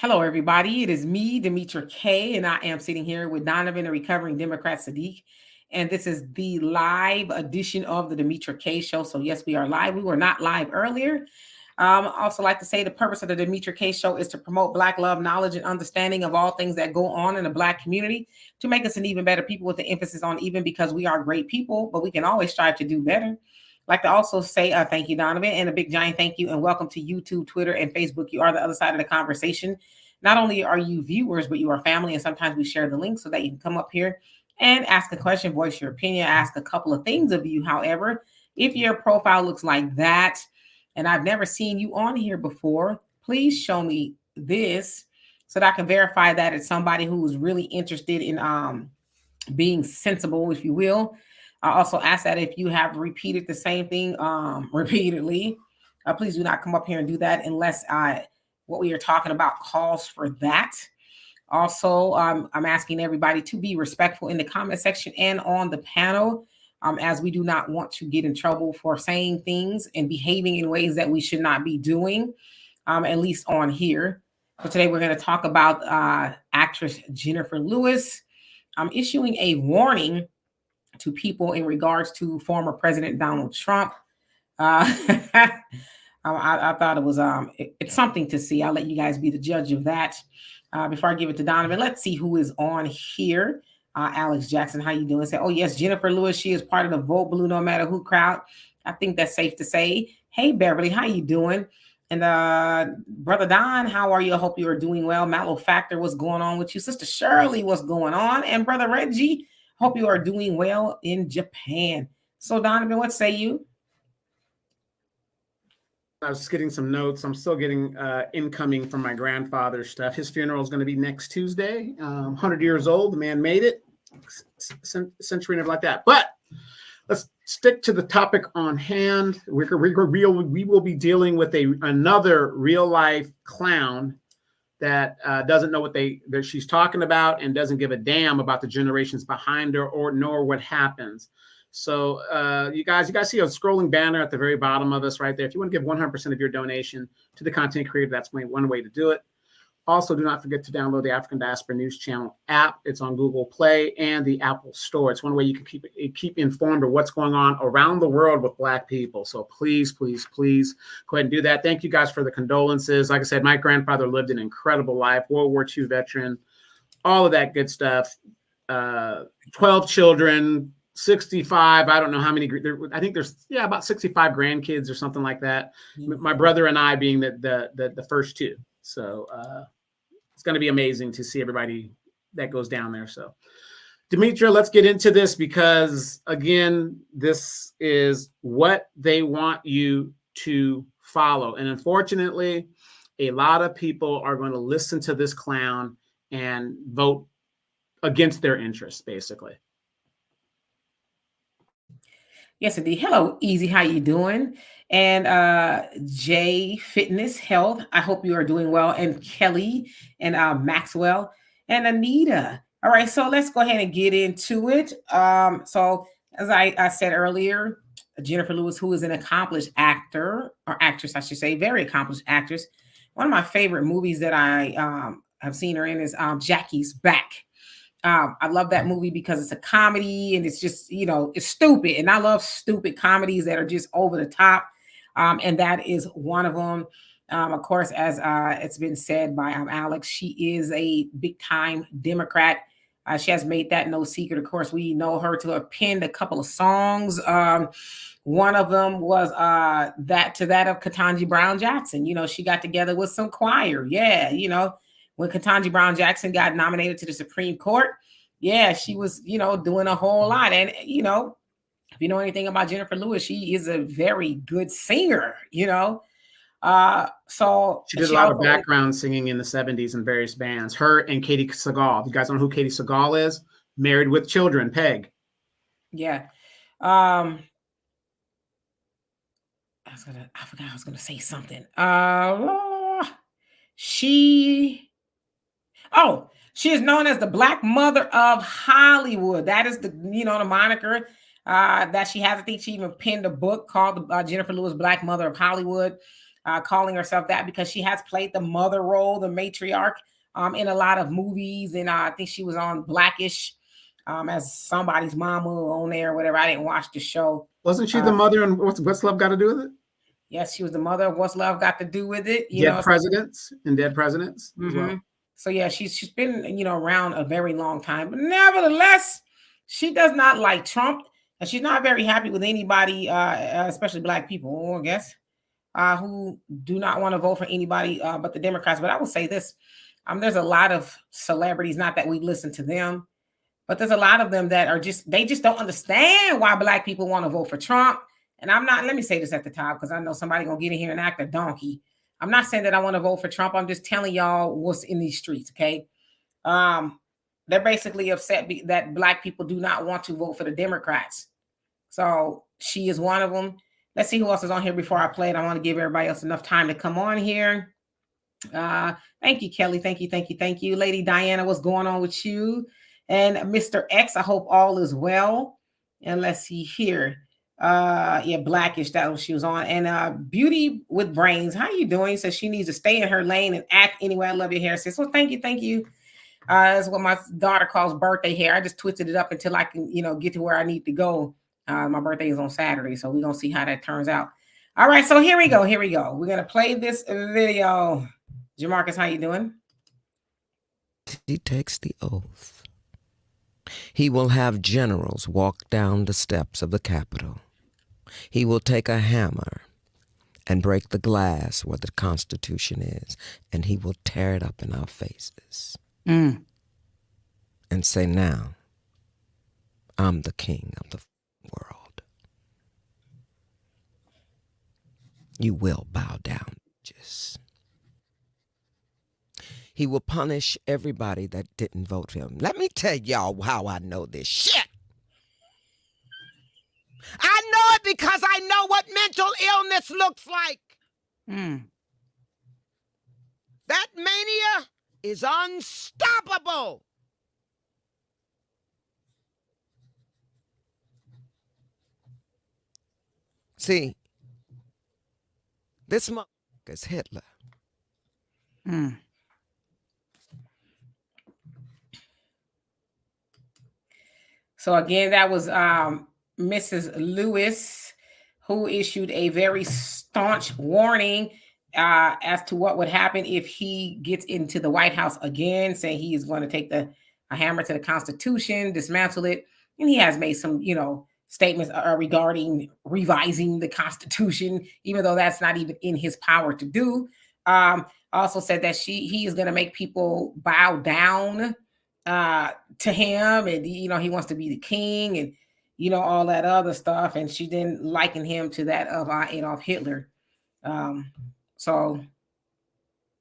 Hello, everybody. It is me, Demetra K, and I am sitting here with Donovan, a recovering Democrat Sadiq. And this is the live edition of the Demetra K Show. So, yes, we are live. We were not live earlier. I also like to say the purpose of the Demetra K Show is to promote Black love, knowledge, and understanding of all things that go on in the Black community to make us an even better people with the emphasis on even because we are great people, but we can always strive to do better. Like to also say thank you, Donovan, and a big giant thank you and welcome to YouTube, Twitter, and Facebook. You are the other side of the conversation. Not only are you viewers, but you are family, and sometimes we share the link so that you can come up here and ask a question, voice your opinion, ask a couple of things of you. However, if your profile looks like that, and I've never seen you on here before, please show me this so that I can verify that it's somebody who is really interested in being sensible, if you will. I also ask that if you have repeated the same thing repeatedly, please do not come up here and do that unless what we are talking about calls for that. Also, I'm asking everybody to be respectful in the comment section and on the panel, as we do not want to get in trouble for saying things and behaving in ways that we should not be doing, at least on here. So today we're going to talk about actress Jennifer Lewis issuing a warning to people in regards to former President Donald Trump. I thought it was it's something to see. I'll let you guys be the judge of that. Before I give it to Donovan, let's see who is on here. Alex Jackson, how you doing? Say, oh yes, Jennifer Lewis. She is part of the Vote Blue No Matter Who crowd. I think that's safe to say. Hey Beverly, how you doing? And Brother Don, how are you? I hope you are doing well. Mallow Factor, what's going on with you? Sister Shirley, what's going on? And Brother Reggie, hope you are doing well in Japan. So Donovan, what say you? I was getting some notes. I'm still getting incoming from my grandfather's stuff. His funeral is going to be next Tuesday. 100 years old. The man made it. Century and everything like that. But let's stick to the topic on hand. We will be dealing with another real life clown that doesn't know that she's talking about and doesn't give a damn about the generations behind her nor what happens. So you guys see a scrolling banner at the very bottom of this right there. If you want to give 100% of your donation to the content creator, that's one way to do it. Also, do not forget to download the African Diaspora News Channel app. It's on Google Play and the Apple Store. It's one way you can keep informed of what's going on around the world with Black people. So please, please, please go ahead and do that. Thank you guys for the condolences. Like I said, my grandfather lived an incredible life, World War II veteran, all of that good stuff. 12 children, 65. I don't know how many. I think there's about 65 grandkids or something like that. Mm-hmm. My brother and I being the first two. So it's going to be amazing to see everybody that goes down there. So Demetra, let's get into this because again, this is what they want you to follow. And unfortunately, a lot of people are going to listen to this clown and vote against their interests, basically. Yes, indeed. Hello, Easy. How you doing? And Jay Fitness Health. I hope you are doing well. And Kelly and Maxwell and Anita. All right, so let's go ahead and get into it. So as I said earlier, Jennifer Lewis, who is an accomplished actor or actress, I should say, very accomplished actress. One of my favorite movies that I have seen her in is Jackie's Back. I love that movie because it's a comedy and it's just, it's stupid. And I love stupid comedies that are just over the top. And that is one of them. Of course, as it's been said by Alex, she is a big time Democrat. She has made that no secret. Of course, we know her to have penned a couple of songs. One of them was that of Ketanji Brown Jackson. She got together with some choir. Yeah, when Ketanji Brown Jackson got nominated to the Supreme Court, yeah, she was, doing a whole lot. And, if you know anything about Jennifer Lewis, she is a very good singer, So she did a lot of background singing in the 70s in various bands. Her and Katie Segal. You guys know who Katie Segal is? Married with Children, Peg. Yeah. I forgot I was gonna say something. She is known as the Black Mother of Hollywood. That is the moniker that she has. I think she even penned a book called Jennifer Lewis, Black Mother of Hollywood. calling herself that because she has played the mother role, the matriarch, in a lot of movies. And I think she was on Blackish as somebody's mama on there, or whatever. I didn't watch the show. Wasn't she the mother? And what's love got to do with it? Yes, she was the mother of What's Love Got to Do with It. Dead Presidents as well. So yeah, she's been around a very long time, but nevertheless, she does not like Trump, and she's not very happy with anybody, especially Black people, I guess, who do not want to vote for anybody but the Democrats. But I will say this: there's a lot of celebrities, not that we listen to them, but there's a lot of them that are they just don't understand why Black people want to vote for Trump. And I'm not, let me say this at the top, because I know somebody gonna get in here and act a donkey. I'm not saying that I want to vote for Trump. I'm just telling y'all what's in these streets, okay? They're basically upset that Black people do not want to vote for the Democrats. So she is one of them. Let's see who else is on here before I play it. I want to give everybody else enough time to come on here. Thank you, Kelly. Thank you. Lady Diana, what's going on with you? And Mr. X, I hope all is well. And let's see here. Blackish, that was she was on. And Beauty with Brains, how you doing? Says she needs to stay in her lane and act anyway. I love your hair, sis. Well, thank you. That's what my daughter calls birthday hair. I just twisted it up until I can, get to where I need to go. My birthday is on Saturday, so we're gonna see how that turns out. All right, so here we go. We're gonna play this video. Jamarcus, how you doing? He takes the oath. He will have generals walk down the steps of the Capitol. He will take a hammer and break the glass where the Constitution is, and he will tear it up in our faces. And say, now, I'm the king of the world. You will bow down, just. He will punish everybody that didn't vote for him. Let me tell y'all how I know this shit. I know it because I know what mental illness looks like. That mania is unstoppable. See, this motherfucker is Hitler. So again, that was Mrs. Lewis, who issued a very staunch warning as to what would happen if he gets into the White House again, saying he is going to take a hammer to the Constitution, dismantle it. And he has made some, statements regarding revising the Constitution, even though that's not even in his power to do. Also said that he is going to make people bow down to him, and he wants to be the king, and all that other stuff. And she didn't liken him to that of Adolf Hitler. So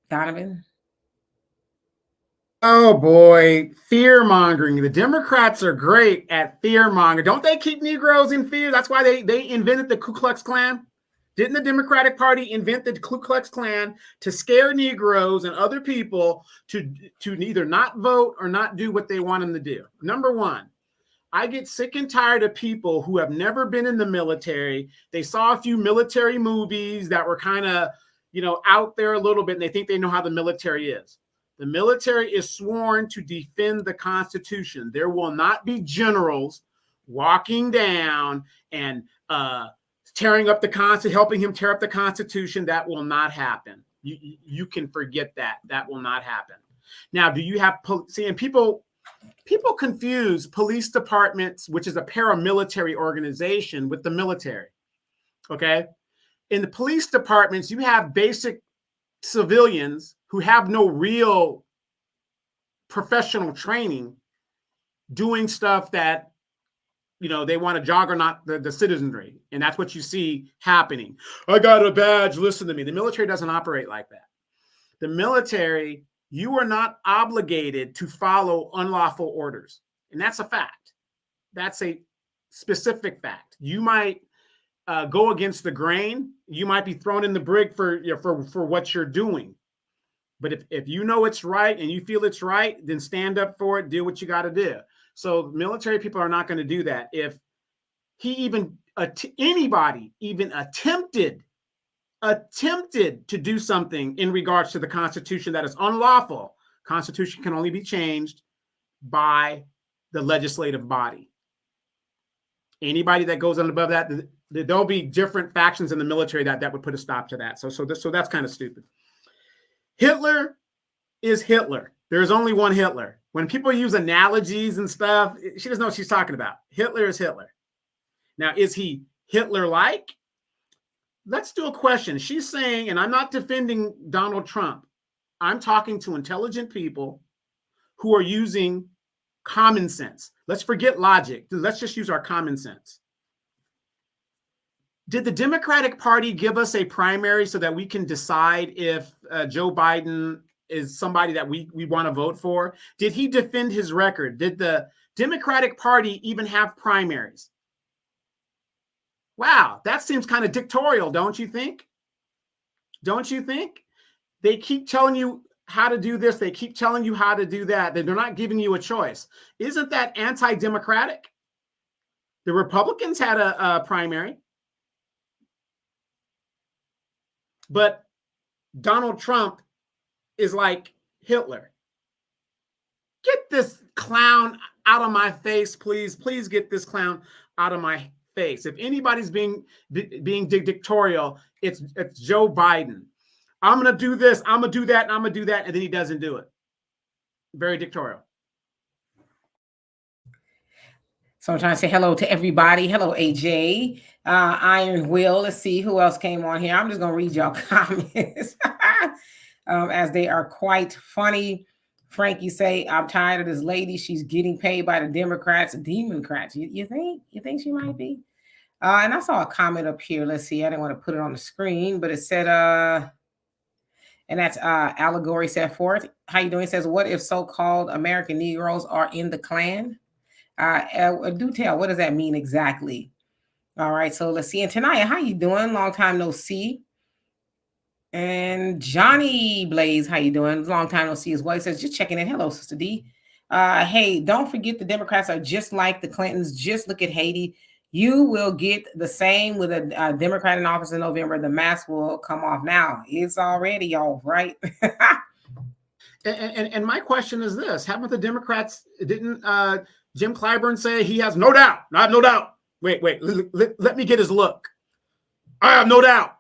Donovan. Oh boy, fear mongering. The Democrats are great at fear mongering. Don't they keep Negroes in fear? That's why they invented the Ku Klux Klan. Didn't the Democratic Party invent the Ku Klux Klan to scare Negroes and other people to either not vote or not do what they want them to do? Number one, I get sick and tired of people who have never been in the military. They saw a few military movies that were kind of, out there a little bit, and they think they know how the military is. The military is sworn to defend the Constitution. There will not be generals walking down and tearing up the Constitution, helping him tear up the Constitution. That will not happen. You can forget that. That will not happen. Now, do you have and people confuse police departments, which is a paramilitary organization, with the military. Okay, in the police departments, you have basic civilians who have no real professional training doing stuff that they want to juggernaut the citizenry. And that's what you see happening. I got a badge, listen to me. The military doesn't operate like that. The military, you are not obligated to follow unlawful orders. And that's a fact. That's a specific fact. You might go against the grain. You might be thrown in the brig for what you're doing. But if you know it's right and you feel it's right, then stand up for it, do what you got to do. So military people are not going to do that. If anybody even attempted attempted to do something in regards to the Constitution that is unlawful. Constitution can only be changed by the legislative body. Anybody that goes on above that, there'll be different factions in the military that would put a stop to that. So that's kind of stupid. Hitler is Hitler. There's only one Hitler. When people use analogies and stuff, she doesn't know what she's talking about. Hitler is Hitler. Now, is he Hitler-like? Let's do a question. She's saying, and I'm not defending Donald Trump. I'm talking to intelligent people who are using common sense. Let's forget logic. Let's just use our common sense. Did the Democratic Party give us a primary so that we can decide if Joe Biden is somebody that we want to vote for? Did he defend his record? Did the Democratic Party even have primaries? Wow, that seems kind of dictatorial, don't you think? Don't you think? They keep telling you how to do this. They keep telling you how to do that. They're not giving you a choice. Isn't that anti-democratic? The Republicans had a primary. But Donald Trump is like Hitler. Get this clown out of my face, please. Please get this clown out of my face. If anybody's being dictatorial, it's Joe Biden. I'm going to do this, I'm going to do that, and I'm going to do that, and then he doesn't do it. Very dictatorial. So I'm trying to say hello to everybody. Hello, AJ. Iron Will. Let's see who else came on here. I'm just going to read y'all comments as they are quite funny. Frankie say, I'm tired of this lady. She's getting paid by the Democrats, Democrats. You think? You think she might be? And I saw a comment up here. Let's see. I didn't want to put it on the screen, but it said, and that's Allegory set forth. How you doing? It says, what if so-called American Negroes are in the Klan? Do tell, what does that mean exactly? All right, so let's see. And Tanaya, how you doing? Long time no see. And Johnny Blaze, how you doing? Long time no see as well. He says, just checking in. Hello, Sister D. Hey, don't forget the Democrats are just like the Clintons. Just look at Haiti. You will get the same with a Democrat in office in November. The mask will come off now. It's already off, right? and my question is this. Haven't the Democrats, didn't Jim Clyburn say he has no doubt? I have no doubt. Wait, let me get his look. I have no doubt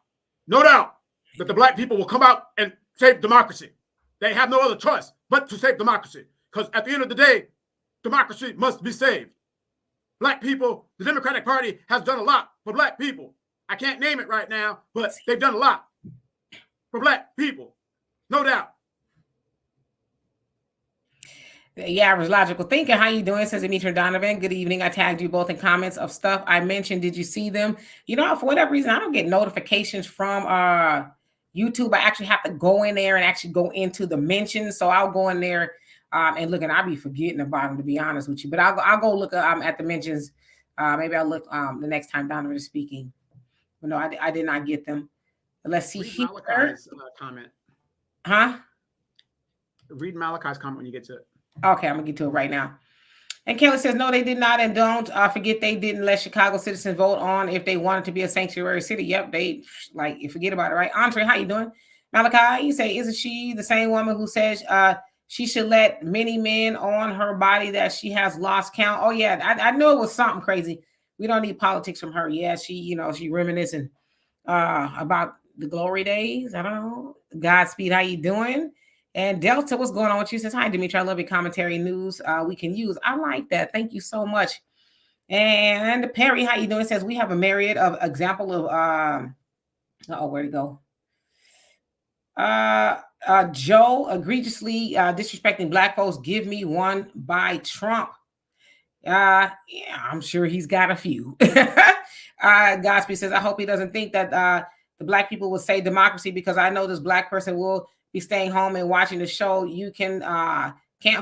that the black people will come out and save democracy. They have no other choice but to save democracy. Because at the end of the day, democracy must be saved. Black people, the Democratic Party has done a lot for black people. I can't name it right now, but they've done a lot for black people. No doubt. The average logical thinker, how you doing? Says Demetra Donovan. Good evening. I tagged you both in comments of stuff I mentioned. Did you see them? You know, for whatever reason, I don't get notifications from YouTube. I actually have to go in there and actually go into the mentions. So I'll go in there and look, and I'll be forgetting about them, to be honest with you. But I'll go look at the mentions. Maybe I'll look the next time Donovan is speaking. But no, I did not get them. But let's see here. Malachi's comment. Huh? Read Malachi's comment when you get to it. Okay, I'm gonna get to it right now. And Kelly says, no, they did not, and don't forget they didn't let Chicago citizens vote on if they wanted to be a sanctuary city. Yep, they forget about it, right? Andre, how you doing? Malachi, you say, isn't she the same woman who says she should let many men on her body that she has lost count? Oh yeah, I knew it was something crazy. We don't need politics from her. Yeah, she reminiscing about the glory days. I don't know. Godspeed, how you doing? And Delta, what's going on with you? Says, hi, Demetra. I love your commentary news we can use. I like that. Thank you so much. And Perry, how you doing? Says, we have a myriad of example of, where'd it go? Joe, egregiously disrespecting black folks. Give me one by Trump. Yeah, I'm sure he's got a few. Godspeed says, I hope he doesn't think that the black people will say democracy because I know this black person will be staying home and watching the show. You can't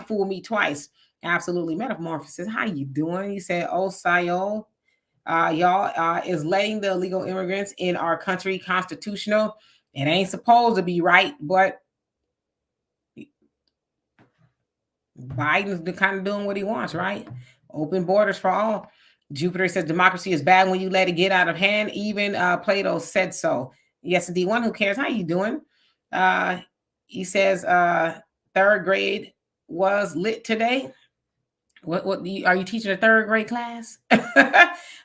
fool me twice. Absolutely. Metamorphosis, how you doing? You said, oh, Sayo, y'all is letting the illegal immigrants in our country constitutional. It ain't supposed to be right, but Biden's kind of doing what he wants, right? Open borders for all. Jupiter says democracy is bad when you let it get out of hand. Even Plato said so. Yes, indeed. One who cares. How you doing? He says third grade was lit today. What are you teaching a third grade class?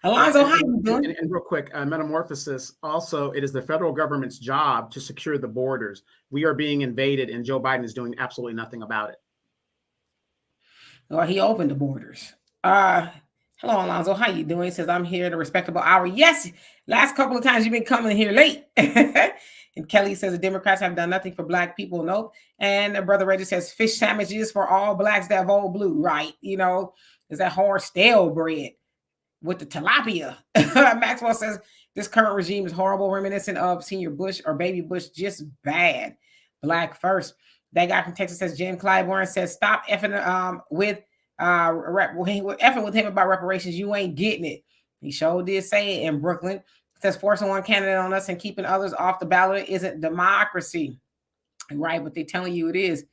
Alonzo, how you doing? And real quick, Metamorphosis, also, it is the federal government's job to secure the borders. We are being invaded, and Joe Biden is doing absolutely nothing about it. Well, he opened the borders. Hello, Alonzo. How you doing? He says, I'm here at a respectable hour. Yes, last couple of times you've been coming here late. And Kelly says the Democrats have done nothing for Black people. Nope. And Brother Reggie says fish sandwiches for all Blacks that vote blue. Right. You know, is that hard stale bread with the tilapia. Maxwell says this current regime is horrible, reminiscent of Senior Bush or Baby Bush, just bad. Black first. That guy from Texas says, Jim Clyburn says, stop effing with him about reparations. You ain't getting it. He sure did say it in Brooklyn. Says forcing one candidate on us and keeping others off the ballot isn't democracy. Right, but they're telling you it is.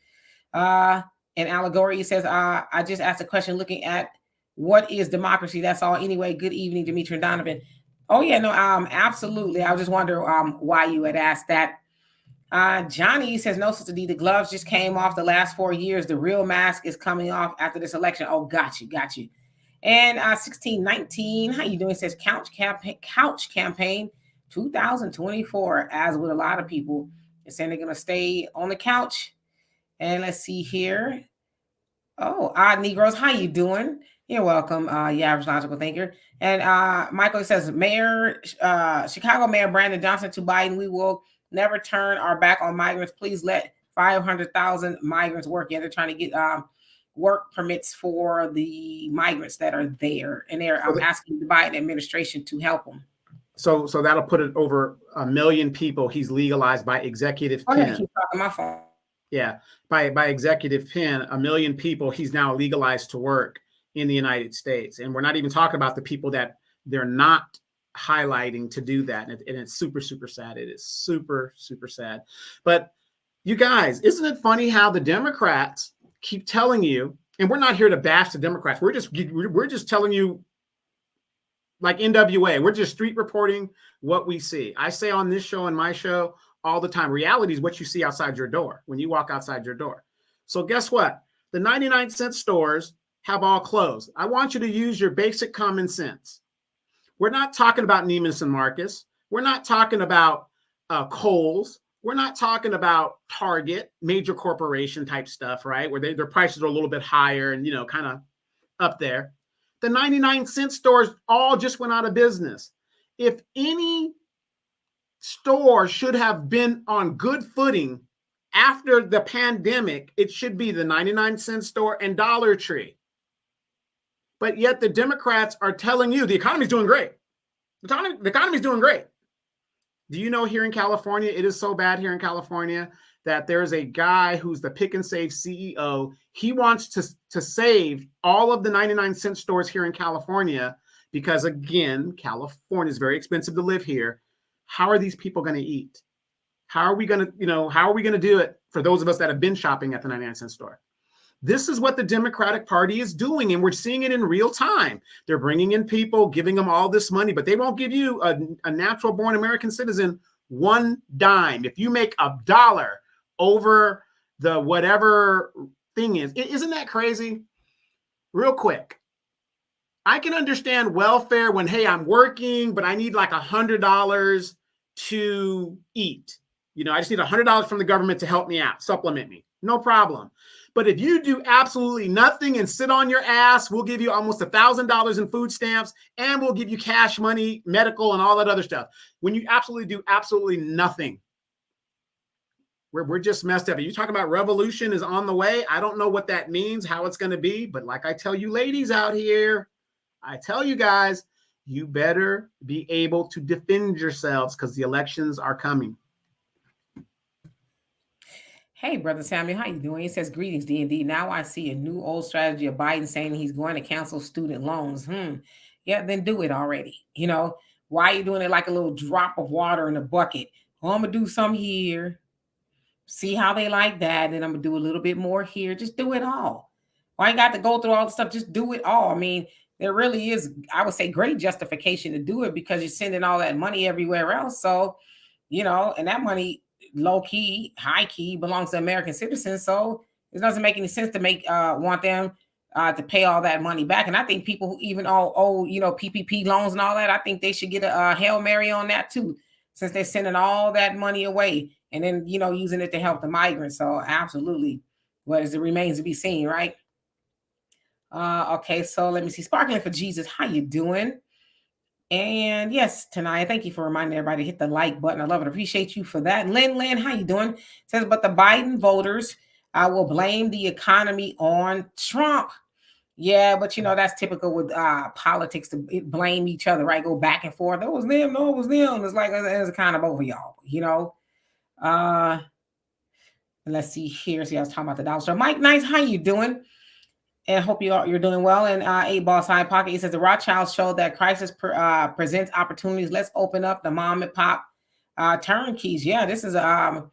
And Allegory says, I just asked a question looking at what is democracy. That's all. Anyway, good evening, Dimitri and Donovan. Oh, yeah, no, absolutely. I was just wondering why you had asked that. Johnny says, no, Sister D, the gloves just came off the last 4 years. The real mask is coming off after this election. Oh, got you. And 1619, how you doing? It says couch campaign 2024. As with a lot of people, they're saying they're going to stay on the couch. And let's see here. Oh, Odd Negroes, how you doing? You're welcome, average logical thinker. And Michael says, Chicago Mayor Brandon Johnson to Biden, we will never turn our back on migrants. Please let 500,000 migrants work. Yeah, they're trying to get work permits for the migrants that are there. And they're asking the Biden administration to help them. So that'll put it over 1 million people he's legalized by executive pen. Yeah, keep talking my phone. Yeah, by executive pen, 1 million people he's now legalized to work in the United States. And we're not even talking about the people that they're not highlighting to do that. And it's super, super sad. It is super, super sad. But you guys, isn't it funny how the Democrats keep telling you, and we're not here to bash the Democrats. We're just telling you, like NWA, we're just street reporting what we see. I say on this show and my show all the time, reality is what you see outside your door when you walk outside your door. So guess what? The 99-cent stores have all closed. I want you to use your basic common sense. We're not talking about Neiman's and Marcus. We're not talking about Kohl's. We're not talking about Target, major corporation type stuff, right? Where their prices are a little bit higher and, kind of up there. The 99-cent stores all just went out of business. If any store should have been on good footing after the pandemic, it should be the 99-cent store and Dollar Tree. But yet the Democrats are telling you the economy's doing great. The economy's doing great. Do you know here in California, it is so bad here in California that there's a guy who's the Pick and Save CEO. He wants to save all of the 99-cent stores here in California because, again, California is very expensive to live here. How are these people going to eat? How are we going to do it for those of us that have been shopping at the 99-cent store? This is what the Democratic Party is doing, and we're seeing it in real time. They're bringing in people, giving them all this money, but they won't give you a natural-born American citizen one dime. If you make $1 over the whatever thing is, isn't that crazy? Real quick, I can understand welfare when, hey, I'm working, but I need like $100 to eat. I just need $100 from the government to help me out, supplement me. No problem. But if you do absolutely nothing and sit on your ass, we'll give you almost $1,000 in food stamps, and we'll give you cash money, medical, and all that other stuff. When you absolutely do absolutely nothing, we're just messed up. Are you talking about revolution is on the way? I don't know what that means, how it's going to be. But like I tell you ladies out here, I tell you guys, you better be able to defend yourselves because the elections are coming. Hey, Brother Samuel, how you doing? He says, greetings, D&D. Now I see a new old strategy of Biden saying he's going to cancel student loans. Yeah, then do it already. Why are you doing it like a little drop of water in a bucket? Oh, I'm going to do some here. See how they like that. Then I'm going to do a little bit more here. Just do it all. Why you got to go through all the stuff? Just do it all. I mean, there really is, I would say, great justification to do it because you're sending all that money everywhere else. So and that money, low key, high key, belongs to American citizens. So it doesn't make any sense to want them to pay all that money back. And I think people who even owe PPP loans and all that, I think they should get a Hail Mary on that too, since they're sending all that money away and then using it to help the migrants. So absolutely, it remains to be seen, right? Okay, so let me see. Sparkling for Jesus, how you doing? And yes, Tanaya, thank you for reminding everybody to hit the like button. I love it. Appreciate you for that. Lynn, how you doing? Says, but the Biden voters will blame the economy on Trump. Yeah, but that's typical with politics, to blame each other, right? Go back and forth. It was them, no, it was them. It's like it's kind of over y'all, Let's see here. See, I was talking about the dollar store. Mike Nice, how you doing? And I hope you're doing well. And A Boss High Pocket, he says the Rothschilds showed that crisis presents opportunities. Let's open up the mom and pop turnkeys. Yeah, this is a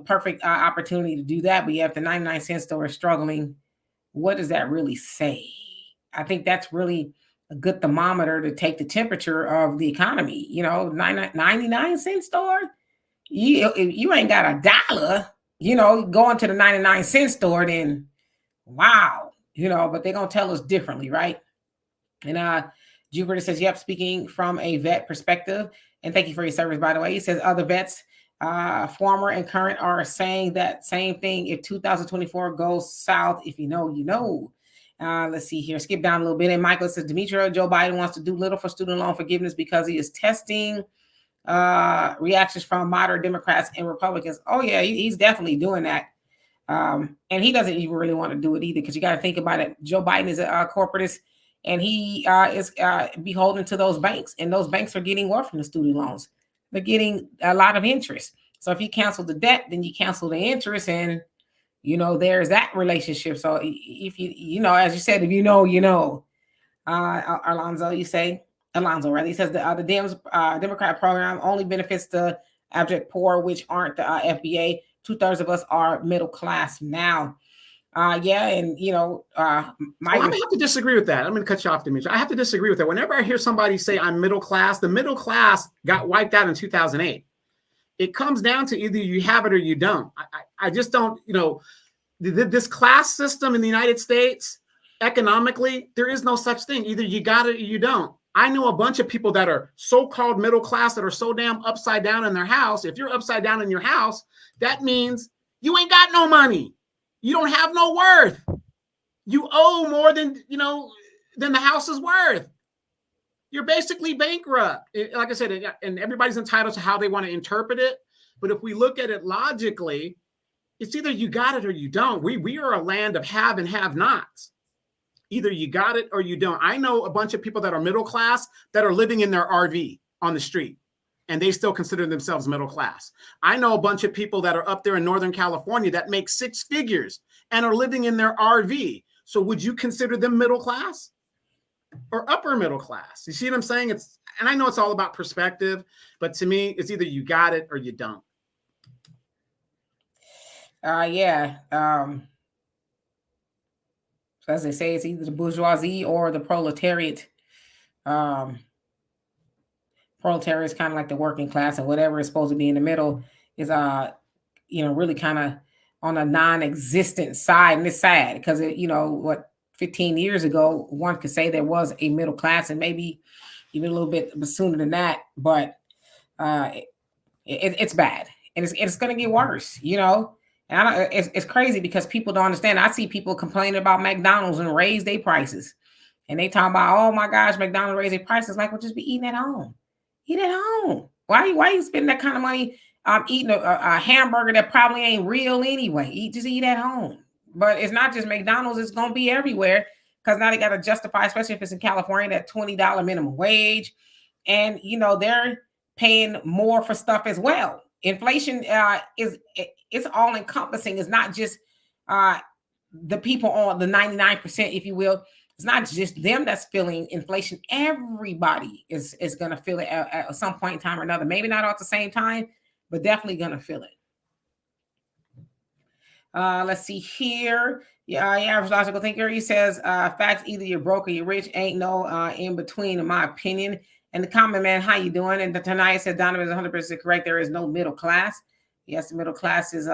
perfect opportunity to do that. But you have the 99-cent store struggling. What does that really say? I think that's really a good thermometer to take the temperature of the economy. 99-cent store. You ain't got $1. Going to the 99-cent store, then wow. But they're going to tell us differently, right? And Jupiter says, yep, speaking from a vet perspective. And thank you for your service, by the way. He says other vets, former and current, are saying that same thing. If 2024 goes south, if you know, you know. Let's see here. Skip down a little bit. And Michael says, Demetria, Joe Biden wants to do little for student loan forgiveness because he is testing reactions from moderate Democrats and Republicans. Oh, yeah, he's definitely doing that. And he doesn't even really want to do it either, because you got to think about it. Joe Biden is a corporatist, and he is beholden to those banks, and those banks are getting what from the student loans? They're getting a lot of interest. So if you cancel the debt, then you cancel the interest, and there's that relationship. So if as you said, if you know, Alonzo, he says the Dems Democrat program only benefits the abject poor, which aren't the FBA. 2/3 of us are middle class now. I'm going to have to disagree with that. I'm going to cut you off, Dimitri. I have to disagree with that. Whenever I hear somebody say I'm middle class, the middle class got wiped out in 2008. It comes down to either you have it or you don't. I just don't, this class system in the United States, economically, there is no such thing. Either you got it or you don't. I know a bunch of people that are so-called middle class that are so damn upside down in their house. If you're upside down in your house, that means you ain't got no money. You don't have no worth. You owe more than the house is worth. You're basically bankrupt. Like I said, and everybody's entitled to how they want to interpret it. But if we look at it logically, it's either you got it or you don't. We are a land of have and have nots. Either you got it or you don't. I know a bunch of people that are middle class that are living in their RV on the street, and they still consider themselves middle class. I know a bunch of people that are up there in Northern California that make 6 figures and are living in their RV. So would you consider them middle class or upper middle class? You see what I'm saying? And I know it's all about perspective, but to me, it's either you got it or you don't. So as they say, it's either the bourgeoisie or the proletariat. Proletariat is kind of like the working class, and whatever is supposed to be in the middle is really kind of on a non-existent side. And it's sad because 15 years ago, one could say there was a middle class, and maybe even a little bit sooner than that, but it's bad, and it's going to get worse, And it's crazy because people don't understand. I see people complaining about McDonald's and raise their prices, and they talk about, oh my gosh, McDonald's raise their prices. Like, well, just be eating at home. Eat at home. Why you spending that kind of money eating a hamburger that probably ain't real anyway? Just eat at home. But it's not just McDonald's. It's going to be everywhere, because now they got to justify, especially if it's in California, that $20 minimum wage. And, they're paying more for stuff as well. Inflation it's all encompassing. It's not just the people on the 99%, if you will. It's not just them that's feeling inflation. Everybody is going to feel it at some point in time or another. Maybe not all at the same time, but definitely going to feel it. Let's see here. Average logical thinker. He says, facts, either you're broke or you're rich. Ain't no in between, in my opinion. And the comment man, how you doing? And the Tanaya said Donovan is 100% correct. There is no middle class. Yes, the middle class is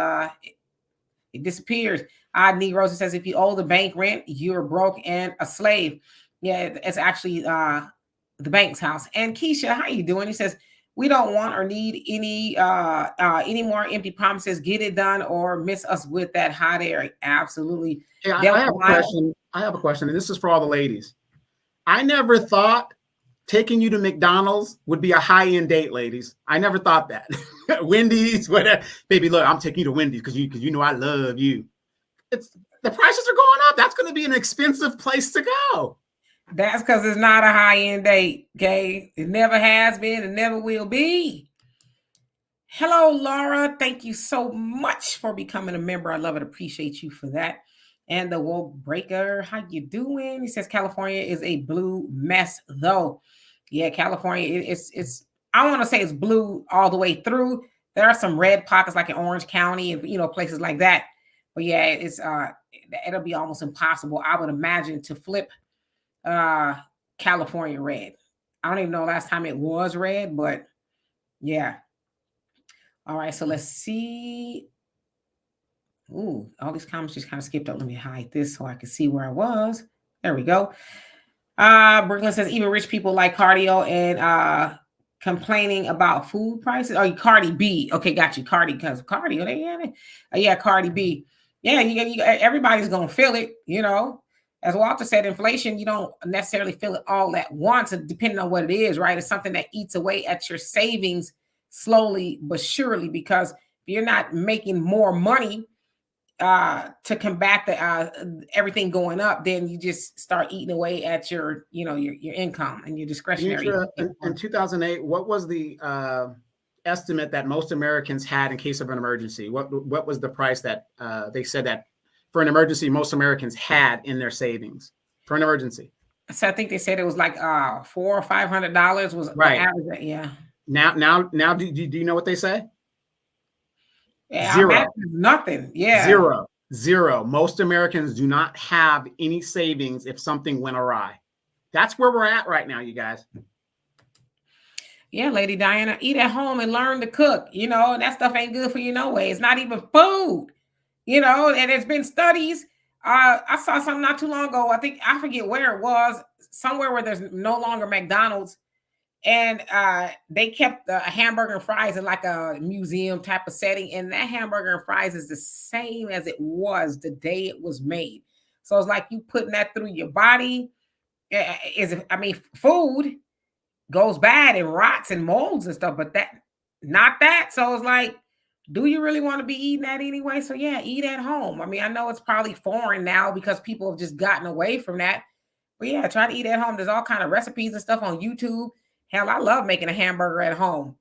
it disappears. Negro says if you owe the bank rent, you're broke and a slave. Yeah, it's actually the bank's house. And Keisha, how you doing? He says we don't want or need any more empty promises. Get it done or miss us with that hot air. Absolutely. Hey, I have a question. I have a question, and this is for all the ladies. I never thought taking you to McDonald's would be a high-end date, ladies. I never thought that. Wendy's, whatever. Baby, look, I'm taking you to Wendy's because you know I love you. It's the prices are going up. That's going to be an expensive place to go. That's because it's not a high-end date, okay? It never has been and never will be. Hello, Laura. Thank you so much for becoming a member. I love and appreciate you for that. And the Woke Breaker, how you doing? He says California is a blue mess, though. Yeah, California, it's I want to say it's blue all the way through. There are some red pockets like in Orange County and places like that. But yeah, it'll be almost impossible, I would imagine, to flip California red. I don't even know last time it was red, but yeah. All right, so let's see. Ooh, all these comments just kind of skipped up. Let me hide this so I can see where I was. There we go. Brooklyn says even rich people like cardio and complaining about food prices. Oh, Cardi B. Okay, got you. Cardi, because cardio. Yeah, Cardi B. Yeah, everybody's gonna feel it. As Walter said, inflation, you don't necessarily feel it all at once, depending on what it is, right? It's something that eats away at your savings slowly but surely, because if you're not making more money to combat the everything going up, then you just start eating away at your income and your discretionary. In 2008, what was the estimate that most Americans had in case of an emergency? What was the price that they said that for an emergency most Americans had in their savings for an emergency? So I think they said it was like $400 or $500 was right. The average. Yeah. Now, do you know what they say? Yeah, Zero. Nothing. Yeah. Zero. Most Americans do not have any savings if something went awry. That's where we're at right now, you guys. Yeah, Lady Diana, eat at home and learn to cook. That stuff ain't good for you no way. It's not even food. And there's been studies. I saw something not too long ago. I forget where it was, somewhere where there's no longer McDonald's. And they kept a hamburger and fries in like a museum type of setting. And that hamburger and fries is the same as it was the day it was made. So it's like you putting that through your body. Food goes bad and rots and molds and stuff, but not that. So it's like, do you really want to be eating that anyway? So yeah, eat at home. I know it's probably foreign now because people have just gotten away from that. But yeah, try to eat at home. There's all kind of recipes and stuff on YouTube. Hell, I love making a hamburger at home.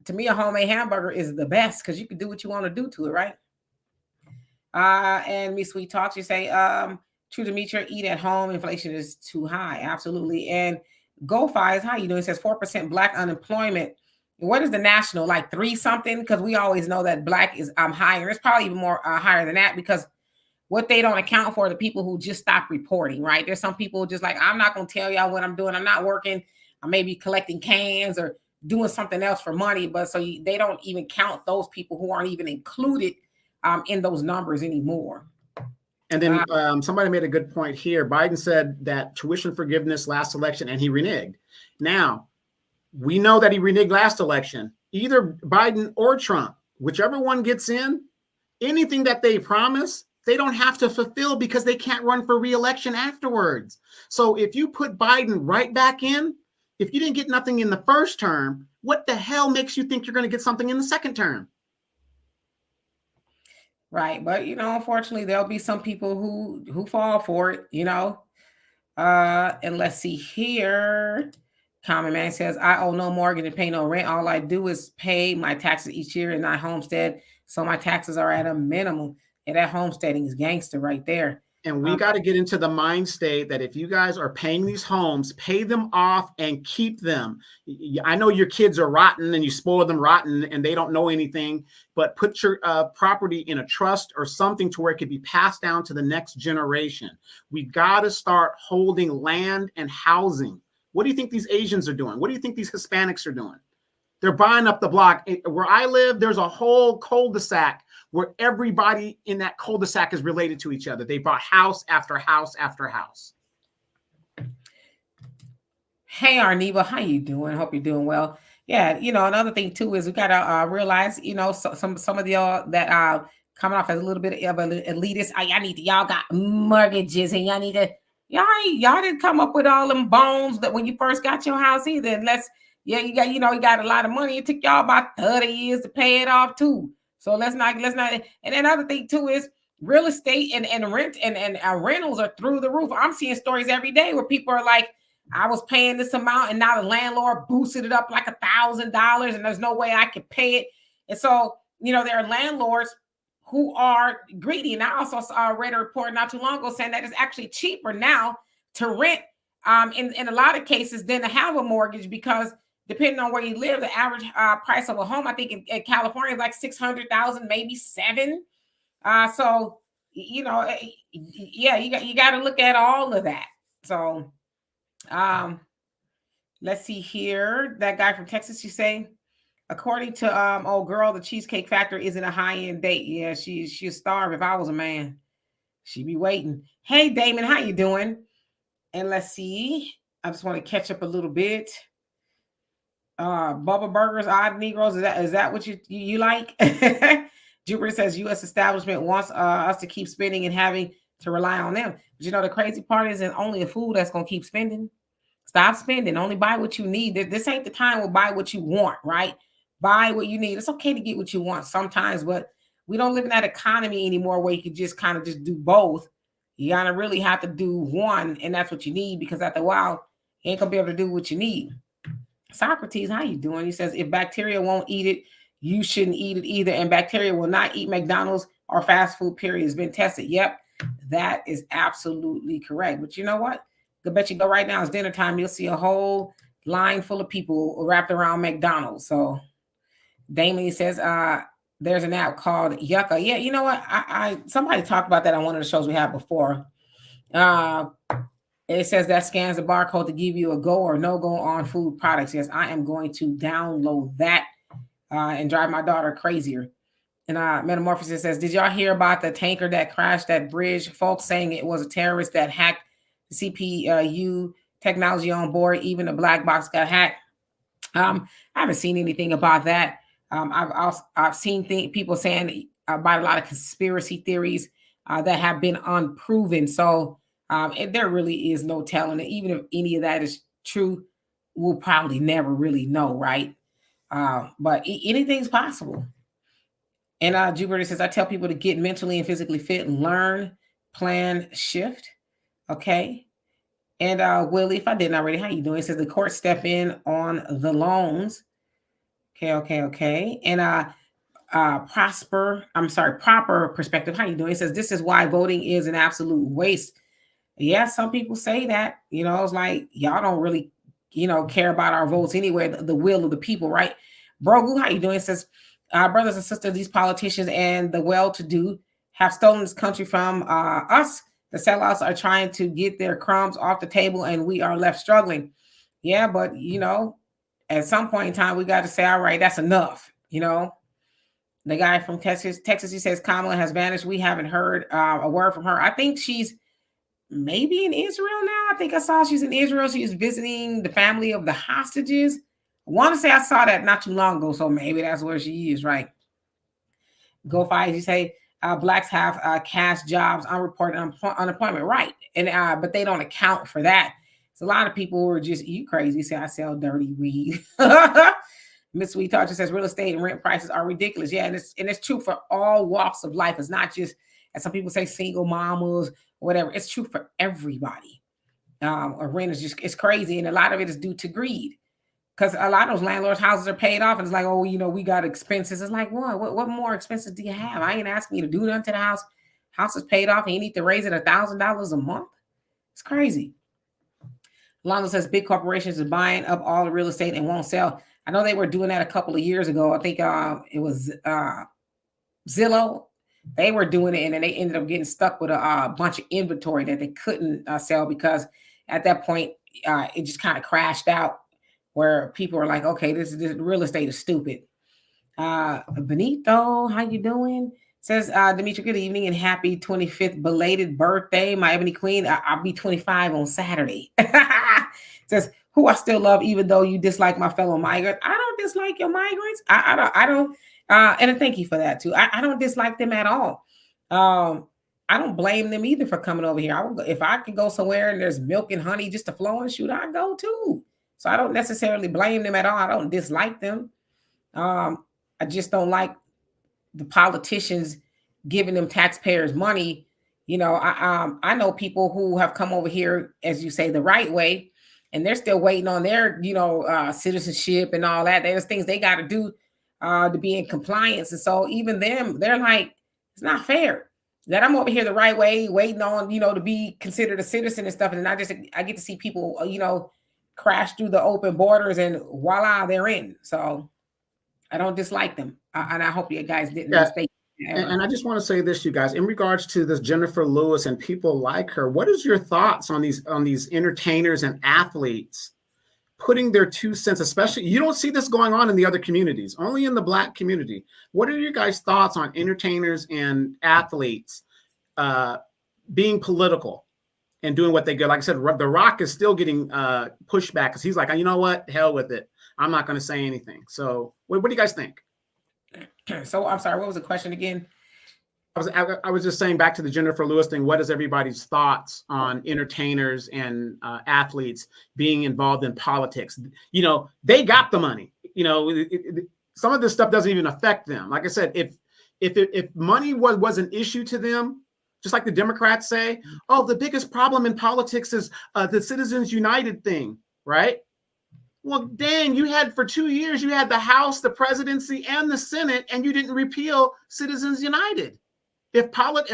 To me, a homemade hamburger is the best because you can do what you want to do to it, right? And Miss Sweet Talks, you say, True Demetria, eat at home. Inflation is too high. Absolutely. And GoFi, how you doing? It says 4% Black unemployment. What is the national? Like 3 something? Because we always know that Black is higher. It's probably even more higher than that because what they don't account for are the people who just stop reporting, right? There's some people just like, I'm not going to tell y'all what I'm doing. I'm not working. I may be collecting cans or doing something else for money, but they don't even count those people who aren't even included in those numbers anymore. And then somebody made a good point here. Biden said that tuition forgiveness last election, and he reneged. Now, we know that he reneged last election. Either Biden or Trump, whichever one gets in, anything that they promise, they don't have to fulfill because they can't run for re-election afterwards. So if you put Biden right back in, if you didn't get nothing in the first term, what the hell makes you think you're going to get something in the second term? Right. But, unfortunately, there'll be some people who fall for it, And let's see here. Common Man says, I owe no mortgage and pay no rent. All I do is pay my taxes each year and I homestead. So my taxes are at a minimum. And that homesteading is gangster right there. And we got to get into the mind state that if you guys are paying these homes, pay them off and keep them. I know your kids are rotten and you spoil them rotten and they don't know anything, but put your property in a trust or something to where it could be passed down to the next generation. We got to start holding land and housing. What do you think these Asians are doing? What do you think these Hispanics are doing? They're buying up the block. Where I live, there's a whole cul-de-sac where everybody in that cul-de-sac is related to each other. They bought house after house after house. Hey, Arniva, how you doing? Hope you're doing well. Yeah, another thing too is we gotta realize, some of y'all that coming off as a little bit of an elitist. Y'all got mortgages and y'all didn't come up with all them bones that when you first got your house either. Unless you got a lot of money. It took y'all about 30 years to pay it off too. So let's not. And another thing too is real estate and rent and rentals are through the roof. I'm seeing stories every day where people are like, I was paying this amount and now the landlord boosted it up like $1,000 and there's no way I could pay it. And so, there are landlords who are greedy. And I also read a report not too long ago saying that it's actually cheaper now to rent in a lot of cases than to have a mortgage, because depending on where you live, the average price of a home, I think in California is like 600,000, maybe 7. So, you got to look at all of that. So, let's see here. That guy from Texas, you say, according to old girl, the Cheesecake Factory isn't a high-end date. Yeah, she'd starve if I was a man. She'd be waiting. Hey, Damon, how you doing? And let's see. I just want to catch up a little bit. Bubba Burgers, Odd Negroes. Is that what you like? Jupiter says U.S. establishment wants us to keep spending and having to rely on them. But the crazy part is it's only a fool that's going to keep spending. Stop spending. Only buy what you need. This ain't the time to buy what you want, right? Buy what you need. It's okay to get what you want sometimes, but we don't live in that economy anymore where you can just kind of just do both. You gotta really have to do one, and that's what you need, because after a while, you ain't gonna be able to do what you need. Socrates, how you doing? He says, if bacteria won't eat it, you shouldn't eat it either. And bacteria will not eat McDonald's or fast food, period. It's been tested. Yep, that is absolutely correct. But you know what? I bet you go right now, it's dinner time. You'll see a whole line full of people wrapped around McDonald's. So Damien says, there's an app called Yucca. Yeah, you know what? Somebody talked about that on one of the shows we had before. It says that scans the barcode to give you a go or no go on food products. Yes, I am going to download that and drive my daughter crazier. And Metamorphosis says, did y'all hear about the tanker that crashed that bridge? Folks saying it was a terrorist that hacked the CPU technology on board. Even the black box got hacked. I haven't seen anything about that. I've seen people saying about a lot of conspiracy theories that have been unproven. So there really is no telling it. Even if any of that is true, we'll probably never really know, right? But anything's possible. And Jupiter says, I tell people to get mentally and physically fit, learn, plan, shift. Okay. And Willie, if I didn't already, how you doing? It says the court step in on the loans. Okay. And Proper Perspective, how you doing? It says this is why voting is an absolute waste. Yeah, some people say that. It's like y'all don't really, care about our votes anyway, the will of the people, right? Brogu, how you doing? It says, brothers and sisters, these politicians and the well-to-do have stolen this country from us. The sellouts are trying to get their crumbs off the table, and we are left struggling. Yeah, but at some point in time, we got to say, all right, that's enough. The guy from Texas, he says Kamala has vanished. We haven't heard a word from her. I think she's maybe in Israel now. I think I saw she's in Israel. She's visiting the family of the hostages. I want to say I saw that not too long ago, so maybe that's where she is, right? Go Fight, you say blacks have cash jobs, unreported unemployment, right? And but they don't account for that. So a lot of people were just, you crazy, say I sell dirty weed. Miss Sweet Talk says real estate and rent prices are ridiculous. Yeah, and it's true for all walks of life. It's not just, as some people say, single mamas or whatever. It's true for everybody. Rent is it's crazy, and a lot of it is due to greed. Because a lot of those landlords' houses are paid off, and it's like, oh, we got expenses. It's like, what more expenses do you have? I ain't asking you to do nothing to the house. House is paid off, and you need to raise it $1,000 a month. It's crazy. Lonzo says big corporations are buying up all the real estate and won't sell. I know they were doing that a couple of years ago. I think it was Zillow. They were doing it, and then they ended up getting stuck with a bunch of inventory that they couldn't sell, because at that point, it just kind of crashed out where people are like, okay, this real estate is stupid. Benito, how you doing? Says Demetri, good evening and happy 25th belated birthday, my ebony queen. I'll be 25 on Saturday. Says, who I still love, even though you dislike my fellow migrants. I don't dislike your migrants. I don't. And thank you for that too. I don't dislike them at all. I don't blame them either for coming over here. I will go, if I can go somewhere and there's milk and honey just to flow and shoot, I go too. So I don't necessarily blame them at all. I don't dislike them. I just don't like the politicians giving them taxpayers money. You know, I know people who have come over here, as you say, the right way, and they're still waiting on their, citizenship and all that. There's things they got to do to be in compliance. And so even them, they're like, it's not fair that I'm over here the right way, waiting on, to be considered a citizen and stuff. And I get to see people, crash through the open borders and voila, they're in. So I don't dislike them. And I hope you guys didn't mistake. And I just want to say this, you guys, in regards to this Jennifer Lewis and people like her, what is your thoughts on these entertainers and athletes putting their 2 cents, especially, you don't see this going on in the other communities, only in the Black community. What are your guys' thoughts on entertainers and athletes being political and doing what they get? Like I said, The Rock is still getting pushback because he's like, you know what, hell with it. I'm not going to say anything. So what do you guys think? So I'm sorry, what was the question again? I was just saying, back to the Jennifer Lewis thing, what is everybody's thoughts on entertainers and athletes being involved in politics? They got the money. Some of this stuff doesn't even affect them. Like I said, if money was an issue to them, just like the Democrats say, oh, the biggest problem in politics is the Citizens United thing, right? Well, dang, you had for 2 years, you had the House, the presidency, and the Senate, and you didn't repeal Citizens United. If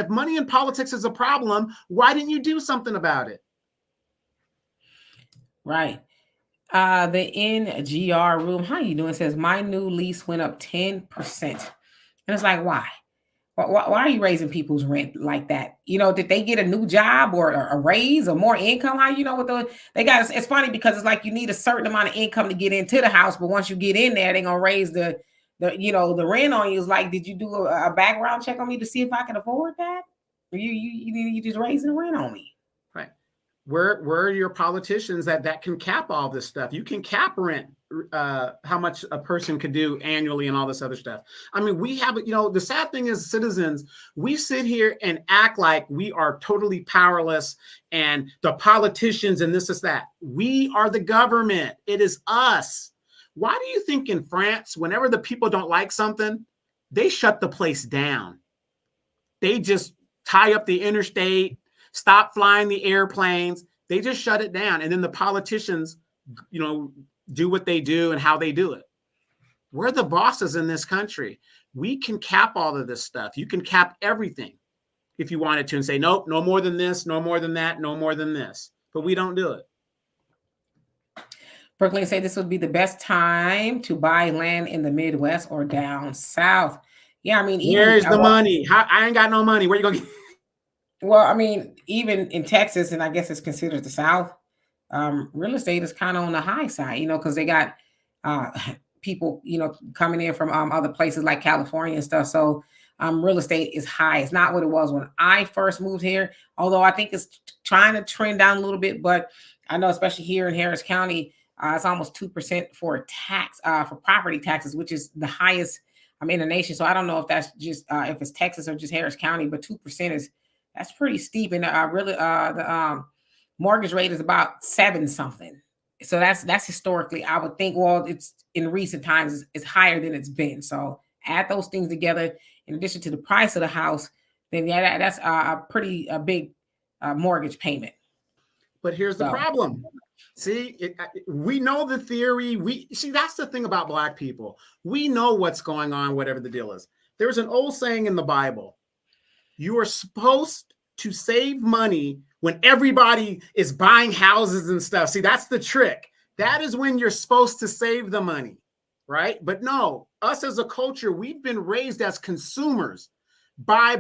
money in politics is a problem, why didn't you do something about it? Right. The NGR room, how you doing? Says my new lease went up 10%. And it's like, why? Why are you raising people's rent like that? Did they get a new job or a raise or more income? How what they got? It's funny because it's like you need a certain amount of income to get into the house, but once you get in there, they're gonna raise the rent on you. Is like, did you do a background check on me to see if I can afford that? Or you just raising the rent on me? Right. Where are your politicians that can cap all this stuff? You can cap rent, how much a person could do annually and all this other stuff. I mean, we have, the sad thing is, citizens, we sit here and act like we are totally powerless and the politicians and this is that. We are the government. It is us. Why do you think in France, whenever the people don't like something, they shut the place down? They just tie up the interstate, stop flying the airplanes. They just shut it down. And then the politicians, do what they do and how they do it. We're the bosses in this country. We can cap all of this stuff. You can cap everything if you wanted to and say, nope, no more than this, no more than that, no more than this. But we don't do it. Brooklyn say this would be the best time to buy land in the Midwest or down south. Yeah, I mean, where's the money? I ain't got no money. Where you gonna get? Well, I mean, even in Texas, and I guess it's considered the South, real estate is kind of on the high side, because they got people, coming in from other places like California and stuff. So real estate is high. It's not what it was when I first moved here, although I think it's trying to trend down a little bit. But I know, especially here in Harris County, it's almost 2% for tax for property taxes, which is the highest in the nation. So I don't know if that's just if it's Texas or just Harris County, but 2% that's pretty steep. And the mortgage rate is about 7 something. So that's historically, I would think, well, it's in recent times it's higher than it's been. So add those things together, in addition to the price of the house, then yeah, that's a pretty big mortgage payment. But here's the problem. See, we know the theory. That's the thing about Black people. We know what's going on, whatever the deal is. There's an old saying in the Bible: you are supposed to save money when everybody is buying houses and stuff. See, that's the trick. That is when you're supposed to save the money, right? But no, us as a culture, we've been raised as consumers. Buy.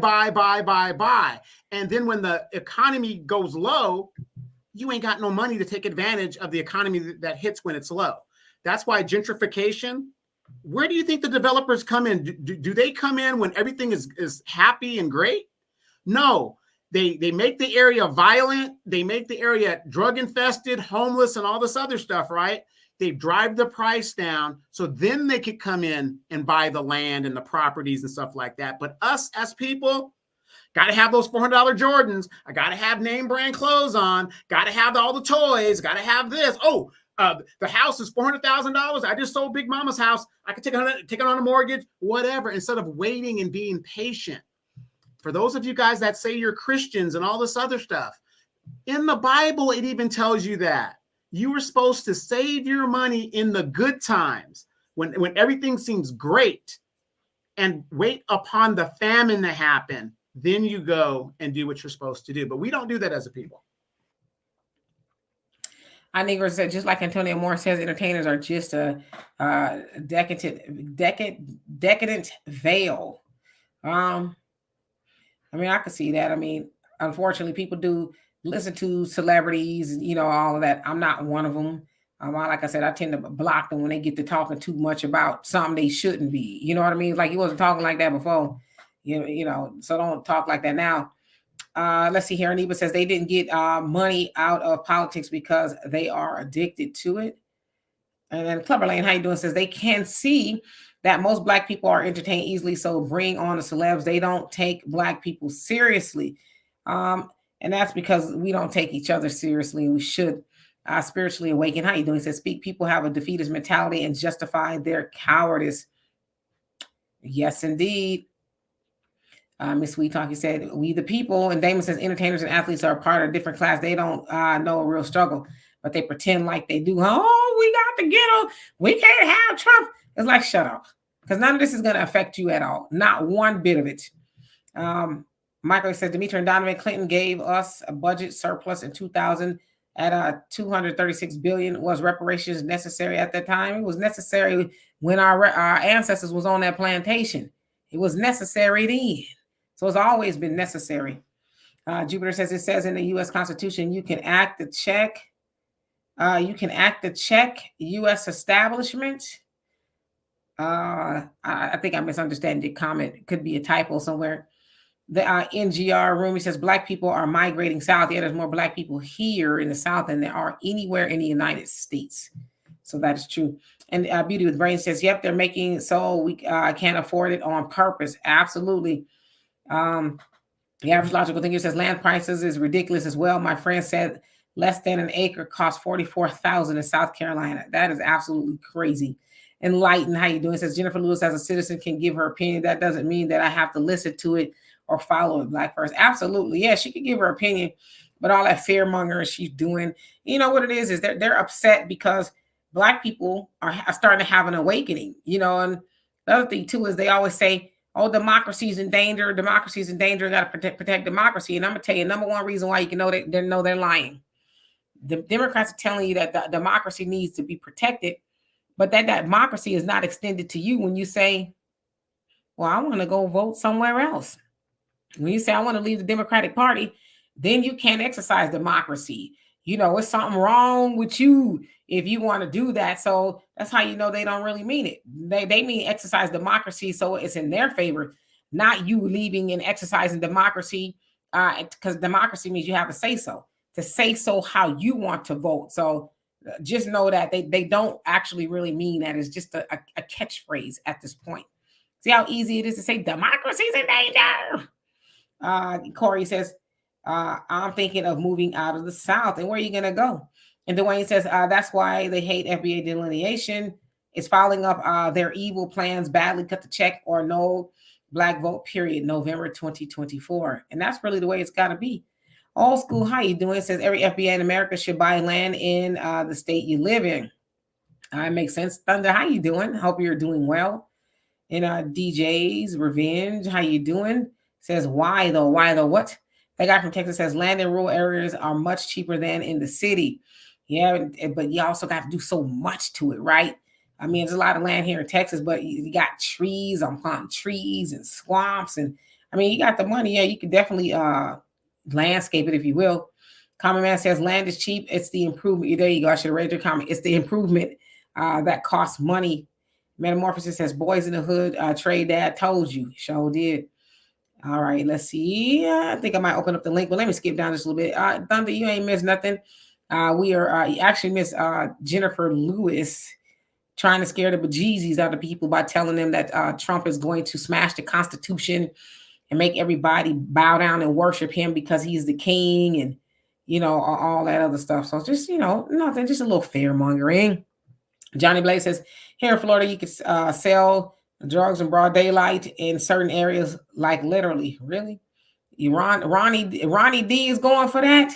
And then when the economy goes low, you ain't got no money to take advantage of the economy that hits when it's low. That's why gentrification, where do you think the developers come in? Do they come in when everything is happy and great? No, they make the area violent. They make the area drug infested, homeless, and all this other stuff, right? They drive the price down so then they could come in and buy the land and the properties and stuff like that. But us as people, got to have those $400 Jordans. I got to have name brand clothes on. Got to have all the toys. Got to have this. Oh, the house is $400,000. I just sold Big Mama's house. I could take it on a mortgage, whatever, instead of waiting and being patient. For those of you guys that say you're Christians and all this other stuff, in the Bible, it even tells you that you were supposed to save your money in the good times when everything seems great and wait upon the famine to happen. Then you go and do what you're supposed to do. But we don't do that as a people. I Negro said, just like Antonio Moore says, entertainers are just a decadent veil. I mean, I could see that. I mean, unfortunately, people do listen to celebrities, you know, all of that. I'm not one of them. Like I said, I tend to block them when they get to talking too much about something they shouldn't be. You know what I mean? Like he wasn't talking like that before. You know, so don't talk like that now. Let's see here. Aniba says they didn't get money out of politics because they are addicted to it. And then Cleverlane, how you doing? Says they can see that most Black people are entertained easily. So bring on the celebs. They don't take Black people seriously. And that's because we don't take each other seriously. We should spiritually awaken. How you doing? Says speak. People have a defeatist mentality and justify their cowardice. Yes, indeed. Miss Sweet Talkie said, we the people, and Damon says entertainers and athletes are a part of a different class. They don't know a real struggle, but they pretend like they do. Oh, we got to get them. We can't have Trump. It's like, shut up. Because none of this is going to affect you at all. Not one bit of it. Michael says, Demetri and Donovan Clinton gave us a budget surplus in 2000 at $236 billion. Was reparations necessary at that time? It was necessary when our ancestors was on that plantation. It was necessary then. So it's always been necessary. Jupiter says, it says in the U.S. Constitution, you can act the check. U.S. establishment. I think I misunderstand the comment. It could be a typo somewhere. The NGR room, he says, Black people are migrating south. Yeah, there's more Black people here in the South than there are anywhere in the United States. So that is true. And Beauty with Brain says, yep, they're making so we can't afford it on purpose. Absolutely. The average logical thinker says land prices is ridiculous as well. My friend said less than an acre costs $44,000 in South Carolina. That is absolutely crazy. Enlighten, how you doing? It says Jennifer Lewis as a citizen can give her opinion. That doesn't mean that I have to listen to it or follow it. Black first. Absolutely. Yeah, she could give her opinion, but all that fear mongering she's doing, you know what it is they're upset because Black people are starting to have an awakening, you know. And the other thing too is they always say, oh, democracy's in danger. Democracy's in danger. Got to protect democracy. And I'm going to tell you, number one reason why you can know they're lying. The Democrats are telling you that the democracy needs to be protected, but that democracy is not extended to you when you say, well, I want to go vote somewhere else. When you say, I want to leave the Democratic Party, then you can't exercise democracy. You know, it's something wrong with you if you want to do that. So that's how you know they don't really mean it. They mean exercise democracy, so it's in their favor, not you leaving and exercising democracy, because democracy means you have a say-so, to say so how you want to vote. So just know that they don't actually really mean that. It's just a catchphrase at this point. See how easy it is to say democracy's in danger? Corey says, I'm thinking of moving out of the South. And where are you going to go? And Dwayne says, that's why they hate FBA delineation. It's following up their evil plans, badly cut the check, or no Black vote, period, November 2024. And that's really the way it's got to be. Old school, how you doing? It says every FBA in America should buy land in the state you live in. It makes sense. Thunder, how you doing? Hope you're doing well. And DJ's Revenge, how you doing? Says, why though? Why though? What? That guy from Texas says land in rural areas are much cheaper than in the city. Yeah, but you also got to do so much to it, right? I mean, there's a lot of land here in Texas, but you got trees on palm trees and swamps. And I mean, you got the money. Yeah, you could definitely landscape it, if you will. Common Man says land is cheap. It's the improvement. There you go. I should have read your comment. It's the improvement that costs money. Metamorphosis says boys in the hood. Trade Dad told you. Sure did. All right, let's see. I think I might open up the link, but let me skip down just a little bit. Thunder, you ain't missed nothing. We are actually miss Jennifer Lewis trying to scare the bejesus out of people by telling them that Trump is going to smash the Constitution and make everybody bow down and worship him because he's the king and, all that other stuff. So just, nothing, just a little fear mongering. Johnny Blaze says, here in Florida, you can sell drugs in broad daylight in certain areas, like literally. Really? Ronnie D is going for that?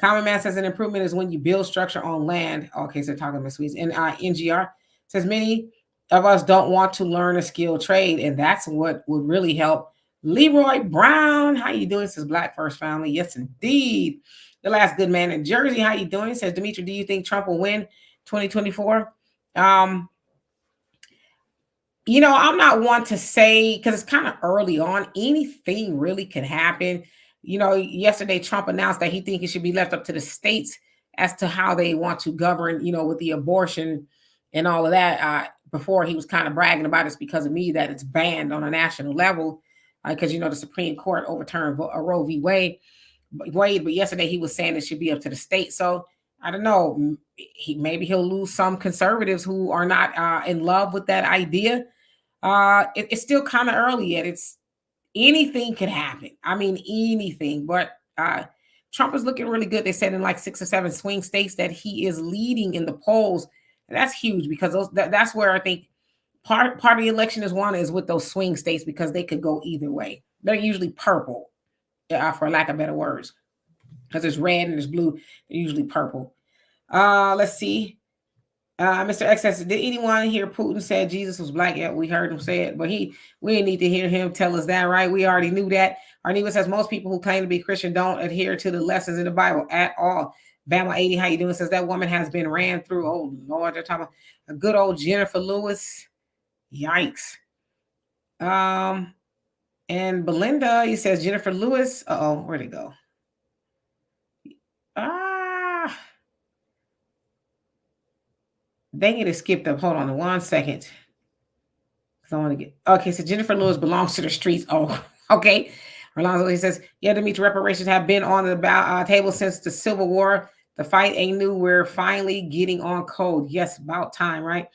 Common Man says an improvement is when you build structure on land. Okay, so talking about Swedes. And NGR says many of us don't want to learn a skilled trade, and that's what would really help. Leroy Brown, how you doing? Says Black First Family. Yes, indeed. The last good man in Jersey, how you doing? Says Dimitri, do you think Trump will win 2024? I'm not one to say, because it's kind of early on. Anything really could happen. Yesterday Trump announced that he thinks it should be left up to the states as to how they want to govern, with the abortion and all of that. Before he was kind of bragging about it's because of me that it's banned on a national level because, the Supreme Court overturned Roe v. Wade. But yesterday he was saying it should be up to the state. So I don't know. Maybe he'll lose some conservatives who are not in love with that idea. It's still kind of early yet. Anything could happen. I mean, anything. But Trump is looking really good. They said in like 6 or 7 swing states that he is leading in the polls. And that's huge because that's where I think part of the election is with those swing states because they could go either way. They're usually purple, for lack of better words, because there's red and there's blue. They're usually purple. Let's see. Mr. X says, did anyone hear Putin said Jesus was black? Yeah, we heard him say it, but we didn't need to hear him tell us that, right? We already knew that. Arneva says most people who claim to be Christian don't adhere to the lessons in the Bible at all. Bama 80, how you doing? Says that woman has been ran through. Oh Lord, they're talking about a good old Jennifer Lewis. Yikes. And Belinda, he says Jennifer Lewis. Where'd it go? Dang it skipped up. Hold on 1 second. Because I want to get okay. So Jennifer Lewis belongs to the streets. Oh, okay. Rolando, he says, yeah, Dimitri, reparations have been on the table since the Civil War. The fight ain't new. We're finally getting on code. Yes, about time, right?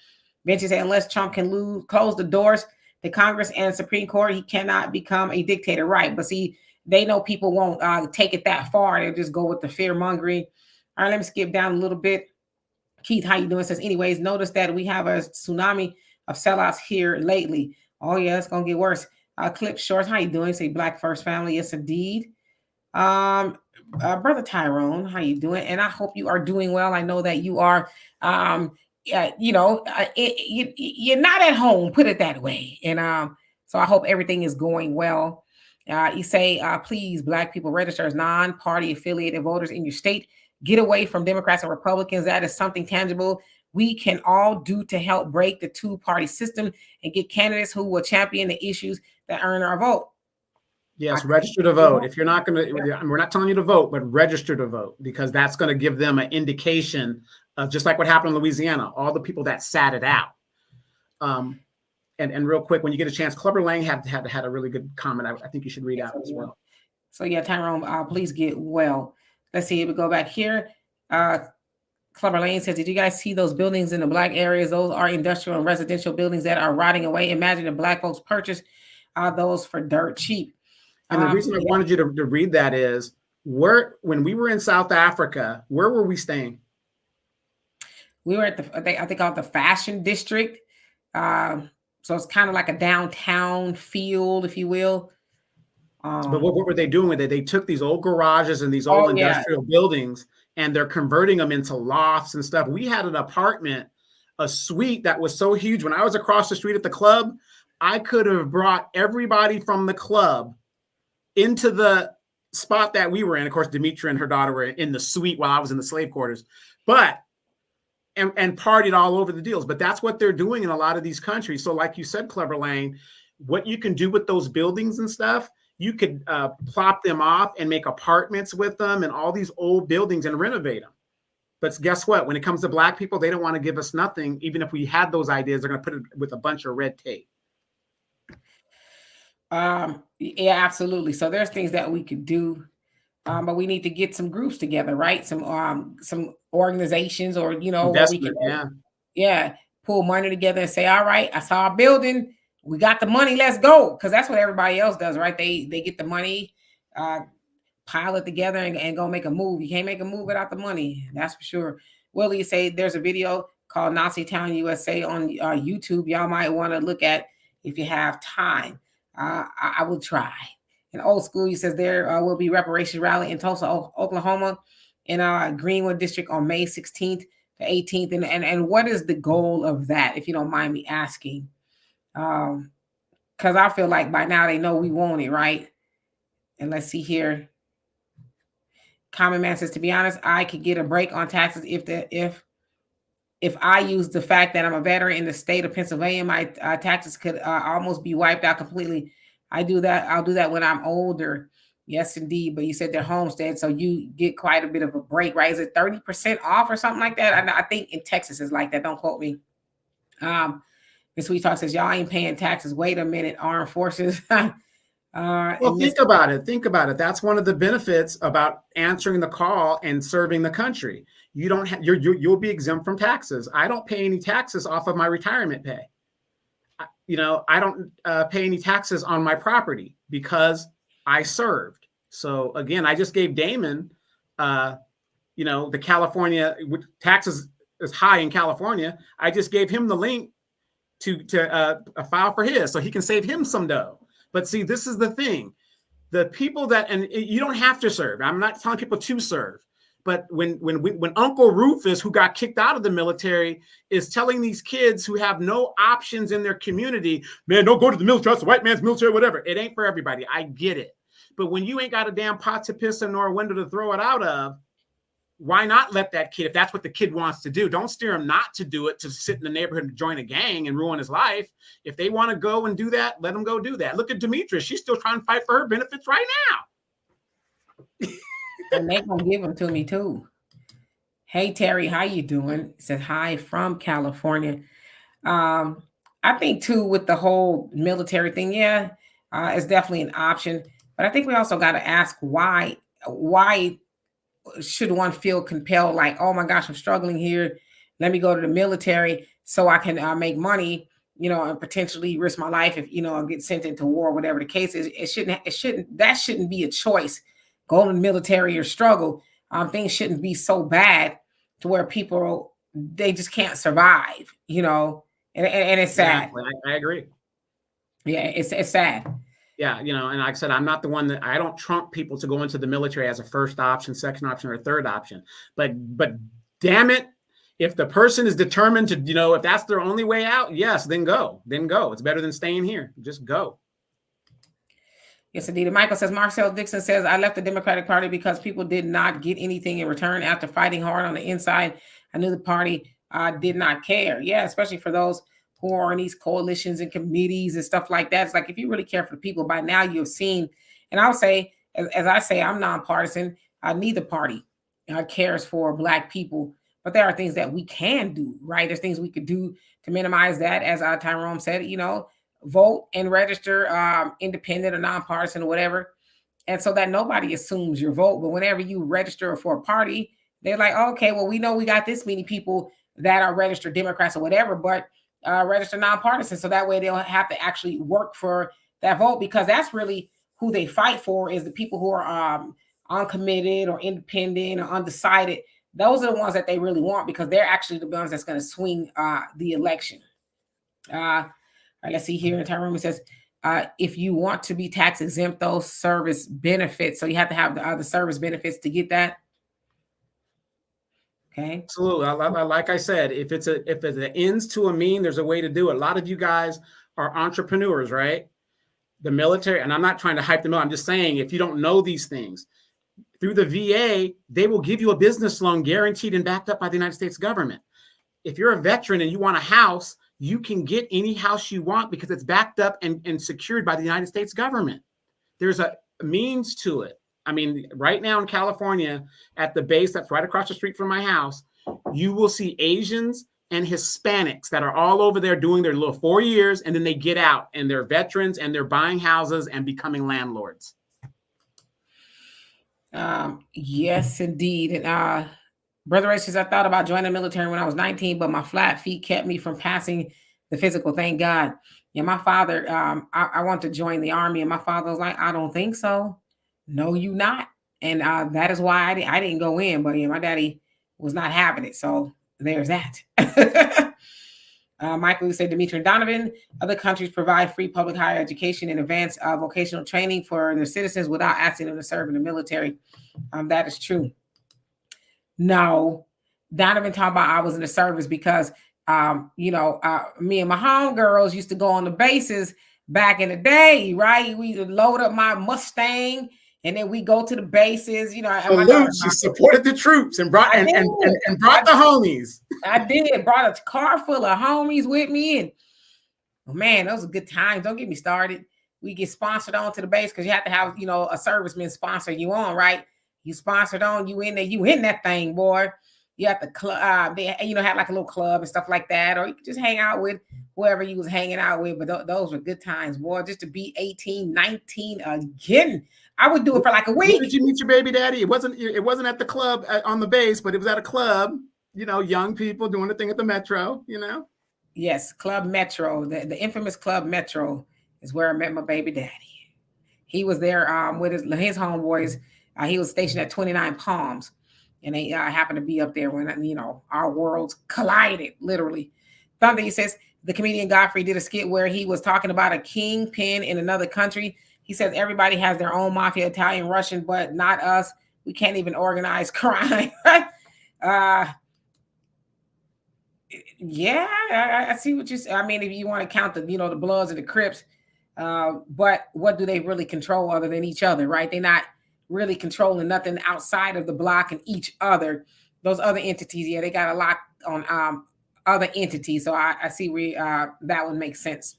Benji said, unless Trump can close the doors to Congress and Supreme Court, he cannot become a dictator, right? But see, they know people won't take it that far. They'll just go with the fear mongering. All right, let me skip down a little bit. Keith, how you doing? Says, anyways, notice that we have a tsunami of sellouts here lately. Oh, yeah, it's going to get worse. Clip Shorts, how you doing? Say Black First Family. Yes, indeed. Brother Tyrone, how you doing? And I hope you are doing well. I know that you are, you're not at home, put it that way. And so I hope everything is going well. You say, please, Black people register as non-party affiliated voters in your state. Get away from Democrats and Republicans. That is something tangible we can all do to help break the two-party system and get candidates who will champion the issues that earn our vote. Yes, register to vote. If you're not going to, we're not telling you to vote, but register to vote because that's going to give them an indication of just like what happened in Louisiana, all the people that sat it out. And real quick, when you get a chance, Clubber Lang had a really good comment. I think you should read out as well. So yeah, Tyrone, please get well. Let's see if we go back here. Clubber Lane says, did you guys see those buildings in the Black areas? Those are industrial and residential buildings that are rotting away. Imagine if Black folks purchase those for dirt cheap. And the reason I wanted you to read that is when we were in South Africa, where were we staying? We were at I think called the Fashion District. So it's kind of like a downtown field, if you will. But what were they doing with it? They took these old garages and these old industrial buildings and they're converting them into lofts and stuff. We had an apartment, a suite that was so huge. When I was across the street at the club, I could have brought everybody from the club into the spot that we were in. Of course, Demetra and her daughter were in the suite while I was in the slave quarters, and partied all over the deals. But that's what they're doing in a lot of these countries. So like you said, Clever Lane, what you can do with those buildings and stuff you could plop them off and make apartments with them and all these old buildings and renovate them. But guess what? When it comes to Black people, they don't want to give us nothing. Even if we had those ideas, they're going to put it with a bunch of red tape. Yeah, absolutely. So there's things that we could do, but we need to get some groups together, right? Some organizations, or where we can, yeah, pull money together and say, all right, I saw a building, we got the money, let's go, because that's what everybody else does, right? They get the money, pile it together, and go make a move. You can't make a move without the money, that's for sure. Willie say there's a video called Nazi Town USA on YouTube. Y'all might want to look at if you have time. I will try. In Old School, he says there will be reparations rally in Tulsa, Oklahoma, in Greenwood District on May 16th to 18th. And what is the goal of that, if you don't mind me asking? Because I feel like by now they know we want it, right? And let's see here. Common Man says, to be honest, I could get a break on taxes if I use the fact that I'm a veteran in the state of Pennsylvania. My taxes could almost be wiped out completely. I'll do that when I'm older. Yes, indeed. But you said they're homestead, so you get quite a bit of a break, right? Is it 30% off or something like that? I think in Texas is like that. Don't quote me. Miss Sweet Talk says, y'all ain't paying taxes. Wait a minute, armed forces. Well, think about it. Think about it. That's one of the benefits about answering the call and serving the country. You don't have, you'll be exempt from taxes. I don't pay any taxes off of my retirement pay. I don't pay any taxes on my property because I served. So again, I just gave Damon, the California taxes is high in California. I just gave him the link to file for his, so he can save him some dough. But see, this is the thing. The people that, and you don't have to serve. I'm not telling people to serve. But when Uncle Rufus, who got kicked out of the military, is telling these kids who have no options in their community, man, don't go to the military, that's the white man's military, whatever. It ain't for everybody. I get it. But when you ain't got a damn pot to piss in nor a window to throw it out of, why not let that kid, if that's what the kid wants to do, don't steer him not to do it, to sit in the neighborhood and join a gang and ruin his life. If they want to go and do that, let them go do that. Look at Demetrius. She's still trying to fight for her benefits right now. And they gonna give them to me too. Hey Terry, how you doing? It says hi from California. I think too, with the whole military thing, it's definitely an option. But I think we also got to ask why should one feel compelled, like, oh my gosh, I'm struggling here, let me go to the military so I can make money, and potentially risk my life if I get sent into war, whatever the case is. That shouldn't be a choice. Go to the military or struggle. Things shouldn't be so bad to where people, they just can't survive, and it's sad. Exactly. I agree. Yeah, it's sad. Yeah, and like I said, I'm not the one that, I don't trump people to go into the military as a first option, second option, or third option. But damn it, if the person is determined to, if that's their only way out, yes, then go. It's better than staying here. Just go. Yes, indeed. Michael says, Marcel Dixon says, I left the Democratic Party because people did not get anything in return after fighting hard on the inside. I knew the party did not care. Yeah, especially for those who are in these coalitions and committees and stuff like that. It's like, if you really care for the people, by now you've seen, and I'll say, as I say, I'm nonpartisan. Neither party cares for Black people, but there are things that we can do, right? There's things we could do to minimize that. As Tyrone said, vote and register independent or nonpartisan or whatever. And so that nobody assumes your vote. But whenever you register for a party, they're like, okay, well, we know we got this many people that are registered Democrats or whatever, but register nonpartisan. So that way they'll have to actually work for that vote, because that's really who they fight for, is the people who are uncommitted or independent or undecided. Those are the ones that they really want, because they're actually the ones that's going to swing the election. All right, let's see here. In Tyrone says, if you want to be tax exempt, those service benefits. So you have to have the service benefits to get that. Okay. Absolutely. Like I said, if it's an ends to a mean, there's a way to do it. A lot of you guys are entrepreneurs, right? The military, and I'm not trying to hype them up. I'm just saying, if you don't know these things, through the VA, they will give you a business loan guaranteed and backed up by the United States government. If you're a veteran and you want a house, you can get any house you want because it's backed up and secured by the United States government. there's a means to it. I mean, right now in California, at the base that's right across the street from my house, you will see Asians and Hispanics that are all over there doing their little 4 years, and then they get out and they're veterans and they're buying houses and becoming landlords. Yes, indeed. And Brother Ray says, I thought about joining the military when I was 19, but my flat feet kept me from passing the physical. Thank God. Yeah, my father, I want to join the army, and my father was like, I don't think so. No, you not. And that is why I didn't go in. But yeah, my daddy was not having it. So there's that. Michael said, Dimitri and Donovan, other countries provide free public higher education and advanced vocational training for their citizens without asking them to serve in the military. That is true. No, Donovan talking about I was in the service because, me and my homegirls used to go on the bases back in the day, right? We would load up my Mustang and then we go to the bases, She supported the troops and brought and brought the homies. I did. Brought a car full of homies with me. And man, those are good times. Don't get me started. We get sponsored on to the base because you have to have, a serviceman sponsor you on, right? You sponsored on, you in there, you in that thing, boy. You have to club, they have like a little club and stuff like that, or you could just hang out with whoever you was hanging out with. But those were good times, boy. Just to be 18, 19 again. I would do it for like a week. Where did you meet your baby daddy? It wasn't at the club on the base, but it was at a club. Young people doing the thing at the Metro. Yes, Club Metro, the infamous Club Metro is where I met my baby daddy. He was there with his homeboys. He was stationed at 29 Palms, and they happened to be up there when our worlds collided, literally. Thunder, he says, the comedian Godfrey did a skit where he was talking about a kingpin in another country. He says everybody has their own mafia, Italian, Russian, but not us. We can't even organize crime. Yeah, I see what you say. I mean, if you want to count the Bloods and the Crips, but what do they really control other than each other, right? They're not really controlling nothing outside of the block and each other. Those other entities, yeah, they got a lot on other entities. So I see where that would make sense.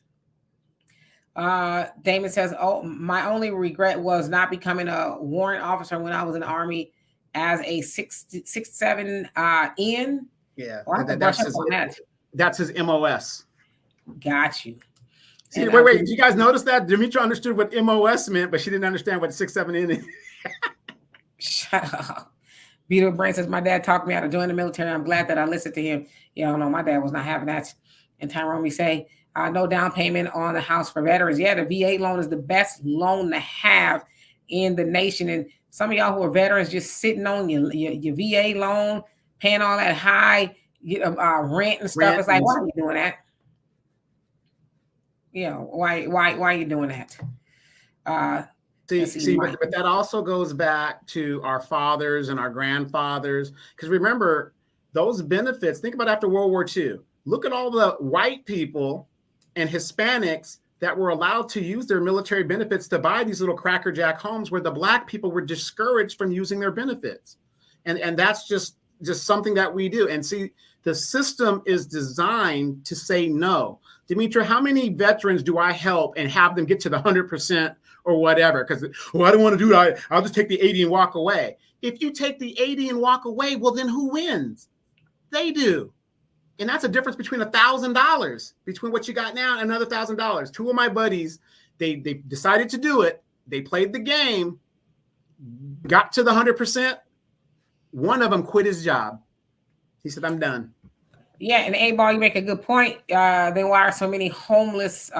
Damon says, oh, my only regret was not becoming a warrant officer when I was in the Army as a 6'7" N. Yeah, that's his MOS. Got you. See, wait. Did you guys notice that? Demetra understood what MOS meant, but she didn't understand what 6'7" N is. Shut up. Vito Brain says, my dad talked me out of joining the military. I'm glad that I listened to him. Yeah, no, my dad was not having that. And Tyrone, we say, no down payment on the house for veterans. Yeah, the VA loan is the best loan to have in the nation. And some of y'all who are veterans just sitting on your VA loan, paying all that high rent and stuff. It's like, why are you doing that? Why are you doing that? But that also goes back to our fathers and our grandfathers. Because remember, those benefits, think about after World War II. Look at all the white people and Hispanics that were allowed to use their military benefits to buy these little Cracker Jack homes, where the black people were discouraged from using their benefits. And that's just something that we do. And see, the system is designed to say no. Demetra, how many veterans do I help and have them get to the 100% or whatever? Because, I don't want to do that. I'll just take the 80 and walk away. If you take the 80 and walk away, well, then who wins? They do. And that's a difference between $1,000 between what you got now and another $1,000. Two of my buddies, they decided to do it. They played the game, got to the 100%. One of them quit his job. He said, I'm done. Yeah, and A-Ball, you make a good point. Then why are so many homeless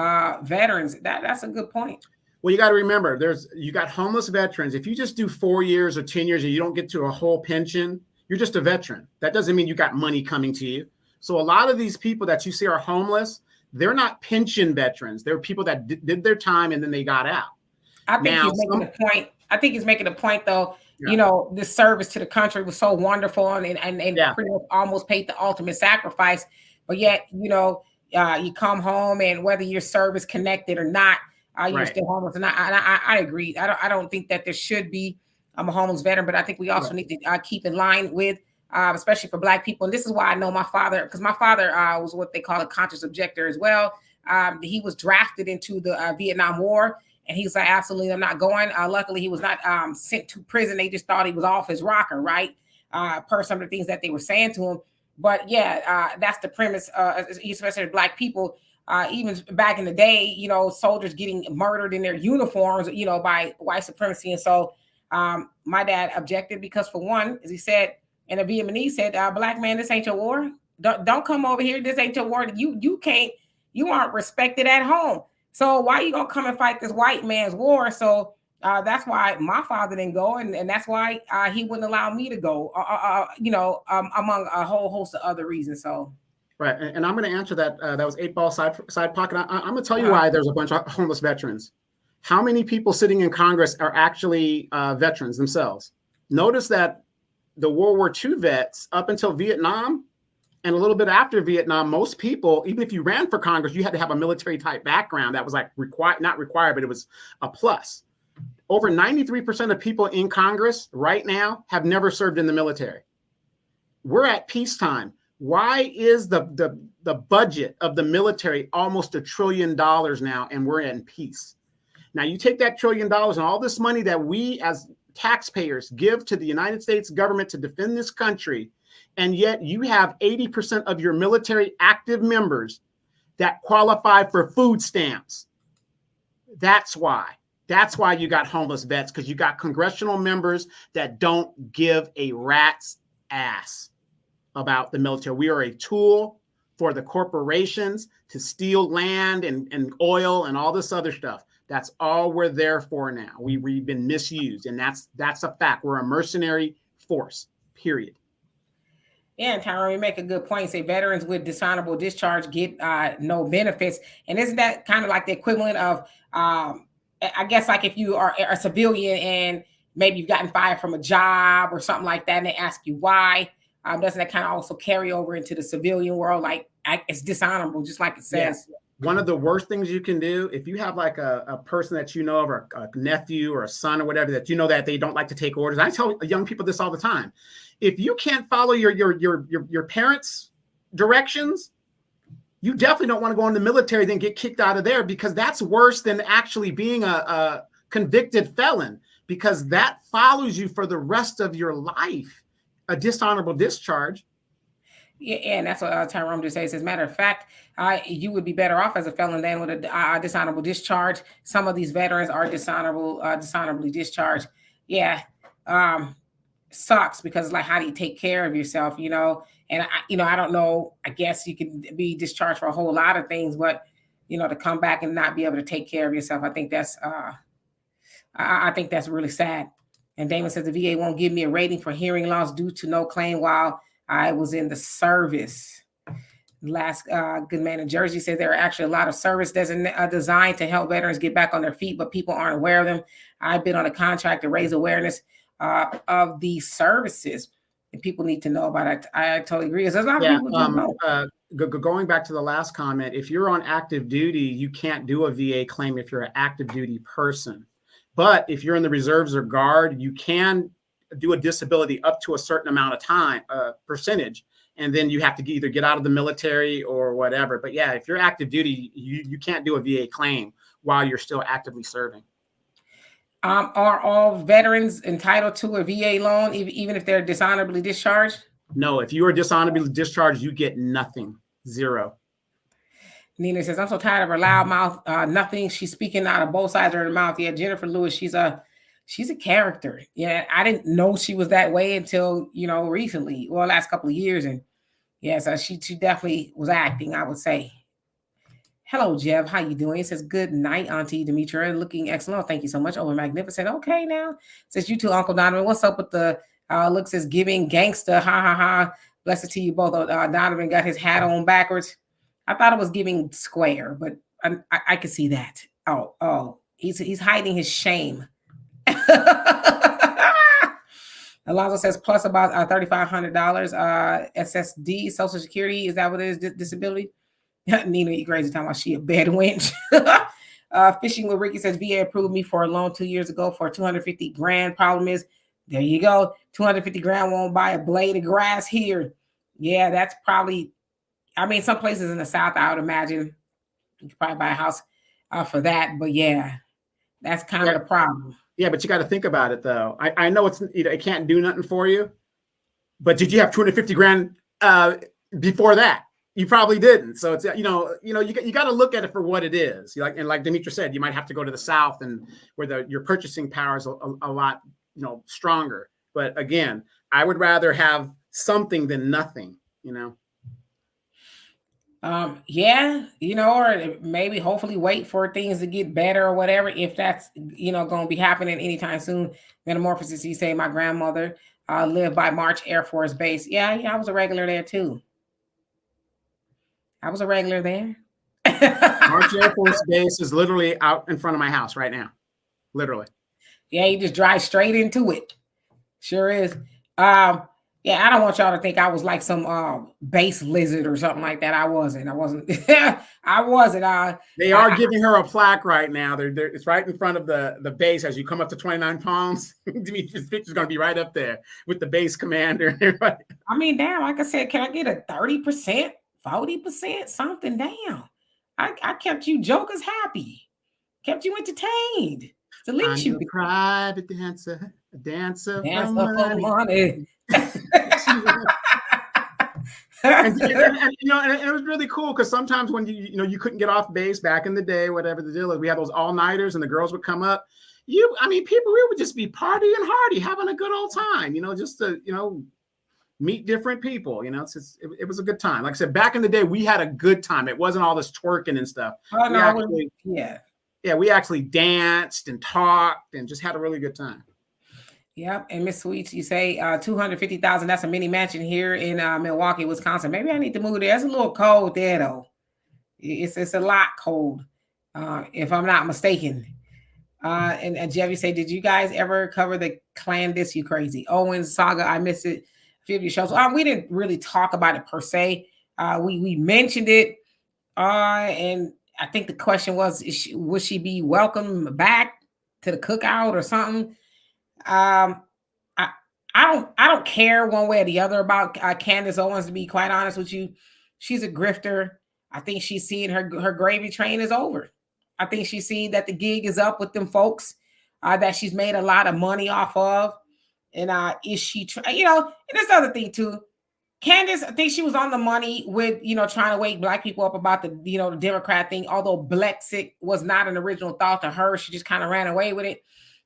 veterans? That's a good point. Well, you got to remember, you got homeless veterans. If you just do 4 years or 10 years and you don't get to a whole pension, you're just a veteran. That doesn't mean you got money coming to you. So a lot of these people that you see are homeless, they're not pension veterans. They're people that did their time and then they got out. I think he's making a point. I think he's making a point, though. Yeah. This service to the country was so wonderful and pretty much almost paid the ultimate sacrifice. But yet, you come home and whether your service connected or not, you're still homeless. And I agree. I don't think that there should be a homeless veteran, but I think we also need to keep in line with, especially for Black people. And this is why I know my father, because my father was what they call a conscious objector as well. He was drafted into the Vietnam War. And he was like, absolutely, I'm not going. Luckily, he was not sent to prison. They just thought he was off his rocker, right? Per some of the things that they were saying to him. But yeah, that's the premise, especially Black people. Even back in the day, you know, soldiers getting murdered in their uniforms, you know, by white supremacy. And so my dad objected because, for one, as he said, and a Vietnamese said, Black man, this ain't your war. Don't come over here. This ain't your war. You can't, you aren't respected at home. So why are you going to come and fight this white man's war? So that's why my father didn't go. And that's why he wouldn't allow me to go, you know, among a whole host of other reasons. So. Right. And I'm going to answer that. That was 8 Ball side pocket. I'm going to tell you why there's a bunch of homeless veterans. How many people sitting in Congress are actually veterans themselves? Notice that the World War II vets up until Vietnam and a little bit after Vietnam, most people, even if you ran for Congress, you had to have a military type background. That was like not required, but it was a plus. Over 93% of people in Congress right now have never served in the military. We're at peacetime. Why is the budget of the military almost $1 trillion now, and we're in peace? Now, you take that $1 trillion and all this money that we as taxpayers give to the United States government to defend this country, and yet you have 80% of your military active members that qualify for food stamps. That's why. That's why you got homeless vets, because you got congressional members that don't give a rat's ass about the military. We are a tool for the corporations to steal land and oil and all this other stuff. That's all we're there for now. We've been misused, and that's a fact. We're a mercenary force, period. Yeah, and Tyrone, you make a good point. Say veterans with dishonorable discharge get no benefits. And isn't that kind of like the equivalent of, I guess, like if you are a civilian and maybe you've gotten fired from a job or something like that, and they ask you why, doesn't that kind of also carry over into the civilian world? Like, it's dishonorable, just like it says. Yeah. One of the worst things you can do, if you have like a person that you know of, or a nephew or a son or whatever, that you know that they don't like to take orders. I tell young people this all the time. If you can't follow your parents' directions, you definitely don't want to go in the military, then get kicked out of there, because that's worse than actually being a convicted felon, because that follows you for the rest of your life. A dishonorable discharge. Yeah, and that's what Tyrone just says. As a matter of fact, you would be better off as a felon than with a dishonorable discharge. Some of these veterans are dishonorably discharged. Yeah, sucks, because like, how do you take care of yourself? You know, and I don't know. I guess you can be discharged for a whole lot of things, but you know, to come back and not be able to take care of yourself, I think that's really sad. And Damon says the VA won't give me a rating for hearing loss due to no claim while I was in the service. Last good man in Jersey says there are actually a lot of service designed to help veterans get back on their feet, but people aren't aware of them. I've been on a contract to raise awareness of these services, and people need to know about it. I totally agree. There's a lot of people don't know. Going back to the last comment, if you're on active duty, you can't do a VA claim if you're an active duty person. But if you're in the reserves or guard, you can do a disability up to a certain amount of time, percentage, and then you have to either get out of the military or whatever. But yeah, if you're active duty, you can't do a VA claim while you're still actively serving. Are all veterans entitled to a VA loan, even if they're dishonorably discharged? No, if you are dishonorably discharged, you get nothing, zero. Nina says, I'm so tired of her loud mouth. Nothing. She's speaking out of both sides of her mouth. Yeah, Jennifer Lewis, she's a character. Yeah, I didn't know she was that way until, recently, well, last couple of years. And yeah, so she definitely was acting, I would say. Hello, Jeff. How you doing? It says, good night, Auntie Demetra. Looking excellent. Thank you so much. Oh, magnificent. Okay, now. It says, you too, Uncle Donovan. What's up with the looks as giving gangster? Ha, ha, ha. Blessed to you both. Donovan got his hat on backwards. I thought it was giving square, but I could see that. Oh, he's hiding his shame. Alonzo says plus about $3,500 SSD, Social Security. Is that what it is? Disability? Nina, you crazy talking about she a bad wench. Fishing with Ricky says VA approved me for a loan 2 years ago for $250,000. Problem is, there you go. $250,000 won't buy a blade of grass here. Yeah, that's probably. I mean, some places in the South, I would imagine you could probably buy a house for that. But yeah, That's kind of the problem. Yeah, but you got to think about it though. I know it's, you know, it can't do nothing for you, but did you have 250 grand before that? You probably didn't. So it's, you got to look at it for what it is. Like Demetra said, you might have to go to the South and where your purchasing power is a lot, stronger. But again, I would rather have something than nothing, Yeah, or maybe hopefully wait for things to get better or whatever. If that's, going to be happening anytime soon. Metamorphosis, you say my grandmother lived by March Air Force Base. Yeah, I was a regular there too. I was a regular there. March Air Force Base is literally out in front of my house right now. Literally. Yeah, you just drive straight into it. Sure is. Yeah, I don't want y'all to think I was like some base lizard or something like that. I wasn't. I wasn't. They are giving her a plaque right now. It's right in front of the base as you come up to 29 Palms. Demetra's picture's going to be right up there with the base commander and everybody. I mean, damn, like I said, can I get a 30%, 40%, something? Damn. I kept you jokers happy. Kept you entertained. It's the least you could. Private dancer, a dancer for money. and it was really cool because sometimes when you couldn't get off base back in the day, whatever the deal is, we had those all-nighters and the girls would come up. We would just be partying hardy, having a good old time, just to meet different people. It was a good time. Like I said, back in the day, we had a good time. It wasn't all this twerking and stuff. Oh, no, we actually danced and talked and just had a really good time. Yep. And Miss Sweets, you say 250,000. That's a mini mansion here in Milwaukee, Wisconsin. Maybe I need to move there. It's a little cold there, though. It's a lot cold, if I'm not mistaken. And Jeff, you say, did you guys ever cover the Clandis? You crazy Owens saga? I missed it. A few of your shows. We didn't really talk about it per se. We mentioned it, and I think the question was, would she be welcome back to the cookout or something? I don't care one way or the other about Candace Owens, to be quite honest with you. She's a grifter. I think she's seeing her gravy train is over. I think she's seen that the gig is up with them folks that she's made a lot of money off of. And is she, and this other thing too, Candace, I think she was on the money with, trying to wake black people up about the, the Democrat thing. Although Blexit was not an original thought to her. She just kind of ran away with it.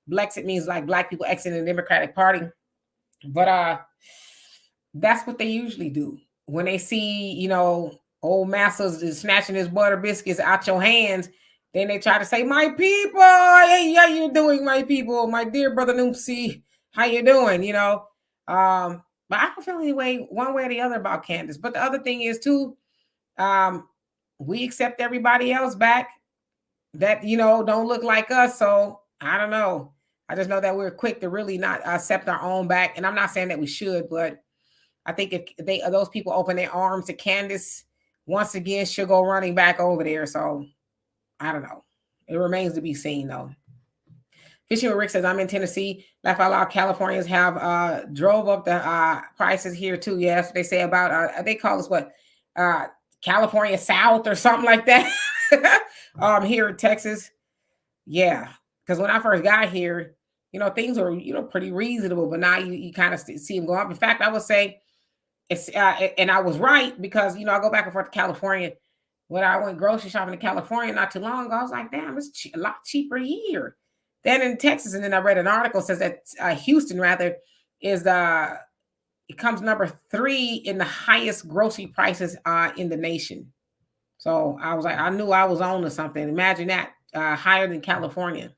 Blexit means like black people exiting the Democratic Party. But that's what they usually do. When they see, old Masters is snatching his butter biscuits out your hands, then they try to say, my people, hey, how you doing, my people? My dear brother Noopsy, how you doing? But I don't feel any way, one way or the other about Candace. But the other thing is too, we accept everybody else back that, don't look like us. So I don't know. I just know that we're quick to really not accept our own back. And I'm not saying that we should, but I think if those people open their arms to Candace, once again, she'll go running back over there. So I don't know. It remains to be seen though. Fishing with Rick says, I'm in Tennessee. Laugh out loud. Californians have drove up the prices here too. Yes, they say about, they call us what? California South or something like that. Here in Texas. Yeah. Because when I first got here, things were, pretty reasonable, but now you kind of see them go up. In fact, I would say it's, and I was right because, I go back and forth to California. When I went grocery shopping in California not too long ago, I was like, damn, it's a lot cheaper here than in Texas. And then I read an article says that Houston rather is, it comes number 3 in the highest grocery prices in the nation. So I was like, I knew I was on to something. Imagine that, higher than California.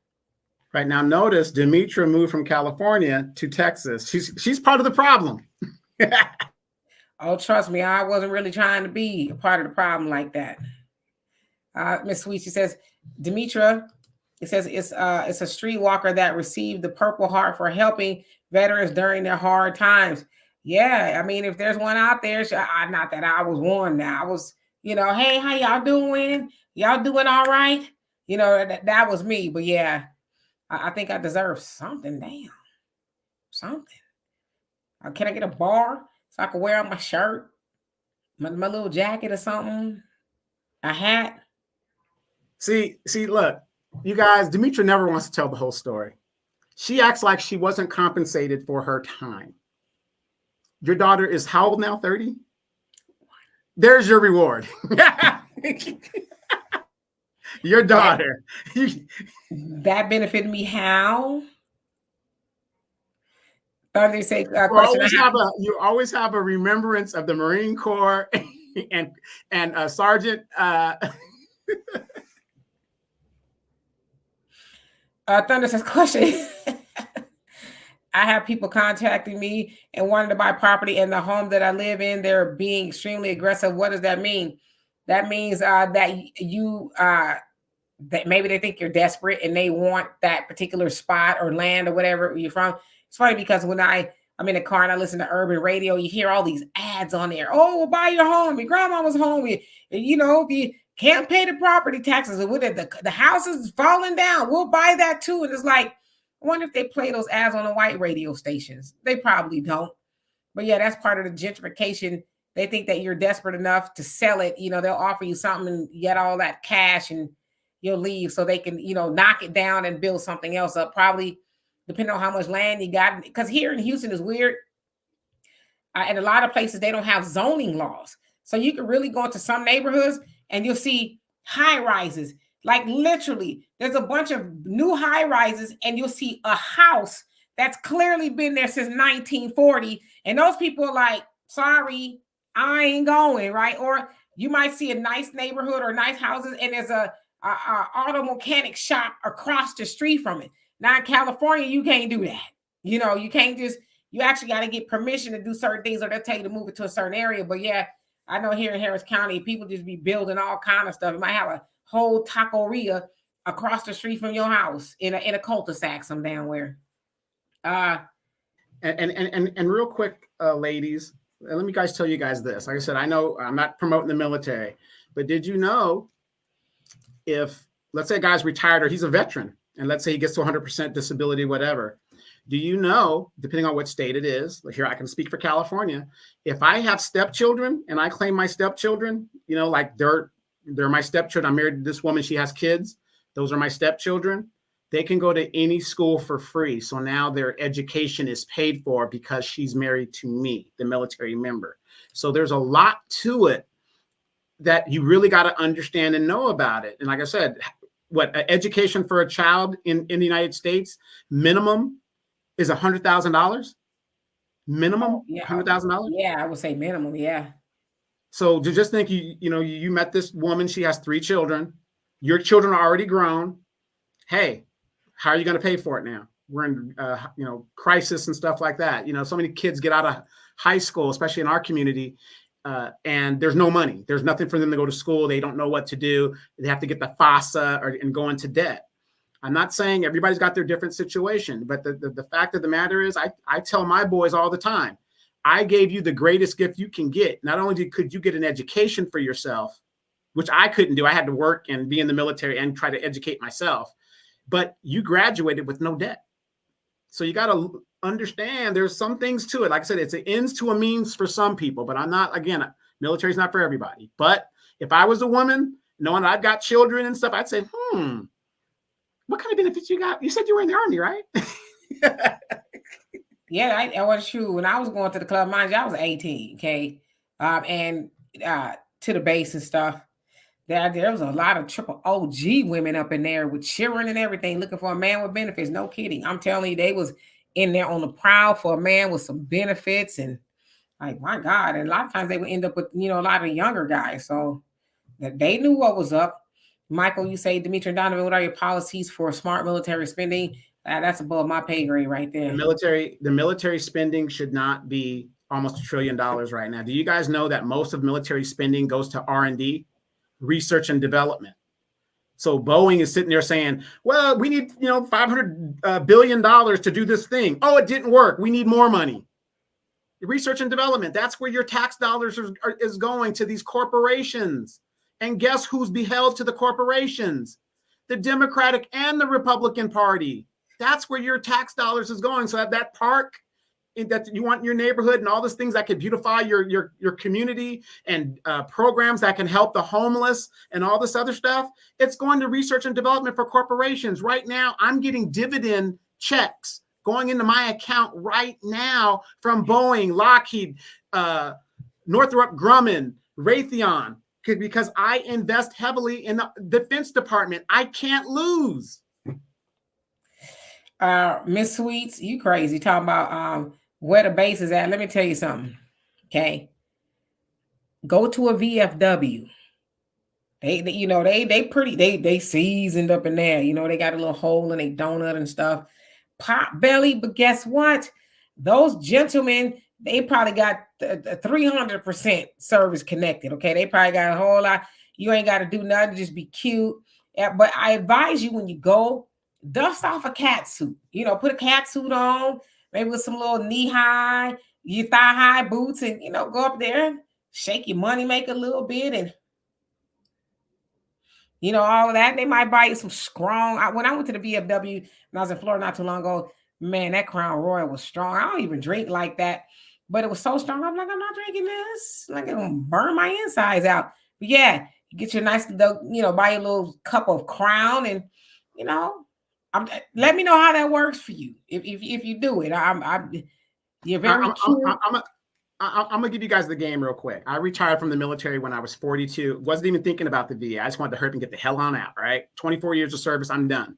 Right now, notice Demetra moved from California to Texas. She's part of the problem. Oh, trust me, I wasn't really trying to be a part of the problem like that. Miss Sweet, she says, Demetra, it says it's a streetwalker that received the Purple Heart for helping veterans during their hard times. Yeah, I mean, if there's one out there, not that I was one now. I was, hey, how y'all doing? Y'all doing all right? That was me. But yeah, I think I deserve something. Damn. Something. Can I get a bar so I can wear on my shirt? My little jacket or something? A hat? See, look, You guys, Demetra never wants to tell the whole story. She acts like she wasn't compensated for her time. Your daughter is how old now? 30? There's your reward. Your daughter. That benefited me how? Thunder say You always have a remembrance of the Marine Corps and Sergeant. Thunder says question. I have people contacting me and wanting to buy property in the home that I live in. They're being extremely aggressive. What does that mean? That means that you that maybe they think you're desperate and they want that particular spot or land or whatever you're from. It's funny because when I'm in the car and I listen to urban radio, you hear all these ads on there. Oh, we'll buy your home. Your grandma was home. If you can't pay the property taxes, or the house is falling down, we'll buy that too. And it's like, I wonder if they play those ads on the white radio stations. They probably don't. But yeah, that's part of the gentrification. They think that you're desperate enough to sell it. They'll offer you something and get all that cash and you'll leave so they can, knock it down and build something else up. Probably depending on how much land you got. Because here in Houston is weird. And a lot of places, they don't have zoning laws. So you can really go into some neighborhoods and you'll see high rises. Like literally, there's a bunch of new high rises and you'll see a house that's clearly been there since 1940. And those people are like, sorry, I ain't going, right? Or you might see a nice neighborhood or nice houses and there's a auto mechanic shop across the street from it. Now in California, you can't do that. You can't you actually got to get permission to do certain things or they'll tell you to move it to a certain area. But yeah, I know here in Harris County, people just be building all kind of stuff. You might have a whole taqueria across the street from your house in a cul-de-sac some damn where. And real quick, ladies, let me tell you guys this. Like I said, I know I'm not promoting the military, but did you know if, let's say a guy's retired or he's a veteran, and let's say he gets to 100% disability, whatever, do you know, depending on what state it is, here I can speak for California, if I have stepchildren and I claim my stepchildren, like they're my stepchildren, I'm married to this woman, she has kids, those are my stepchildren, they can go to any school for free. So now their education is paid for because she's married to me, the military member. So there's a lot to it that you really got to understand and know about it. And like I said, education for a child in the United States, minimum is $100,000. Minimum, $100,000. Yeah, I would say minimum. Yeah. So just think, you met this woman. She has 3 children. Your children are already grown. Hey, how are you going to pay for it now? We're in, crisis and stuff like that. So many kids get out of high school, especially in our community, and there's no money. There's nothing for them to go to school. They don't know what to do. They have to get the FAFSA and go into debt. I'm not saying everybody's got their different situation, but the fact of the matter is I tell my boys all the time, I gave you the greatest gift you can get. Not only could you get an education for yourself, which I couldn't do. I had to work and be in the military and try to educate myself, but you graduated with no debt. So you got to understand there's some things to it. Like I said, it's an ends to a means for some people, but military's not for everybody. But if I was a woman, knowing I've got children and stuff, I'd say, what kind of benefits you got? You said you were in the Army, right? Yeah, that was true. When I was going to the club, mind you, I was 18, okay? And to the base and stuff. There was a lot of triple OG women up in there with children and everything, looking for a man with benefits. No kidding. I'm telling you, they was in there on the prowl for a man with some benefits. And like, my God. And a lot of times they would end up with, a lot of younger guys. So they knew what was up. Michael, you say, Demetra and Donovan, what are your policies for smart military spending? That's above my pay grade right there. The military spending should not be almost $1 trillion right now. Do you guys know that most of military spending goes to R&D, research and development? So Boeing is sitting there saying, well, we need, $500 billion to do this thing. Oh, it didn't work. We need more money. Research and development, that's where your tax dollars is going, to these corporations. And guess who's beheld to the corporations? The Democratic and the Republican Party. That's where your tax dollars is going. So that park that you want in your neighborhood and all those things that can beautify your community and programs that can help the homeless and all this other stuff, it's going to research and development for corporations. Right now, I'm getting dividend checks going into my account right now from Boeing, Lockheed, Northrop Grumman, Raytheon, because I invest heavily in the Defense Department. I can't lose. Miss Sweets, you crazy talking about where the base is at. Let me tell you something. Okay. Go to a VFW. They seasoned up in there. They got a little hole in a donut and stuff. Pot belly, but guess what? Those gentlemen, they probably got 300% service connected. Okay. They probably got a whole lot. You ain't got to do nothing, just be cute. Yeah, but I advise you when you go, dust off a cat suit. Put a cat suit on, maybe with some little knee-high, your thigh-high boots, and, go up there, shake your money, make a little bit, and, all of that. They might buy you some strong. When I went to the VFW, when I was in Florida not too long ago, man, that Crown Royal was strong. I don't even drink like that, but it was so strong. I'm like, I'm not drinking this. Like, it's going to burn my insides out. But yeah, you get your nice, buy a little cup of Crown and, let me know how that works for you. If you do it, you're very cute. I'm gonna give you guys the game real quick. I retired from the military when I was 42. Wasn't even thinking about the VA. I just wanted to hurry and get the hell on out. Right, 24 years of service. I'm done.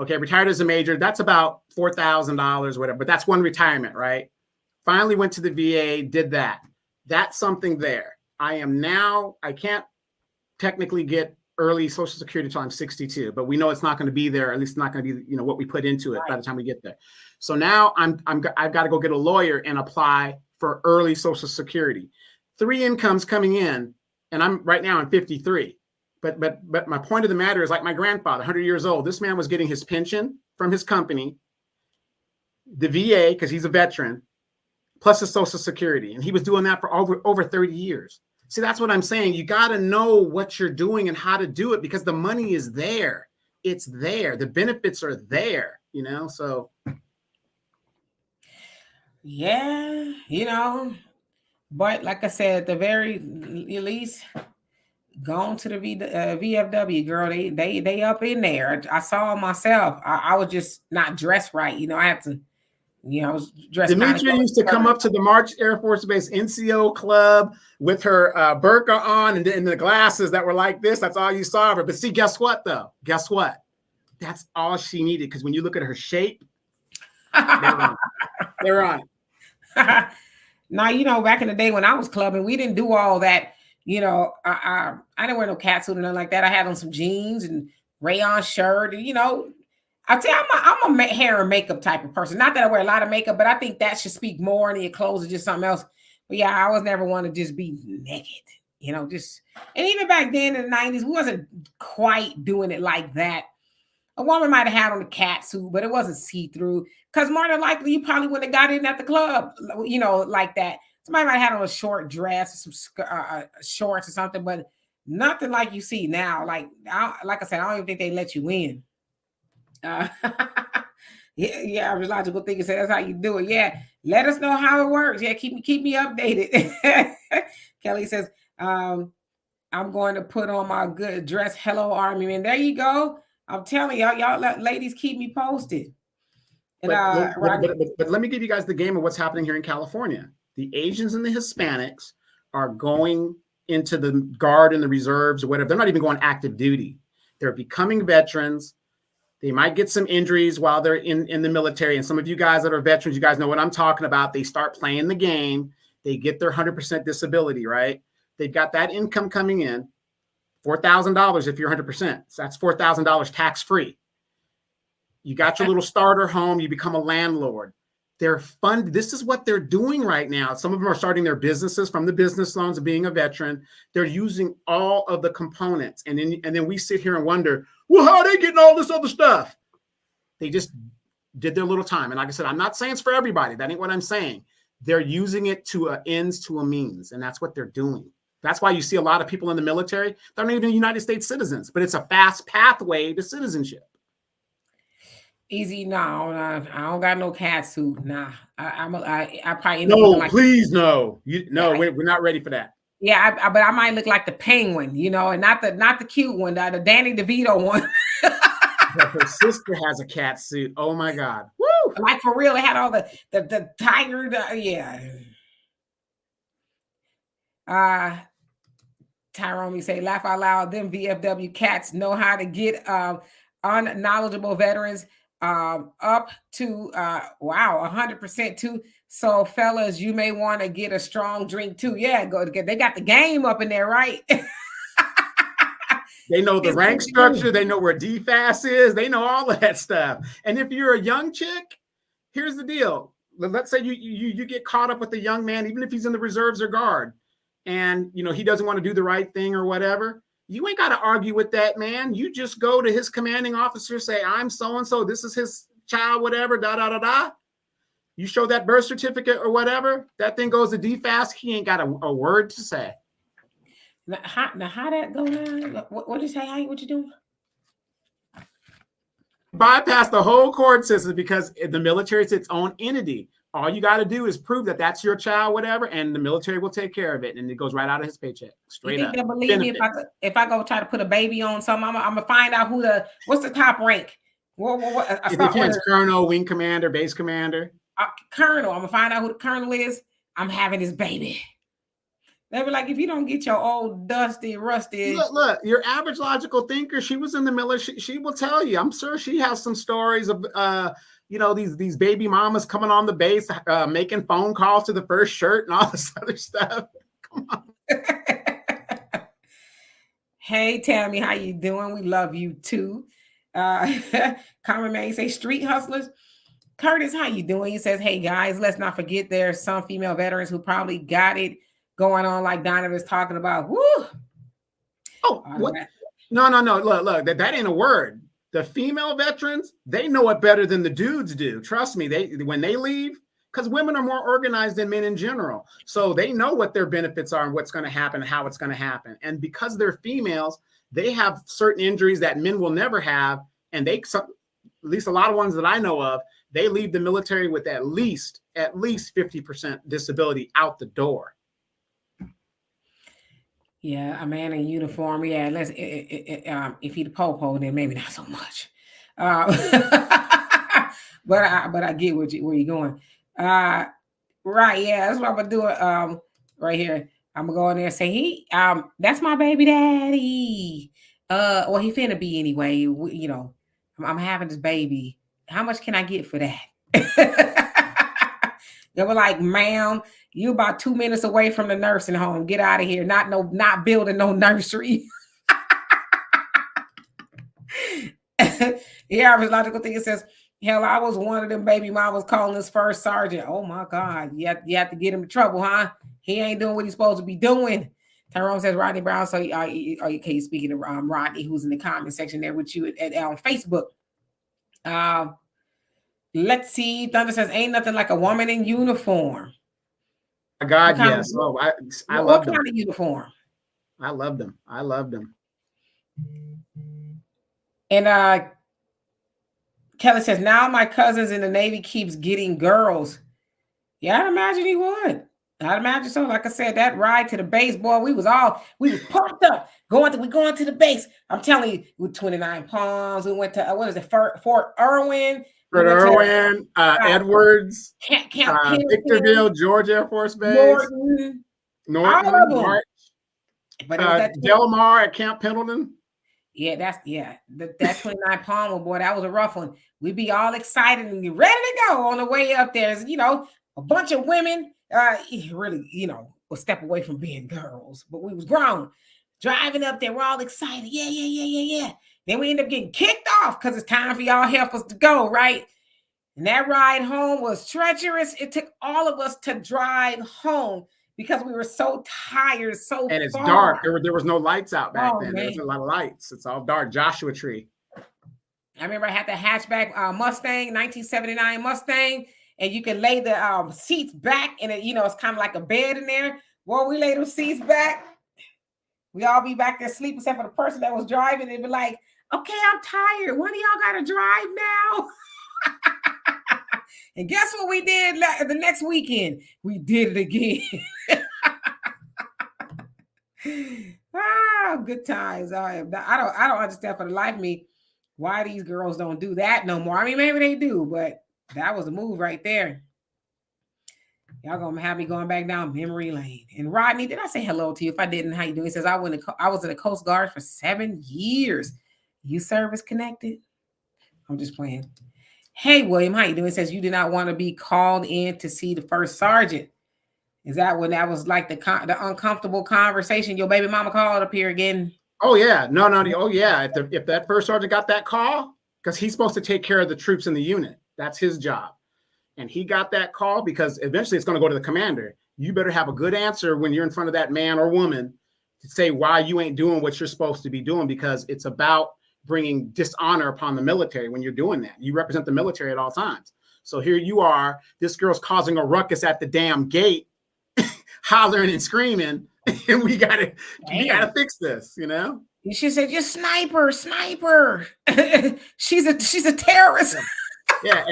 Okay, retired as a major. That's about $4,000, whatever. But that's one retirement, right? Finally went to the VA. Did that. That's something there. I can't technically get early Social Security until I'm 62, but we know it's not going to be there. At least it's not going to be, what we put into it by the time we get there. So now I've got to go get a lawyer and apply for early Social Security. 3 incomes coming in, and I'm 53. But my point of the matter is, like my grandfather, 100 years old, this man was getting his pension from his company, the VA, because he's a veteran, plus his Social Security, and he was doing that for over 30 years. See, that's what I'm saying. You got to know what you're doing and how to do it because the money is there. It's there. The benefits are there, so. Yeah, but like I said, at the very least, going to the VFW, girl, they up in there. I saw myself. I was just not dressed right. I had to, I was dressed. Demetria used to come up to the March Air Force Base NCO club with her burqa on and the glasses that were like this. That's all you saw of her. But see, guess what, though? Guess what? That's all she needed. Because when you look at her shape, they're on it. Now, back in the day when I was clubbing, we didn't do all that. I didn't wear no cat suit or nothing like that. I had on some jeans and rayon shirt. And, I'll tell you, I'm a hair and makeup type of person. Not that I wear a lot of makeup, but I think that should speak more than your clothes or just something else. But yeah, I was never one to just be naked, and even back then in the 90s, we wasn't quite doing it like that. A woman might have had on a cat suit, but it wasn't see-through. Because more than likely, you probably wouldn't have got in at the club, like that. Somebody might have had on a short dress or some shorts or something, but nothing like you see now. Like I said, I don't even think they let you in. Yeah, logical thinking said that's how you do it. Yeah, let us know how it works. Yeah, keep me updated. Kelly says, I'm going to put on my good dress. Hello, Army Man. There you go. I'm telling y'all ladies, keep me posted. And, but let me give you guys the game of what's happening here in California. The Asians and the Hispanics are going into the Guard and the reserves or whatever. They're not even going active duty. They're becoming veterans. They might get some injuries while they're in the military. And some of you guys that are veterans, you guys know what I'm talking about. They start playing the game. They get their 100% disability, right? They've got that income coming in, $4,000 if you're 100%. So that's $4,000 tax-free. You got your little starter home. You become a landlord. They're funded. This is what they're doing right now. Some of them are starting their businesses from the business loans of being a veteran. They're using all of the components. And then we sit here and wonder, well, how are they getting all this other stuff? They just did their little time. And like I said, I'm not saying it's for everybody. That ain't what I'm saying. They're using it to ends to a means. And that's what they're doing. That's why you see a lot of people in the military. They're not even United States citizens, but it's a fast pathway to citizenship. Easy, no, I don't got no cat suit. Nah, I probably end up looking No, like, please, no. yeah, We're not ready for that. yeah, but I might look like the penguin, and not the cute one, the Danny DeVito one. But her sister has a cat suit. Oh my God. Woo! Like for real, it had all the tiger, yeah. Tyrone, we say, laugh out loud. Them VFW cats know how to get unknowledgeable veterans up to wow 100% too. So fellas, you may want to get a strong drink too. Yeah, go to get. They got the game up in there, right? They know the rank structure. They know where DFAS is. They know all of that stuff. And if you're a young chick, here's the deal. Let's say you get caught up with a young man, even if he's in the reserves or guard, and he doesn't want to do the right thing or whatever. You ain't got to argue with that man. You just go to his commanding officer, say, I'm so-and-so, this is his child, whatever, da-da-da-da. You show that birth certificate or whatever, that thing goes to DFAS. He ain't got a word to say. Now, how that go now? What you say? What you doing? Bypass the whole court system because the military is its own entity. All you got to do is prove that that's your child, whatever, and the military will take care of it, and it goes right out of his paycheck, straight you up. think they'll believe me if I go try to put a baby on something? I'm gonna find out what's the top rank. It depends. Colonel, wing commander, base commander. Colonel. I'm gonna find out who the colonel is. I'm having this baby. They'll be like, if you don't get your old dusty, rusty. Look, your average logical thinker, she was in the military. She will tell you. I'm sure she has some stories of these baby mamas coming on the base, making phone calls to the first shirt and all this other stuff. Come on. Hey Tammy, how you doing? We love you too. Common Man, you say street hustlers. Curtis, how you doing? He says, hey guys, let's not forget there's some female veterans who probably got it going on like Donovan's talking about. Woo! Oh, what? No. Look, that ain't a word. The female veterans, they know it better than the dudes do. Trust me, when they leave, because women are more organized than men in general. So they know what their benefits are and what's going to happen, how it's going to happen. And because they're females, they have certain injuries that men will never have. And at least a lot of ones that I know of, they leave the military with at least 50% disability out the door. Yeah, a man in uniform. Yeah, if he the po-po, then maybe not so much. But I get where you're going. Right, yeah, that's what I'm gonna do. Right here, I'm gonna go in there and say, that's my baby daddy. Well, he finna be anyway. I'm having this baby. How much can I get for that? They were like, ma'am, you about 2 minutes away from the nursing home. Get out of here. Not building no nursery. Yeah, average logical thing, it says, hell, I was one of them baby mamas calling his first sergeant. Oh my God. You have to get him in trouble, huh? He ain't doing what he's supposed to be doing. Tyrone says Rodney Brown. So okay, speaking of Rodney, who's in the comment section there with you at Facebook. Let's see. Thunder says, ain't nothing like a woman in uniform. God, yes. I love them. What kind of uniform? I love them. And Kelly says, now my cousins in the Navy keeps getting girls. Yeah, I'd imagine he would. I'd imagine so. Like I said, that ride to the base, boy, we was pumped up. We going to the base. I'm telling you, with 29 Palms, we went to Fort Irwin. Fort Irwin, Edwards, Victorville, Georgia Air Force Base, Norton, March, Del Mar at Camp Pendleton. Yeah, that 29 Palm, boy, that was a rough one. We'd be all excited and ready to go on the way up there. A bunch of women, really, will step away from being girls, but we was grown. Driving up there, we're all excited. Yeah. Then we end up getting kicked off because it's time for y'all helpers to go, right? And that ride home was treacherous. It took all of us to drive home because we were so tired, and it's dark. There was no lights out back then. There was a lot of lights. It's all dark. Joshua Tree. I remember I had the hatchback Mustang, 1979 Mustang, and you can lay the seats back, and it's kind of like a bed in there. Well, we lay those seats back. We all be back there sleeping, except for the person that was driving. They'd be like, okay, I'm tired. When do y'all got to drive now? And guess what we did the next weekend? We did it again. Good times. I don't understand for the life of me why these girls don't do that no more. I mean, maybe they do, but that was a move right there. Y'all gonna have me going back down memory lane. And Rodney, did I say hello to you? If I didn't, how you doing? He says I was in the Coast Guard for 7 years. You service connected? I'm just playing. Hey, William, how you doing? He says you did not want to be called in to see the first sergeant. Is that when that was like the uncomfortable conversation? Your baby mama called up here again? Oh yeah, no. Oh yeah, if that first sergeant got that call, because he's supposed to take care of the troops in the unit. That's his job. And he got that call because eventually it's going to go to the commander. You better have a good answer when you're in front of that man or woman to say why you ain't doing what you're supposed to be doing, because it's about bringing dishonor upon the military when you're doing that. You represent the military at all times. So here you are, this girl's causing a ruckus at the damn gate, hollering and screaming, and we gotta fix this, you know? You should say, just sniper. she's a terrorist. Yeah,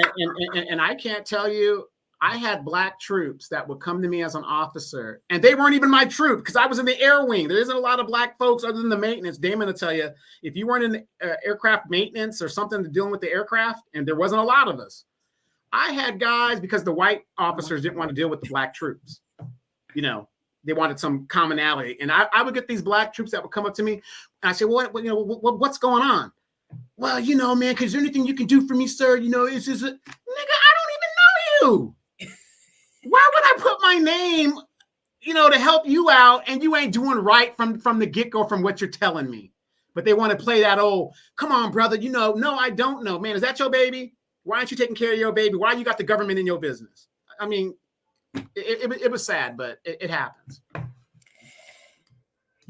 and I can't tell you, I had black troops that would come to me as an officer, and they weren't even my troop because I was in the air wing. There isn't a lot of black folks other than the maintenance. Damon will tell you, if you weren't in aircraft maintenance or something dealing with the aircraft, and there wasn't a lot of us, I had guys, because the white officers didn't want to deal with the black troops. You know, they wanted some commonality. And I would get these black troops that would come up to me, and I say, what's going on? Well, you know, man, is there anything you can do for me, sir? You know, it's just, nigga, I don't even know you. Why would I put my name, you know, to help you out, and you ain't doing right from the get-go from what you're telling me? But they want to play that old, come on, brother, you know, no, I don't know. Man, is that your baby? Why aren't you taking care of your baby? Why you got the government in your business? I mean, it was sad, but it happens.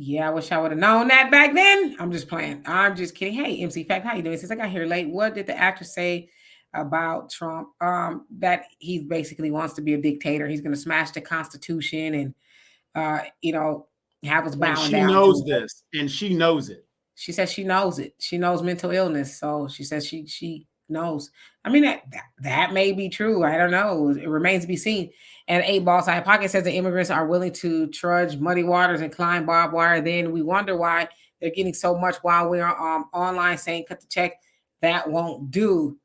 Yeah, I wish I would have known that back then. I'm just playing. I'm just kidding. Hey, MC Fact, how you doing? Since I got here late, what did the actor say about Trump? That he basically wants to be a dictator. He's going to smash the Constitution and, you know, have us bowing down. She knows this, and she knows it. She says she knows it. She knows mental illness, so she says she knows. I mean, that may be true. I don't know. It remains to be seen. And 8 Ball Side Pocket says the immigrants are willing to trudge muddy waters and climb barbed wire. Then we wonder why they're getting so much while we're online saying cut the check. That won't do.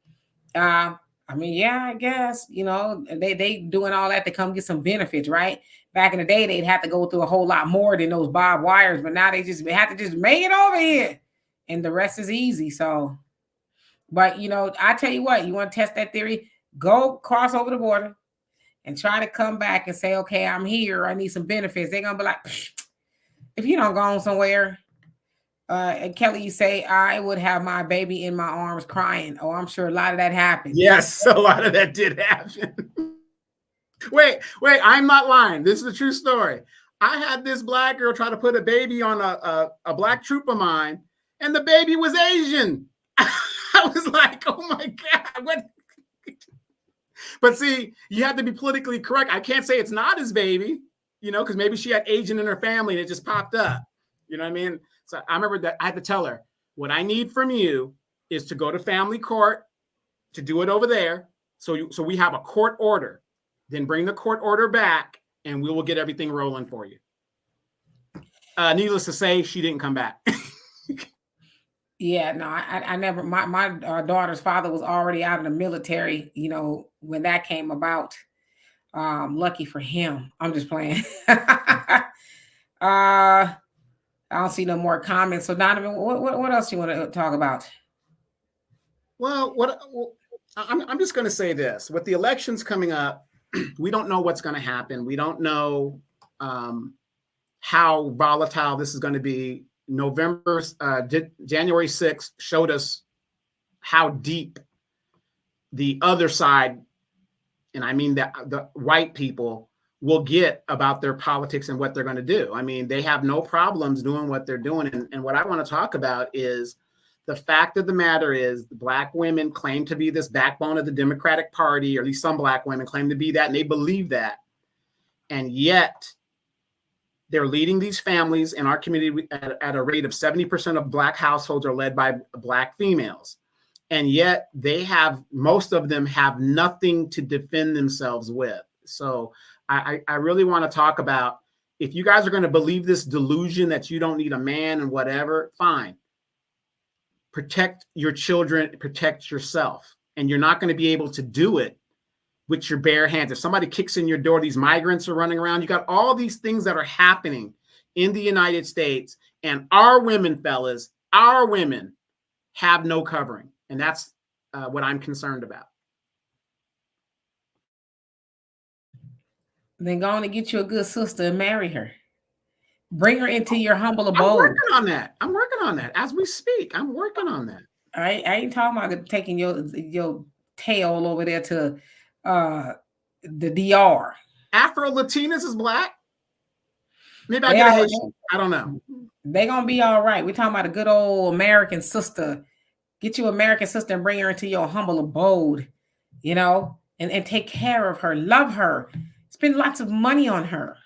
I mean, yeah, I guess, you know, they doing all that to come get some benefits, right? Back in the day, they'd have to go through a whole lot more than those barbed wires, but now they have to just make it over here, and the rest is easy. So, but, you know, I tell you what, you want to test that theory, go cross over the border and try to come back and say, okay, I'm here, I need some benefits. They're going to be like, if you don't go on somewhere, and Kelly, you say, I would have my baby in my arms crying. Oh, I'm sure a lot of that happened. Yes, a lot of that did happen. Wait, I'm not lying. This is a true story. I had this black girl try to put a baby on a black troop of mine, and the baby was Asian. I was like, oh my God, what? But see, you have to be politically correct. I can't say it's not his baby, you know, because maybe she had Asian in her family and it just popped up. You know what I mean? So I remember that I had to tell her, what I need from you is to go to family court to do it over there. So we have a court order, then bring the court order back and we will get everything rolling for you. Needless to say, she didn't come back. Yeah, no, I never, my daughter's father was already out of the military, you know, when that came about. Lucky for him. I'm just playing. I don't see no more comments. So Donovan, what else do you want to talk about? Well, I'm just going to say this. With the elections coming up, we don't know what's going to happen. We don't know how volatile this is going to be. January 6th showed us how deep the other side, and I mean the white people, will get about their politics and what they're going to do. I mean, they have no problems doing what they're doing. And what I want to talk about is the fact of the matter is the black women claim to be this backbone of the Democratic Party, or at least some black women claim to be that, and they believe that. And yet they're leading these families in our community at a rate of 70% of black households are led by black females. and yet most of them have nothing to defend themselves with. So I really want to talk about, if you guys are going to believe this delusion that you don't need a man and whatever, fine. Protect your children, protect yourself. And you're not going to be able to do it with your bare hands. If somebody kicks in your door, these migrants are running around. You got all these things that are happening in the United States, and our women, fellas, our women have no covering. And that's what I'm concerned about. Then go on and get you a good sister and marry her. Bring her into your humble abode. I'm working on that. I'm working on that as we speak. I'm working on that. I ain't talking about taking your tail over there to the DR. Afro Latinas is black. Maybe I get a Haitian. I don't know. They're gonna be all right. We're talking about a good old American sister. Get you an American sister and bring her into your humble abode, you know, and take care of her, love her, spend lots of money on her.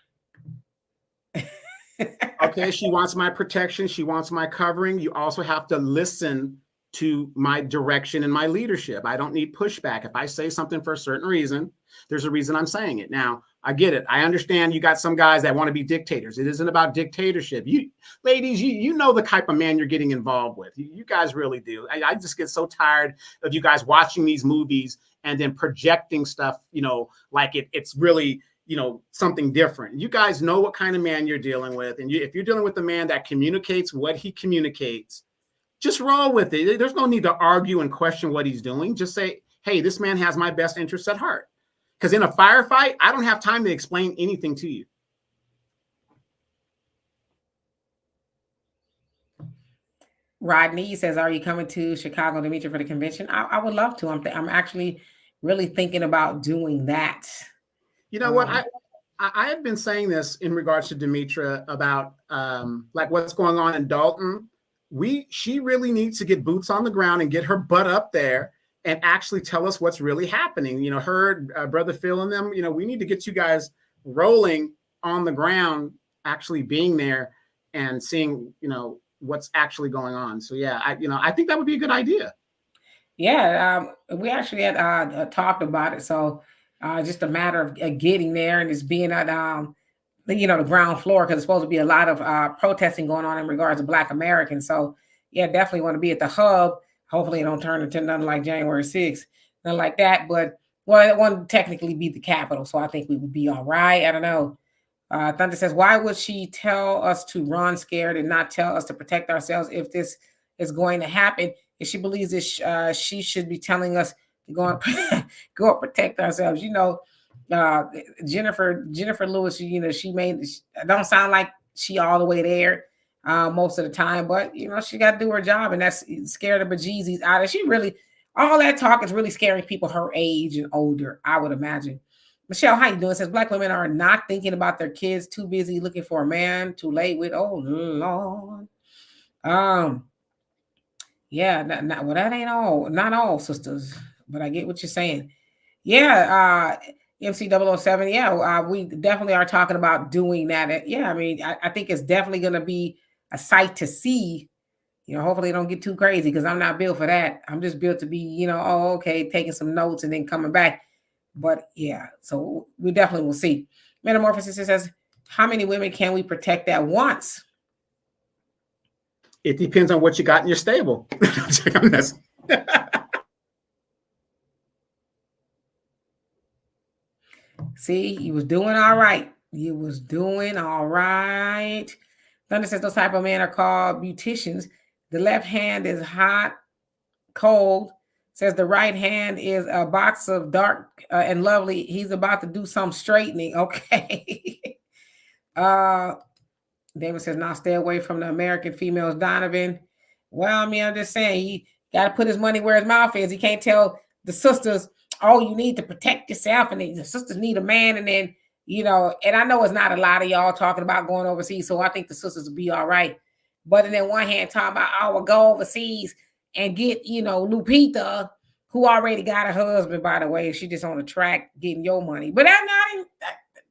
Okay, she wants my protection. She wants my covering. You also have to listen to my direction and my leadership. I don't need pushback. If I say something for a certain reason, there's a reason I'm saying it. Now, I get it. I understand you got some guys that want to be dictators. It isn't about dictatorship. You ladies, you know the type of man you're getting involved with. You guys really do. I just get so tired of you guys watching these movies and then projecting stuff, you know, like it's really, you know, something different. You guys know what kind of man you're dealing with. And if you're dealing with a man that communicates what he communicates, just roll with it. There's no need to argue and question what he's doing. Just say, hey, this man has my best interests at heart. Because in a firefight, I don't have time to explain anything to you. Rodney says, are you coming to Chicago, Demetra, for the convention? I would love to. I'm actually really thinking about doing that. You know what? I have been saying this in regards to Demetra about like what's going on in Dalton. She really needs to get boots on the ground and get her butt up there and actually tell us what's really happening. You know, her brother Phil and them, you know, we need to get you guys rolling on the ground, actually being there and seeing, you know, what's actually going on. So yeah, I think that would be a good idea. Yeah, we actually had talked about it. So just a matter of getting there and just being at the ground floor, because there's supposed to be a lot of protesting going on in regards to Black Americans. So yeah, definitely want to be at the hub. Hopefully it don't turn into nothing like January 6th, nothing like that. But well, it won't technically be the Capitol, so I think we would be all right. I don't know. Thunder says, why would she tell us to run scared and not tell us to protect ourselves if this is going to happen? If she believes this, she should be telling us to go and go and protect ourselves. You know, Jennifer Lewis, you know, don't sound like she all the way there most of the time, but you know, she got to do her job, and that's scared the bejesus out of. She really, all that talk is really scaring people her age and older, I would imagine. Michelle, how you doing? Says Black women are not thinking about their kids, too busy looking for a man, too late with, oh Lord. Yeah, well, that ain't all, not all sisters, but I get what you're saying. Yeah, MC007, yeah, we definitely are talking about doing that. Yeah, I mean, I think it's definitely going to be a sight to see. You know, hopefully it don't get too crazy, because I'm not built for that. I'm just built to be, you know, oh, okay, taking some notes and then coming back. But yeah, so we definitely will see. Metamorphosis says, how many women can we protect at once? It depends on what you got in your stable. See, you was doing all right. You was doing all right. Thunder says those type of men are called beauticians. The left hand is hot, cold. Says the right hand is a box of dark and lovely. He's about to do some straightening. Okay. David says, now stay away from the American females, Donovan. Well, I mean, I'm just saying, he got to put his money where his mouth is. He can't tell the sisters, oh, you need to protect yourself, and the sisters need a man. And then, you know, and I know it's not a lot of y'all talking about going overseas, so I think the sisters will be all right. But in one hand, talking about, I will go overseas and get, you know, Lupita, who already got a husband, by the way. She just on the track getting your money. But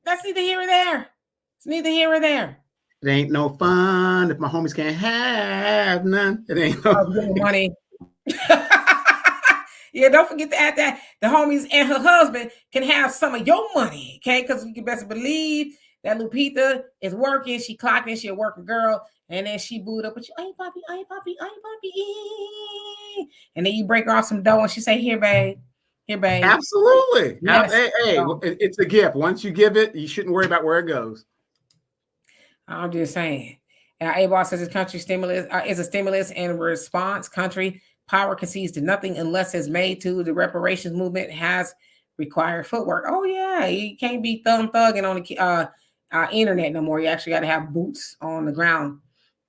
that's neither here or there. It's neither here or there. It ain't no fun if my homies can't have none. It ain't no money. Yeah, don't forget to add that the homies and her husband can have some of your money, okay? Because you can best believe that Lupita is working. She clocked in. She a working girl. And then she booed up with you. Ay, papi, ay, papi, ay, papi. And then you break her off some dough and she say, here, babe. Here, babe. Absolutely. Yes. Hey, it's a gift. Once you give it, you shouldn't worry about where it goes. I'm just saying. A-Ball says his country stimulus is a stimulus and response. Country power concedes to nothing unless it's made to. The reparations movement has required footwork. Oh yeah, you can't be thugging on the internet no more. You actually got to have boots on the ground.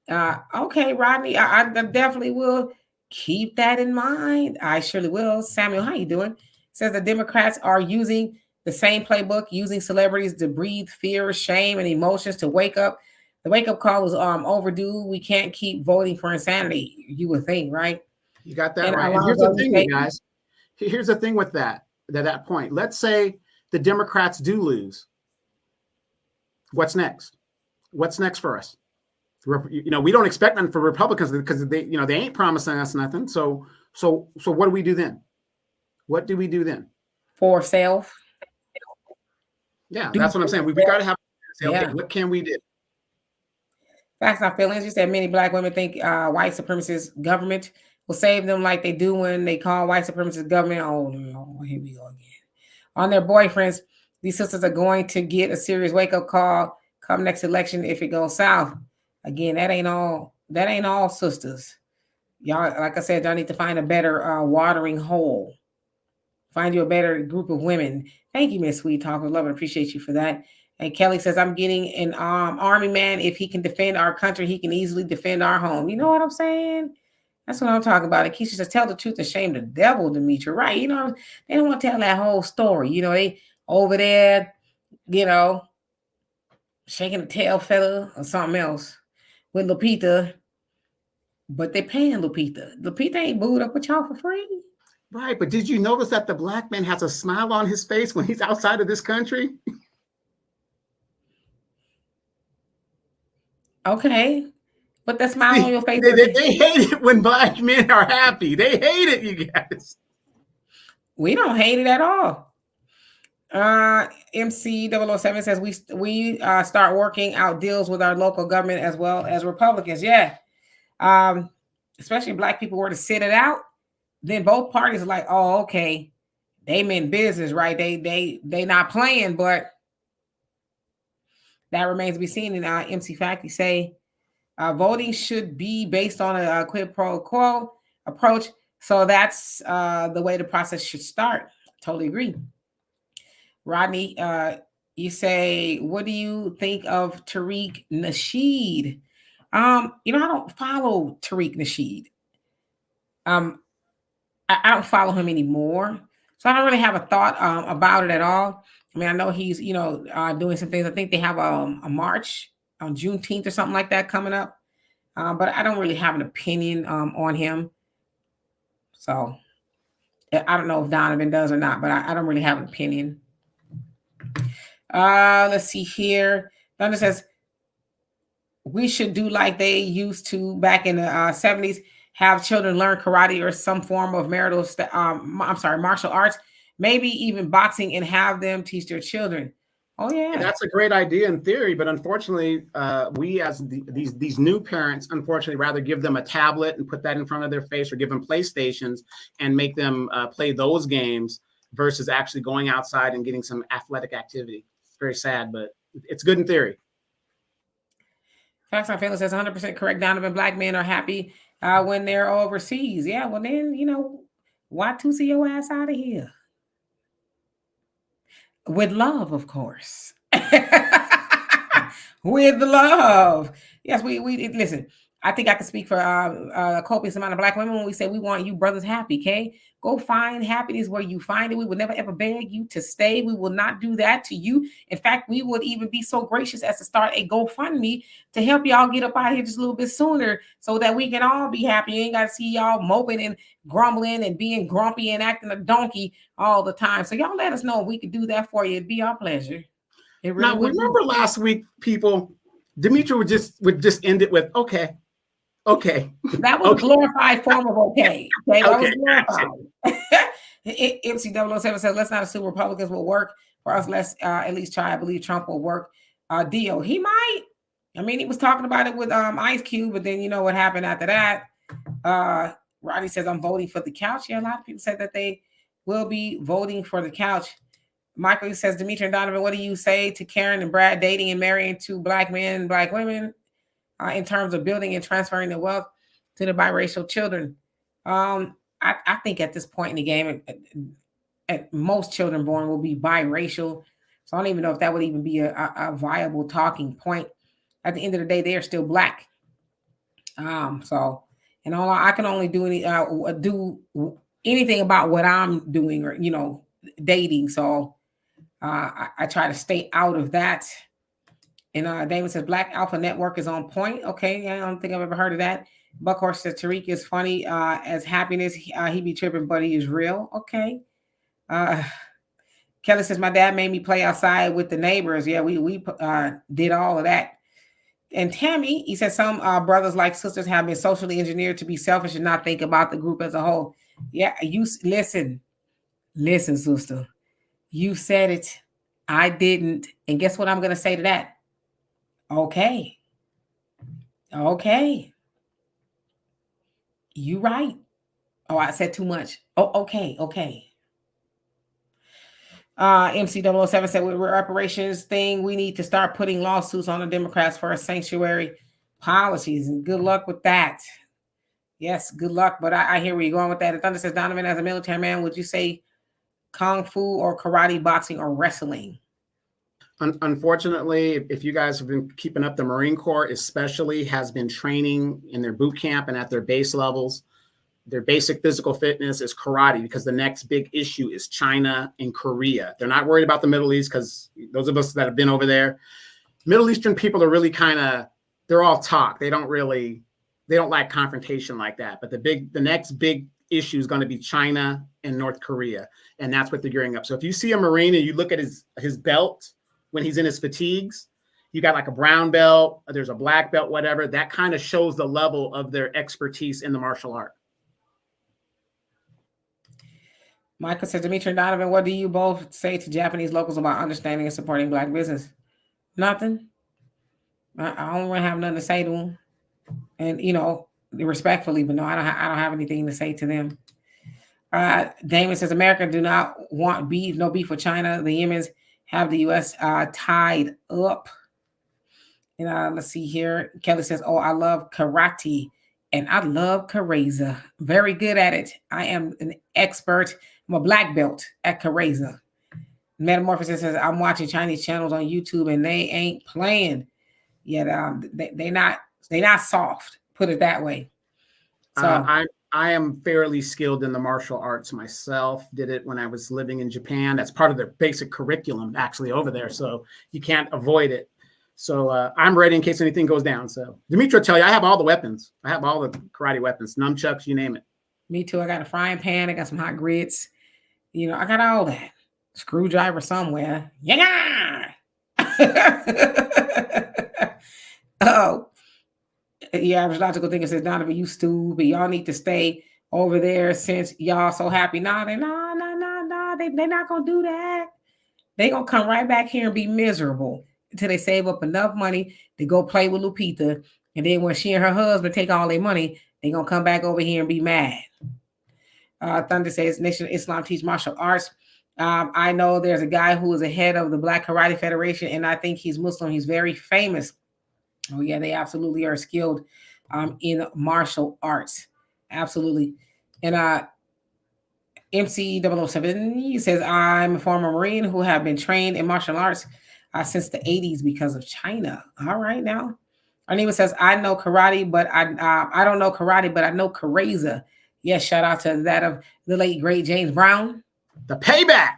Okay, Rodney, I definitely will keep that in mind. I surely will. Samuel, how you doing? Says the Democrats are using the same playbook, using celebrities to breathe fear, shame, and emotions to wake up. The wake-up call is overdue. We can't keep voting for insanity. You would think, right? You got that right. And here's the thing, you guys. Here's the thing with that point. Let's say the Democrats do lose. What's next? What's next for us? You know, we don't expect nothing for Republicans because they ain't promising us nothing. So what do we do then? What do we do then? For self. Yeah, that's what I'm saying. We got to have okay, what can we do? Facts, not feelings. You said many Black women think white supremacist government will save them like they do when they call white supremacist government. Oh, no, here we go again. On their boyfriends, these sisters are going to get a serious wake-up call come next election if it goes south. Again, that ain't all sisters. Y'all, like I said, y'all need to find a better watering hole. Find you a better group of women. Thank you, Miss Sweet Talk. I love and appreciate you for that. And Kelly says, I'm getting an army man. If he can defend our country, he can easily defend our home. You know what I'm saying? That's what I'm talking about. And Keisha says, tell the truth and shame the devil, Demetria. Right. You know, they don't want to tell that whole story. You know, they over there, you know, shaking a tail feather or something else with Lupita. But they're paying Lupita. Lupita ain't booed up with y'all for free. Right. But did you notice that the Black man has a smile on his face when he's outside of this country? Okay. Put that smile on your face. They hate it when Black men are happy. They hate it, you guys. We don't hate it at all. MC007 says we start working out deals with our local government as well as Republicans. Yeah. Especially Black people were to sit it out. Then both parties are like, oh, okay. They meant business, right? They not playing, but that remains to be seen. And MC Facty say voting should be based on a quid pro quo approach. So that's the way the process should start. Totally agree. Rodney, you say, what do you think of Tariq Nasheed? You know, I don't follow Tariq Nasheed. I don't follow him anymore. So I don't really have a thought about it at all. I mean, I know he's, you know, doing some things. I think they have a march on Juneteenth or something like that coming up. But I don't really have an opinion on him. So I don't know if Donovan does or not, but I don't really have an opinion. Let's see here. Thunder says, we should do like they used to back in the 70s, have children learn karate or some form of martial arts, maybe even boxing, and have them teach their children. Oh yeah, that's a great idea in theory, but unfortunately, we as these new parents, unfortunately, rather give them a tablet and put that in front of their face, or give them PlayStations and make them play those games versus actually going outside and getting some athletic activity. It's very sad, but it's good in theory. Facts on Feelings says 100% correct. Donovan, Black men are happy when they're overseas. Yeah, well then, you know, why see your ass out of here? With love, of course. With love. Yes, we listen. I think I can speak for a copious amount of Black women when we say we want you brothers happy, okay? Go find happiness where you find it. We will never, ever beg you to stay. We will not do that to you. In fact, we would even be so gracious as to start a GoFundMe to help y'all get up out of here just a little bit sooner so that we can all be happy. You ain't got to see y'all moping and grumbling and being grumpy and acting a donkey all the time. So y'all let us know if we could do that for you. It'd be our pleasure. It really now, remember last week, people, Demetria would just end it with, okay. Okay. That was a glorified form of okay. Okay, that was Okay, glorified. MC007 says, let's not assume Republicans will work for us. Let's at least try. I believe Trump will work. Dio, he might. I mean, he was talking about it with Ice Cube, but then you know what happened after that. Rodney says, I'm voting for the couch. Yeah, a lot of people said that they will be voting for the couch. Michael says, Demetri and Donovan, what do you say to Karen and Brad dating and marrying two black men and black women in terms of building and transferring the wealth to the biracial children? I think at this point in the game, at most children born will be biracial. So I don't even know if that would even be a viable talking point. At the end of the day, they are still black. So, and all I can only do anything about what I'm doing or, you know, dating. So I try to stay out of that. And David says Black Alpha Network is on point. Okay, I don't think I've ever heard of that. Buckhorse says Tariq is funny as happiness. He be tripping, but he is real. Okay. Kelly says my dad made me play outside with the neighbors. Yeah, we did all of that. And Tammy, he says some brothers like sisters have been socially engineered to be selfish and not think about the group as a whole. Yeah, you listen, sister. You said it. I didn't. And guess what I'm going to say to that? Okay. You right. Oh, I said too much. Oh, okay. MC007 said with reparations thing, we need to start putting lawsuits on the Democrats for sanctuary policies. And good luck with that. Yes, good luck. But I hear where you're going with that. And Thunder says, Donovan, as a military man, would you say kung fu or karate, boxing, or wrestling? Unfortunately, if you guys have been keeping up, the Marine Corps especially has been training in their boot camp and at their base levels. Their basic physical fitness is karate because the next big issue is China and Korea. They're not worried about the Middle East because those of us that have been over there, Middle Eastern people are really they're all talk. They don't like confrontation like that. But the next big issue is going to be China and North Korea. And that's what they're gearing up. So if you see a Marine and you look at his belt when he's in his fatigues, you got like a brown belt, there's a black belt, whatever, that kind of shows the level of their expertise in the martial art. Michael said, Demetri and Donovan, what do you both say to Japanese locals about understanding and supporting Black business? Nothing. I don't really have nothing to say to them. And, you know, respectfully, but no, I don't have anything to say to them. Damon says, America do not want beef, no beef with China. The Yemens have the U.S. Tied up. And let's see here. Kelly says, oh, I love karate and I love Kareza. Very good at it. I am an expert. I'm a black belt at Kareza. Metamorphosis says, I'm watching Chinese channels on YouTube and they ain't playing yet. They're not soft, put it that way. So I am fairly skilled in the martial arts myself. Did it when I was living in Japan. That's part of their basic curriculum actually over there. So you can't avoid it. So I'm ready in case anything goes down. So Demetri will tell you, I have all the weapons. I have all the karate weapons, nunchucks, you name it. Me too. I got a frying pan. I got some hot grits. You know, I got all that. Screwdriver somewhere. Yeah. Oh. Yeah, average logical thinker says, Donovan, you stupid. Y'all need to stay over there since y'all so happy. They're not going to do that. They're going to come right back here and be miserable until they save up enough money to go play with Lupita. And then when she and her husband take all their money, they're going to come back over here and be mad. Thunder says, Nation of Islam teach martial arts. I know there's a guy who is the head of the Black Karate Federation, and I think he's Muslim. He's very famous. Oh, yeah, they absolutely are skilled in martial arts. Absolutely. And MC007, he says, I'm a former Marine who have been trained in martial arts since the 80s because of China. All right, now. Arneva says, I know karate, but I don't know karate, but I know Kareza. Yes, shout out to that of the late, great James Brown. The payback.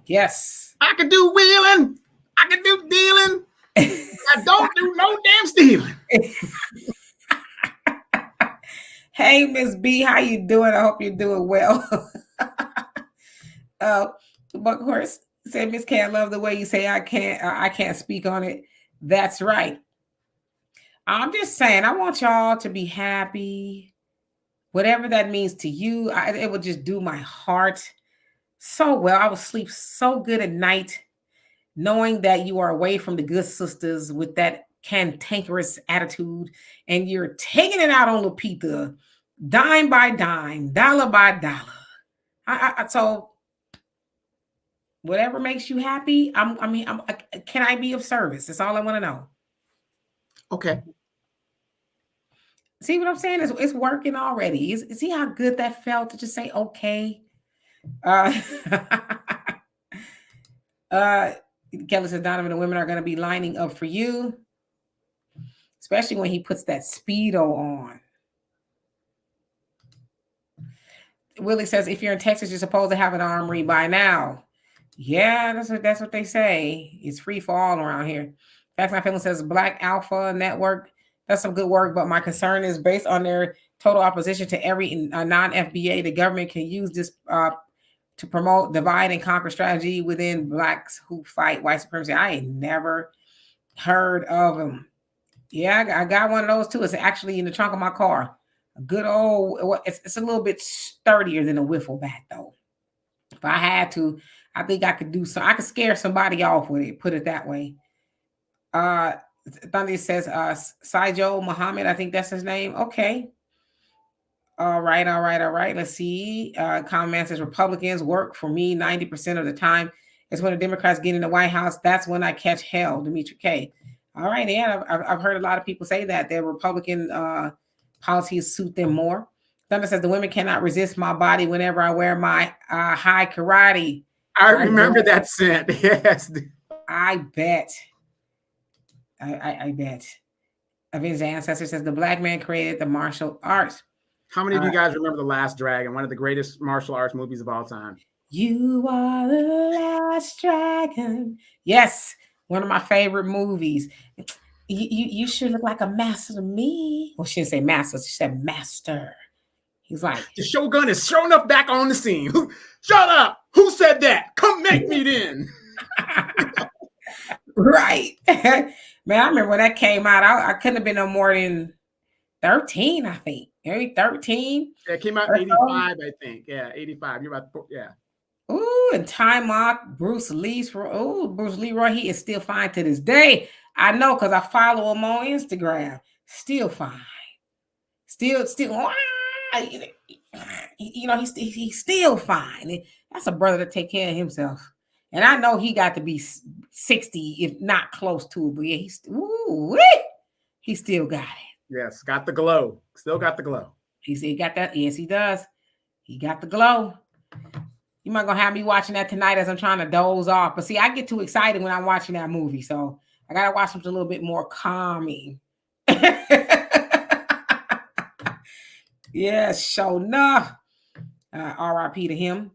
Yes. I can do wheeling. I can do dealing. I don't do no damn stealing. Hey, Miss B, how you doing? I hope you're doing well. Buckhorse said, Miss K, I love the way you say I can't speak on it. That's right. I'm just saying, I want y'all to be happy. Whatever that means to you, it would just do my heart so well. I would sleep so good at night knowing that you are away from the good sisters with that cantankerous attitude and you're taking it out on Lupita dime by dime, dollar by dollar. So whatever makes you happy, can I be of service? That's all I want to know. Okay. See what I'm saying? It's working already. See how good that felt to just say okay? Kelly says Donovan, the women are going to be lining up for you, especially when he puts that Speedo on. Willie says, if you're in Texas, you're supposed to have an armory by now. Yeah, that's what they say. It's free for all around here. Facts My Feeling says Black Alpha Network. That's some good work, but my concern is based on their total opposition to every non-FBA, the government can use this to promote divide and conquer strategy within Blacks who fight white supremacy. I ain't never heard of them. Yeah, I got one of those too. It's actually in the trunk of my car. A good old, it's a little bit sturdier than a wiffle bat though. If I had to, I think I could do so. I could scare somebody off with it, put it that way. Thunder says Saijo Muhammad, I think that's his name. Okay. All right. Let's see. Comment says Republicans work for me 90% of the time. It's when the Democrats get in the White House. That's when I catch hell, Dimitri K. All right, yeah, I've heard a lot of people say that their Republican policies suit them more. Thunder says the women cannot resist my body whenever I wear my high karate. I remember that scent. Yes. I bet. I bet. Avenged Ancestor says the black man created the martial arts. How many of you guys remember The Last Dragon, one of the greatest martial arts movies of all time? You are the last dragon. Yes, one of my favorite movies. You should look like a master to me. Well, she didn't say master. She said master. He's like, the Shogun is showing up back on the scene. Shut up. Who said that? Come make me then. Right. Man, I remember when that came out. I couldn't have been no more than 13, I think. Maybe 13. Yeah, it came out in 85, I think. Yeah, 85. You're about, yeah. Ooh, and Time Mock, Bruce Leroy, he is still fine to this day. I know because I follow him on Instagram. Still fine. Still, you know, he's still fine. That's a brother to take care of himself. And I know he got to be 60, if not close to it. But yeah, he still got it. Yes, got the glow. Still got the glow. He said he got that. Yes, he does. He got the glow. You might gonna have me watching that tonight as I'm trying to doze off. But see, I get too excited when I'm watching that movie. So I gotta watch something a little bit more calming. Yes, sure enough. R.I.P. to him.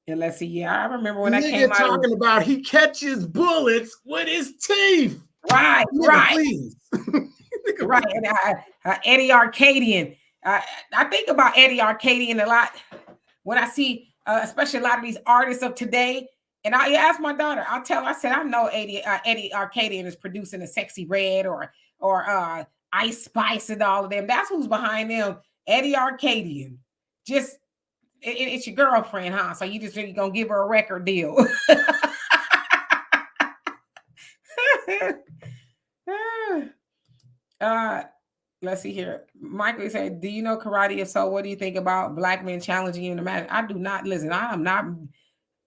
And let's see. Yeah, I remember when that came out. Talking about he catches bullets with his teeth. Right, right. Please. Right. And Eddie Arcadian. I think about Eddie Arcadian a lot when I see, especially a lot of these artists of today. And I asked my daughter, I said, I know Eddie Arcadian is producing a Sexy Red or Ice Spice and all of them. That's who's behind them. Eddie Arcadian. Just, it's your girlfriend, huh? So you just really gonna give her a record deal. Let's see here. Michael said, do you know karate? If so, what do you think about black men challenging you in the match? I do not listen. I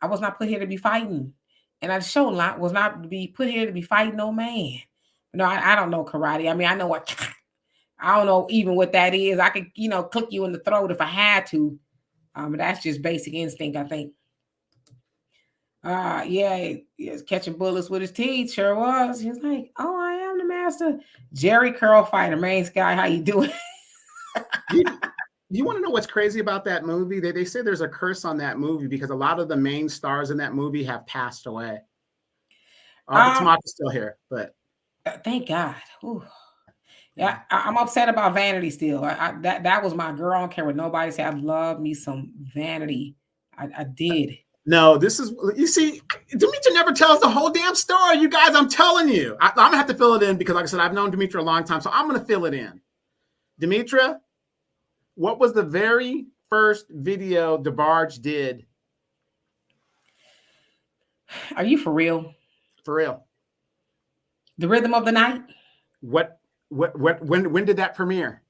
was not put here to be fighting. And I show lot was not to be put here to be fighting no man. No, I don't know karate. I mean, I know what I don't know even what that is. I could, click you in the throat if I had to. But that's just basic instinct, I think. Yeah, he was catching bullets with his teeth. Sure was. He was like, oh, I am the master. Jerry Curl Fighter, main guy. How you doing? You want to know what's crazy about that movie? They say there's a curse on that movie because a lot of the main stars in that movie have passed away. Tamaka's still here, but thank God. Ooh. Yeah, I'm upset about Vanity still. That was my girl. I don't care what nobody said. I love me some Vanity. I did. No, this is, you see, Demetra never tells the whole damn story. You guys, I'm telling you. I'm going to have to fill it in because, like I said, I've known Demetra a long time, so I'm going to fill it in. Demetra, what was the very first video DeBarge did? Are you for real? For real. The Rhythm of the Night? When did that premiere?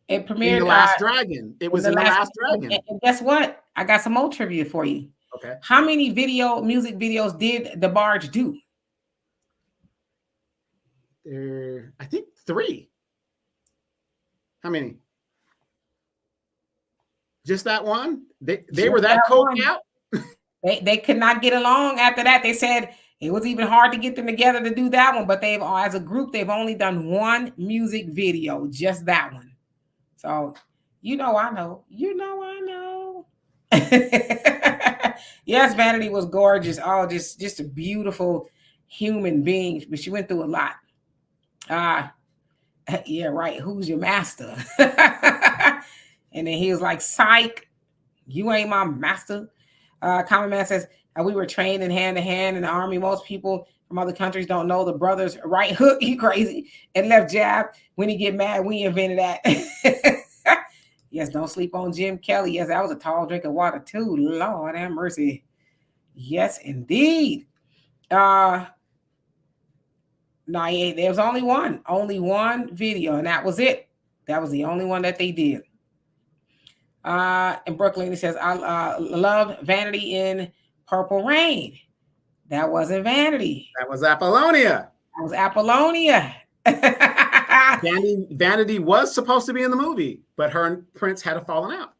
It premiered in The Last Dragon. It was in The Last Dragon. And guess what? I got some more trivia for you. Okay. How many music videos did DeBarge do? I think 3. How many? Just that one? They were that coked out? They could not get along after that. They said it was even hard to get them together to do that one, but as a group, they've only done one music video, just that one. So, I know. Yes, Vanity was gorgeous. Oh, just a beautiful human being, but she went through a lot. Yeah, right. Who's your master? And then he was like, psych, you ain't my master. Common Man says, we were trained in hand to hand in the army. Most people from other countries don't know the brother's right hook. You crazy. And left jab. When he get mad, we invented that. Yes, don't sleep on Jim Kelly. Yes, that was a tall drink of water too. Lord have mercy. Yes, indeed. No, there was only one video, and that was it. That was the only one that they did. And Brooklyn, he says, I love Vanity in Purple Rain. That wasn't Vanity. That was Apollonia. That was Apollonia. Vanity was supposed to be in the movie, but her and Prince had a falling out.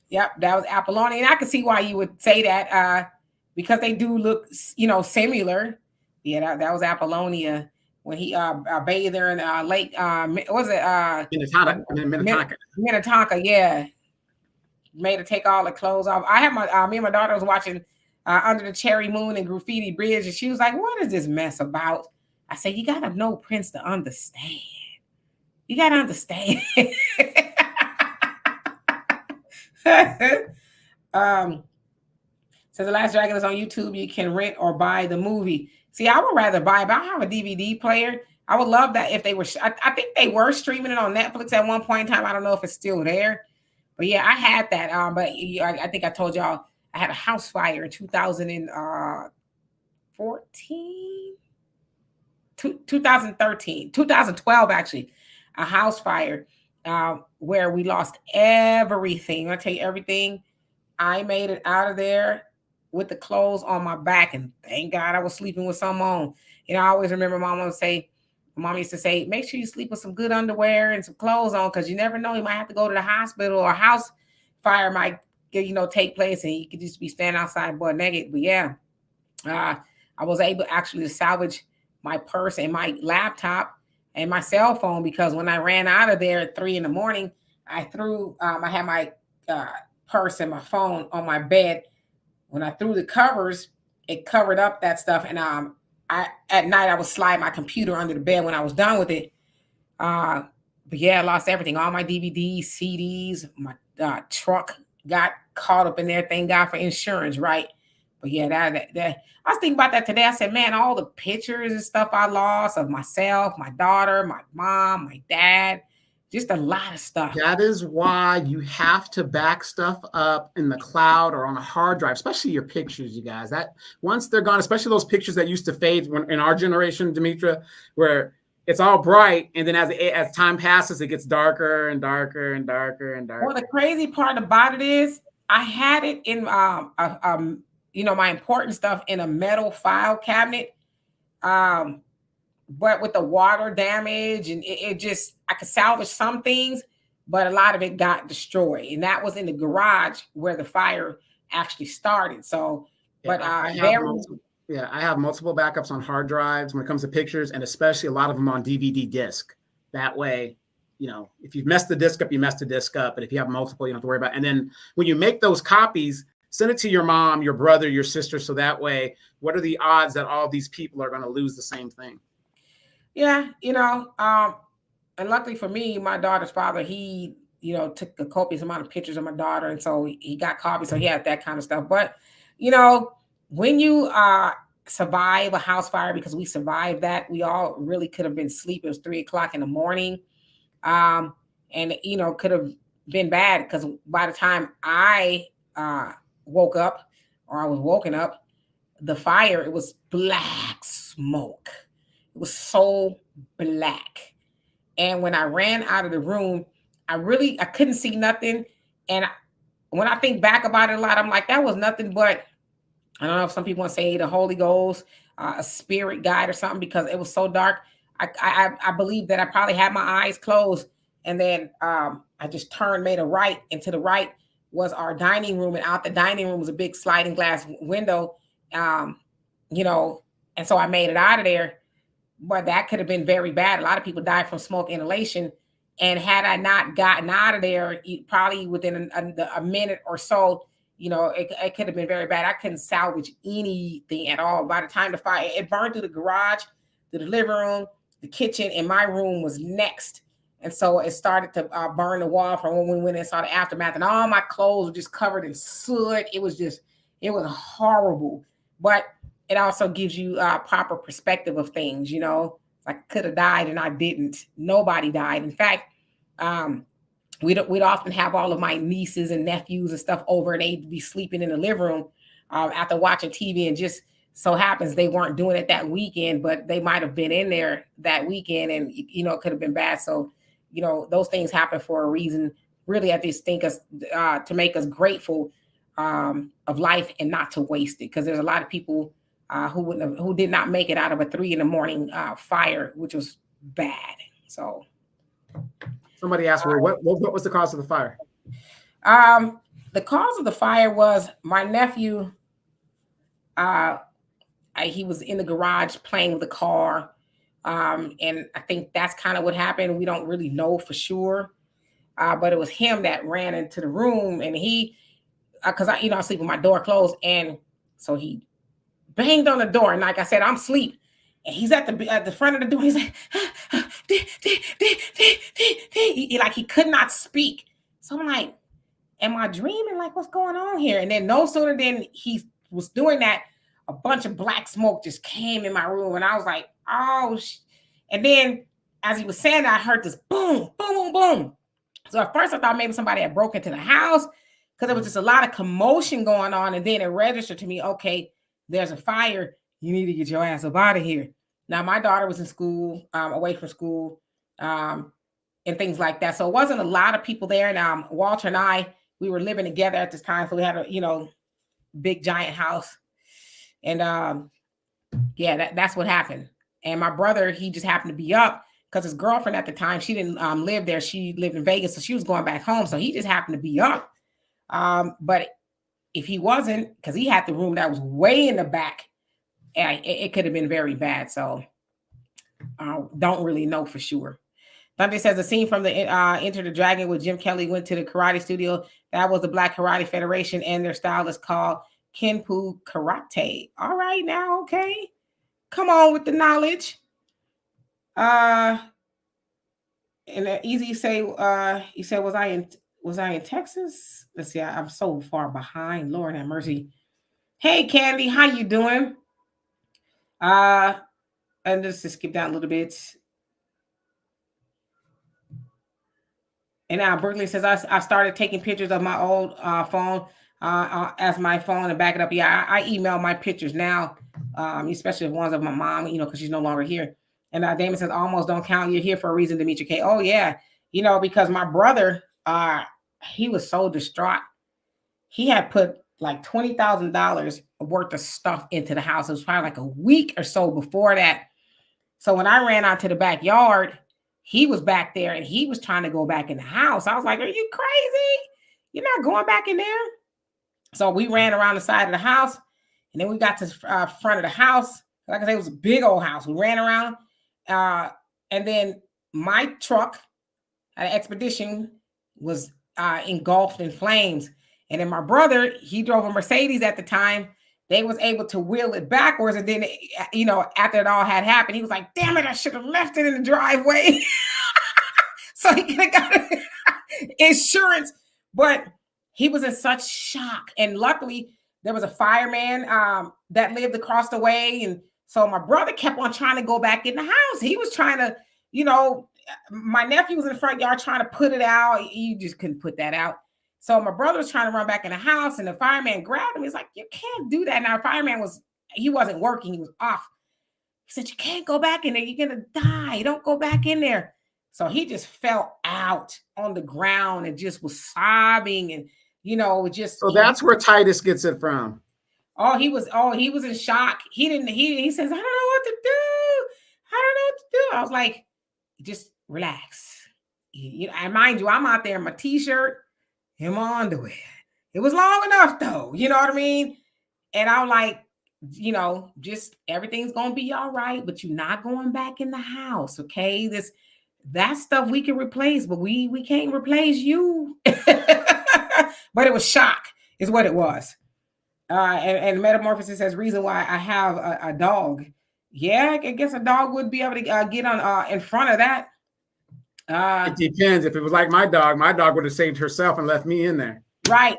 Yep, that was Apollonia. And I can see why you would say that because they do look, similar. Yeah, that was Apollonia when he bathed there in Lake, was it? Minnetonka, yeah. Made her take all the clothes off. I had me and my daughter was watching Under the Cherry Moon and Graffiti Bridge, and she was like, what is this mess about? I said, you got to know Prince to understand. You got to understand. So The Last Dragon is on YouTube. You can rent or buy the movie. See, I would rather buy, but I have a DVD player. I would love that if they were, I think they were streaming it on Netflix at one point in time. I don't know if it's still there. But yeah, I had that. But I think I told y'all I had a house fire in 2014, 2013, 2012, actually, a house fire where we lost everything. I tell you everything. I made it out of there with the clothes on my back, and thank God I was sleeping with some on. I always remember Mom used to say, make sure you sleep with some good underwear and some clothes on, because you never know, you might have to go to the hospital, or a house fire might take place and you could just be standing outside butt naked. But yeah, I was able actually to salvage my purse and my laptop and my cell phone, because when I ran out of there at 3 a.m, I threw, I had my purse and my phone on my bed. When I threw the covers, it covered up that stuff. And at night I would slide my computer under the bed when I was done with it. But yeah, I lost everything. All my DVDs, CDs, my truck got caught up in there. Thank God for insurance, right? But yeah, that I was thinking about that today. I said, man, all the pictures and stuff I lost of myself, my daughter, my mom, my dad, just a lot of stuff. That is why you have to back stuff up in the cloud or on a hard drive, especially your pictures, you guys. That once they're gone, especially those pictures that used to fade in our generation, Demetra, where it's all bright, and then as time passes, it gets darker and darker and darker and darker. Well, the crazy part about it is I had it in my important stuff in a metal file cabinet. But with the water damage and it just, I could salvage some things, but a lot of it got destroyed. And that was in the garage where the fire actually started. So, yeah, but I have multiple backups on hard drives when it comes to pictures, and especially a lot of them on DVD disc. That way, if you've messed the disc up, you messed the disc up. But if you have multiple, you don't have to worry about it. And then when you make those copies, send it to your mom, your brother, your sister. So that way, what are the odds that all these people are going to lose the same thing? Yeah, and luckily for me, my daughter's father, he, took a copious amount of pictures of my daughter. And so he got copies. So he had that kind of stuff. But, you know, when you survive a house fire, because we survived that, we all really could have been asleep. It was 3 o'clock in the morning. Um, and could have been bad because by the time I woke up, or I was woken up, the fire, it was black smoke. It was so black. And when I ran out of the room, I couldn't see nothing. And when I think back about it a lot, I'm like, that was nothing but, I don't know if some people want to say the Holy Ghost, a spirit guide or something, because it was so dark. I believe that I probably had my eyes closed, and then I just made a right, and to the right was our dining room, and out the dining room was a big sliding glass window, um, you know, and so I made it out of there. But that could have been very bad. A lot of people died from smoke inhalation, and had I not gotten out of there, probably within a minute or so, it could have been very bad. I couldn't salvage anything at all. By the time the fire, it burned through the garage, the living room, the kitchen, and my room was next. And so it started to burn the wall from when we went and saw the aftermath, and all my clothes were just covered in soot. It was horrible. But it also gives you a proper perspective of things. I could have died and I didn't. Nobody died. In fact, we'd often have all of my nieces and nephews and stuff over, and they'd be sleeping in the living room after watching TV, and just so happens they weren't doing it that weekend, but they might have been in there that weekend, and it could have been bad. So those things happen for a reason. Really, I just think to make us grateful of life and not to waste it, because there's a lot of people who did not make it out of a 3 a.m. fire, which was bad. So somebody asked me, what was the cause of the fire? The cause of the fire was my nephew. He was in the garage playing with the car. And I think that's kind of what happened. We don't really know for sure. But it was him that ran into the room, and because I sleep with my door closed. And so he banged on the door. And like I said, I'm asleep. And he's at the front of the door. He's like, he could not speak. So I'm like, am I dreaming? Like, what's going on here? And then no sooner than he was doing that, a bunch of black smoke just came in my room. And I was like, oh, and then as he was saying that, I heard this boom, boom, boom, boom. So at first I thought maybe somebody had broken into the house, because there was just a lot of commotion going on. And then it registered to me, okay, there's a fire. You need to get your ass up out of here. Now, my daughter was in school, away from school, and things like that. So it wasn't a lot of people there. And Walter and I, we were living together at this time. So we had a, big giant house. And that's what happened. And my brother, he just happened to be up because his girlfriend at the time, she didn't live there. She lived in Vegas. So she was going back home. So he just happened to be up. But if he wasn't, because he had the room that was way in the back, it could have been very bad. So don't really know for sure. Dante says the scene from the Enter the Dragon with Jim Kelly went to the karate studio. That was the Black Karate Federation, and their style is called Kenpo Karate. All right, now, okay. Come on with the knowledge. And Easy say, he said, was I in Texas? Let's see, I'm so far behind. Lord have mercy. Hey, Candy, how you doing? And just to skip down a little bit. And now Berkeley says, I started taking pictures of my old phone as my phone and back it up. Yeah, I email my pictures now, especially the ones of my mom, because she's no longer here. And Damon says, almost don't count. You're here for a reason, Demetri K. Oh, yeah. Because my brother, he was so distraught. He had put like $20,000 worth of stuff into the house. It was probably like a week or so before that. So when I ran out to the backyard, he was back there and he was trying to go back in the house. I was like, are you crazy? You're not going back in there. So we ran around the side of the house, and then we got to the front of the house. Like I said, it was a big old house. We ran around, and then my truck, an Expedition, was engulfed in flames. And then my brother, he drove a Mercedes at the time. They was able to wheel it backwards. And then, after it all had happened, he was like, damn it, I should have left it in the driveway. So he could have got insurance. But he was in such shock. And luckily, there was a fireman that lived across the way. And so my brother kept on trying to go back in the house. He was trying to, my nephew was in the front yard trying to put it out. You just couldn't put that out. So my brother was trying to run back in the house, and the fireman grabbed him. He's like, you can't do that. Now, the fireman he wasn't working. He was off. He said, you can't go back in there. You're going to die. Don't go back in there. So he just fell out on the ground and just was sobbing. And, So that's where Titus gets it from. he was in shock. He says, I don't know what to do. I don't know what to do. I was like, just relax. And mind you, I'm out there in my t-shirt and my underwear. It was long enough though. You know what I mean? And I'm like, just everything's going to be all right, but you're not going back in the house. Okay. That stuff we can replace, but we can't replace you. But it was shock is what it was. And Metamorphosis says reason why I have a dog. Yeah, I guess a dog would be able to get on in front of that. It depends. If it was like my dog would have saved herself and left me in there. Right.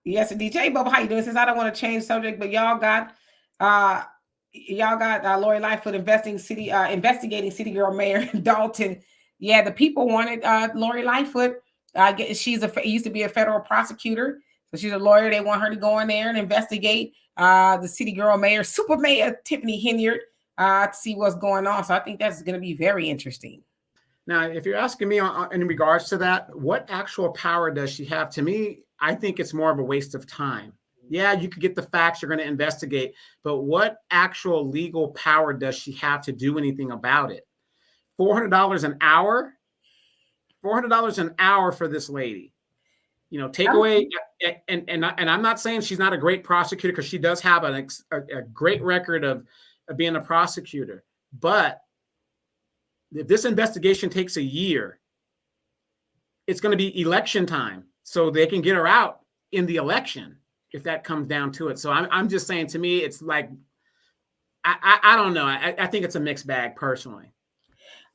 Yes, DJ Bubba, how you doing? Since I don't want to change subject, but y'all got Lori Lightfoot investigating City Girl Mayor Dalton. Yeah, the people wanted Lori Lightfoot. She's used to be a federal prosecutor, so she's a lawyer. They want her to go in there and investigate the City Girl Mayor, Super Mayor Tiffany Henyard, to see what's going on. So I think that's going to be very interesting. Now, if you're asking me in regards to that, what actual power does she have? To me, I think it's more of a waste of time. Yeah, you could get the facts, you're going to investigate, but what actual legal power does she have to do anything about it? $400 an hour? $400 an hour for this lady. Take away, and I'm not saying she's not a great prosecutor, because she does have a great record of being a prosecutor. But if this investigation takes a year, it's going to be election time, so they can get her out in the election if that comes down to it. So I'm just saying, to me, it's like, I don't know. I think it's a mixed bag personally.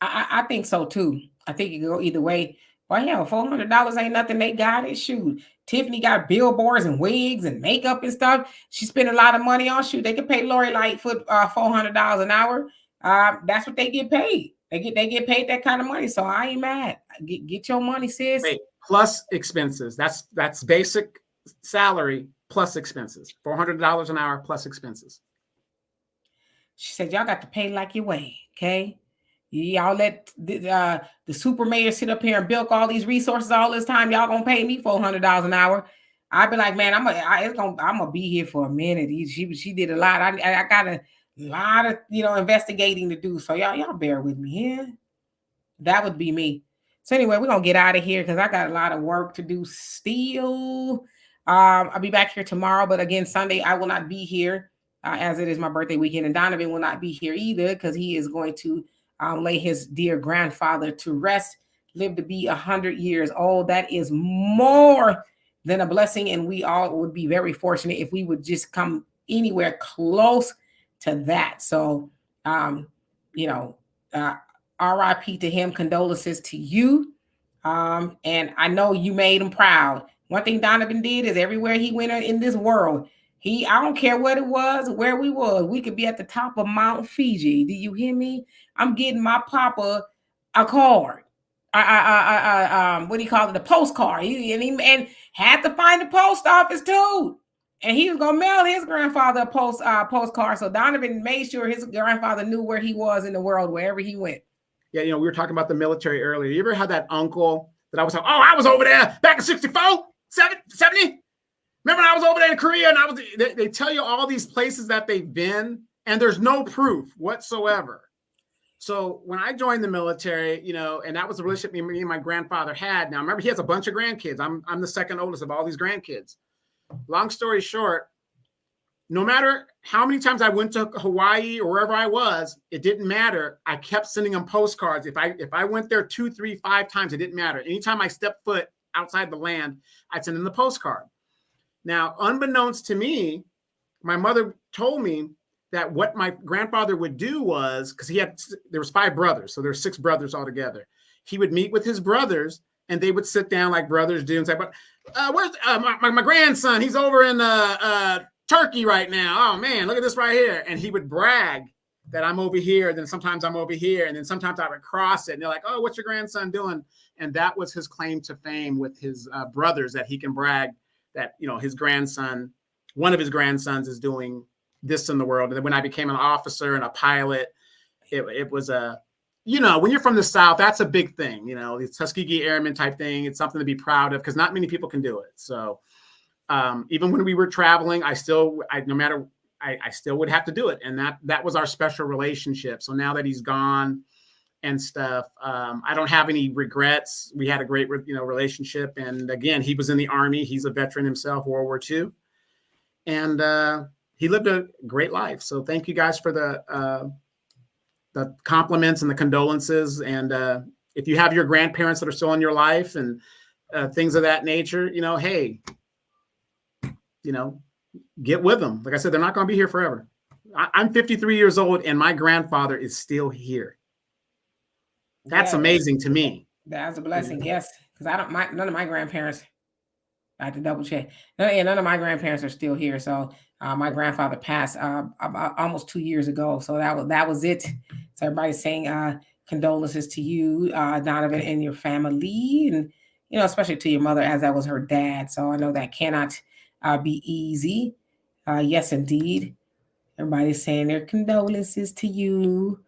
I think so too. I think it can go either way. Well, yeah, $400 ain't nothing. They got it. Shoot, Tiffany got billboards and wigs and makeup and stuff. She spent a lot of money on. Shoot, they can pay Lori Lightfoot $400 an hour. That's what they get paid. They get paid that kind of money. So I ain't mad. Get your money, sis. Wait, plus expenses. That's basic salary plus expenses. $400 an hour plus expenses. She said, y'all got to pay like you weigh, okay? Y'all let the super mayor sit up here and bilk all these resources all this time. Y'all gonna pay me $400 an hour. I'd be like, man, I'm gonna be here for a minute. She did a lot. I got a lot of investigating to do. So y'all bear with me here. That would be me. So anyway, we're gonna get out of here because I got a lot of work to do still. I'll be back here tomorrow, but again, Sunday I will not be here as it is my birthday weekend, and Donovan will not be here either because he is going to lay his dear grandfather to rest, live to be 100 years old. That is more than a blessing, and we all would be very fortunate if we would just come anywhere close to that. So, RIP to him, condolences to you. And I know you made him proud. One thing Donovan did is everywhere he went in this world, I don't care what it was, where we was, we could be at the top of Mount Fiji. Do you hear me? I'm getting my papa a card. What do you call it? A postcard. And had to find the post office too. And he was gonna mail his grandfather a postcard. So Donovan made sure his grandfather knew where he was in the world, wherever he went. Yeah, we were talking about the military earlier. You ever had that uncle that I was like, oh, I was over there back in 64, 70? Remember when I was over there in Korea and they tell you all these places that they've been and there's no proof whatsoever. So when I joined the military, and that was the relationship me and my grandfather had. Now, remember, he has a bunch of grandkids. I'm the second oldest of all these grandkids. Long story short, no matter how many times I went to Hawaii or wherever I was, it didn't matter. I kept sending them postcards. If I went there 2, 3, 5 times, it didn't matter. Anytime I stepped foot outside the land, I'd send them the postcard. Now, unbeknownst to me, my mother told me that what my grandfather would do was, because there was 5 brothers, so there were 6 brothers altogether. He would meet with his brothers and they would sit down like brothers do and say, "But where's my grandson? He's over in Turkey right now. Oh man, look at this right here." And he would brag that I'm over here. Then sometimes I'm over here, and then sometimes I would cross it. And they're like, "Oh, what's your grandson doing?" And that was his claim to fame with his brothers, that he can brag that, you know, his grandson, one of his grandsons, is doing this in the world. And then when I became an officer and a pilot, it was a, you know, when you're from the South, that's a big thing. You know, the Tuskegee Airmen type thing. It's something to be proud of because not many people can do it. So even when we were traveling, I still would have to do it. And that was our special relationship. So now that he's gone and stuff, I don't have any regrets. We had a great, relationship. And again, he was in the Army. He's a veteran himself, World War II. And he lived a great life. So thank you guys for the compliments and the condolences. And if you have your grandparents that are still in your life and things of that nature, hey, get with them. Like I said, they're not going to be here forever. I'm 53 years old and my grandfather is still here. That's amazing to me. That's a blessing. Yes. Because none of my grandparents, I had to double check. None of my grandparents are still here. So my grandfather passed almost 2 years ago. So that was it. So everybody's saying condolences to you, Donovan, and your family, and especially to your mother, as that was her dad. So I know that cannot be easy. Yes, indeed. Everybody's saying their condolences to you.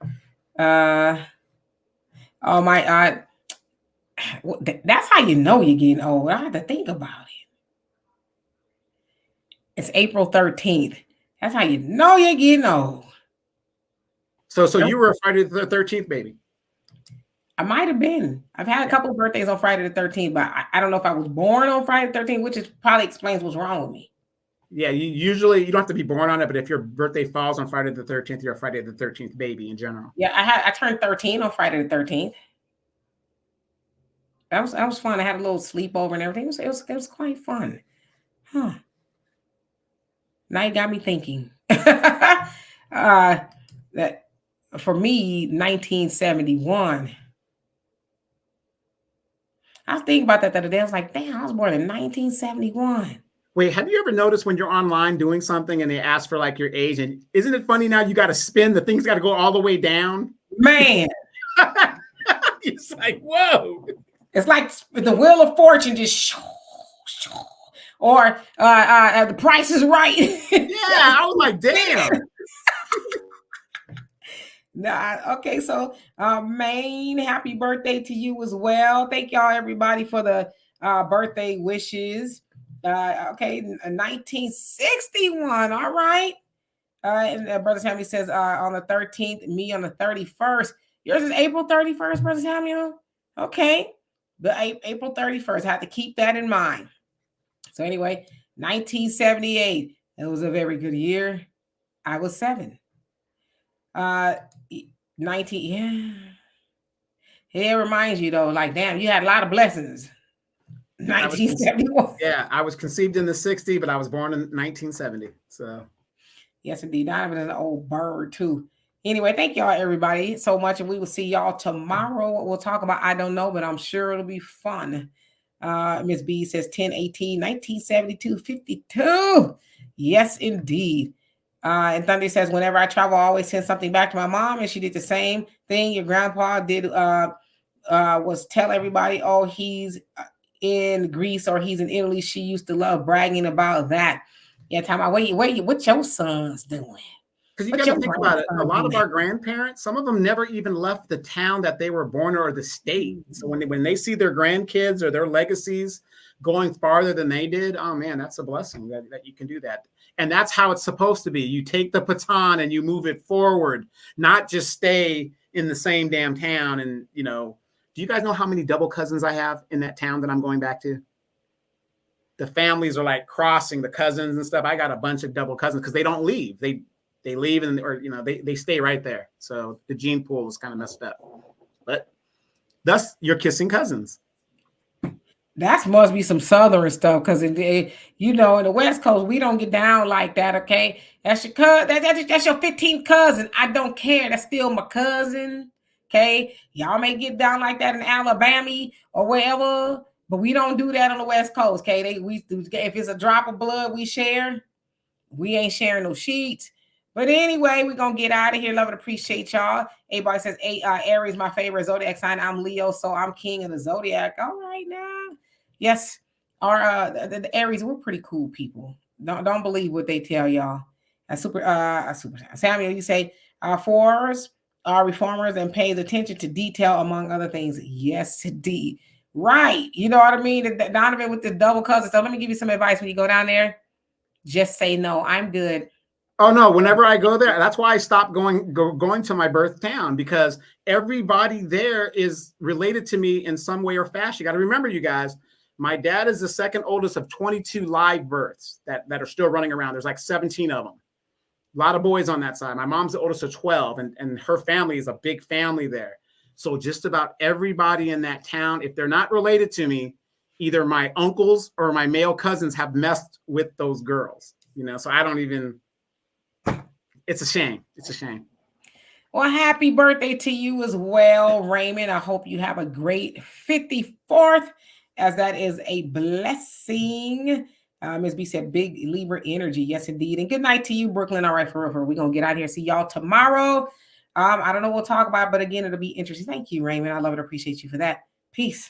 Oh my, that's how you know you're getting old. I have to think about it. It's April 13th. That's how you know you're getting old. So you were a Friday the 13th baby? I might have been. I've had a couple of birthdays on Friday the 13th, but I don't know if I was born on Friday the 13th, which probably explains what's wrong with me. Yeah, you don't have to be born on it, but if your birthday falls on Friday the 13th, you're a Friday the 13th baby in general. Yeah, I turned 13 on Friday the 13th. That was fun. I had a little sleepover and everything. It was quite fun. Huh. Now you got me thinking. That for me, 1971. I was thinking about that the other day. I was like, damn, I was born in 1971. Wait, have you ever noticed when you're online doing something and they ask for like your age, and isn't it funny now you got to spin, the thing's got to go all the way down? Man. It's like, whoa. It's like the Wheel of Fortune just or The Price is Right. Yeah, I was like, damn. Okay, so Maine, happy birthday to you as well. Thank y'all, everybody, for the birthday wishes. Okay, 1961. All right. And Brother Samuel says on the 13th, me on the 31st. Yours is April 31st, Brother Samuel. Okay, the April 31st. I have to keep that in mind. So anyway, 1978. It was a very good year. I was 7. 19. Yeah. It reminds you though, like, damn, you had a lot of blessings. 1971. I was conceived in the 60s, but I was born in 1970. So yes, indeed. Donovan is an old bird too. Anyway, thank y'all, everybody, so much. And we will see y'all tomorrow. We'll talk about I don't know, but I'm sure it'll be fun. Miss B says 10/18, 1972, 52. Yes, indeed. And Thunder says, whenever I travel, I always send something back to my mom, and she did the same thing. Your grandpa did was tell everybody, oh, he's in Greece or he's in Italy. She used to love bragging about that. Yeah, time out. What your son's doing? Because you got to think about it. A lot of our grandparents, some of them never even left the town that they were born or the state. So when they see their grandkids or their legacies going farther than they did, oh man, that's a blessing that you can do that. And that's how it's supposed to be. You take the baton and you move it forward, not just stay in the same damn town. And, do you guys know how many double cousins I have in that town that I'm going back to? The families are like crossing the cousins and stuff. I got a bunch of double cousins because they don't leave. They leave they stay right there. So the gene pool is kind of messed up. But thus you're kissing cousins. That must be some Southern stuff, because in the West Coast, we don't get down like that. Okay, that's your cousin. That's your 15th cousin. I don't care. That's still my cousin. Okay, y'all may get down like that in Alabama or wherever, but we don't do that on the West Coast. Okay, if it's a drop of blood we share, we ain't sharing no sheets. But anyway, we're gonna get out of here. Love and appreciate y'all. Everybody says Aries, my favorite zodiac sign. I'm Leo, so I'm king of the zodiac. All right now. Yes, our the Aries, we're pretty cool people. Don't believe what they tell y'all. Super Samuel, you say fours are reformers and pays attention to detail among other things. Yes, indeed. Right. You know what I mean? Donovan with the double cousin. So let me give you some advice when you go down there. Just say no. I'm good. Oh no, whenever I go there, that's why I stopped going to my birth town, because everybody there is related to me in some way or fashion. You got to remember, you guys, my dad is the second oldest of 22 live births that are still running around. There's like 17 of them. A lot of boys on that side. My mom's the oldest of 12, and her family is a big family there. So just about everybody in that town, if they're not related to me, either my uncles or my male cousins have messed with those girls, you know, so I don't even, it's a shame. It's a shame. Well, happy birthday to you as well, Raymond. I hope you have a great 54th, as that is a blessing. Ms. B said, big Libra energy. Yes, indeed. And good night to you, Brooklyn. All right, for real. We're going to get out of here. See y'all tomorrow. I don't know what we'll talk about, but again, it'll be interesting. Thank you, Raymond. I love it. Appreciate you for that. Peace.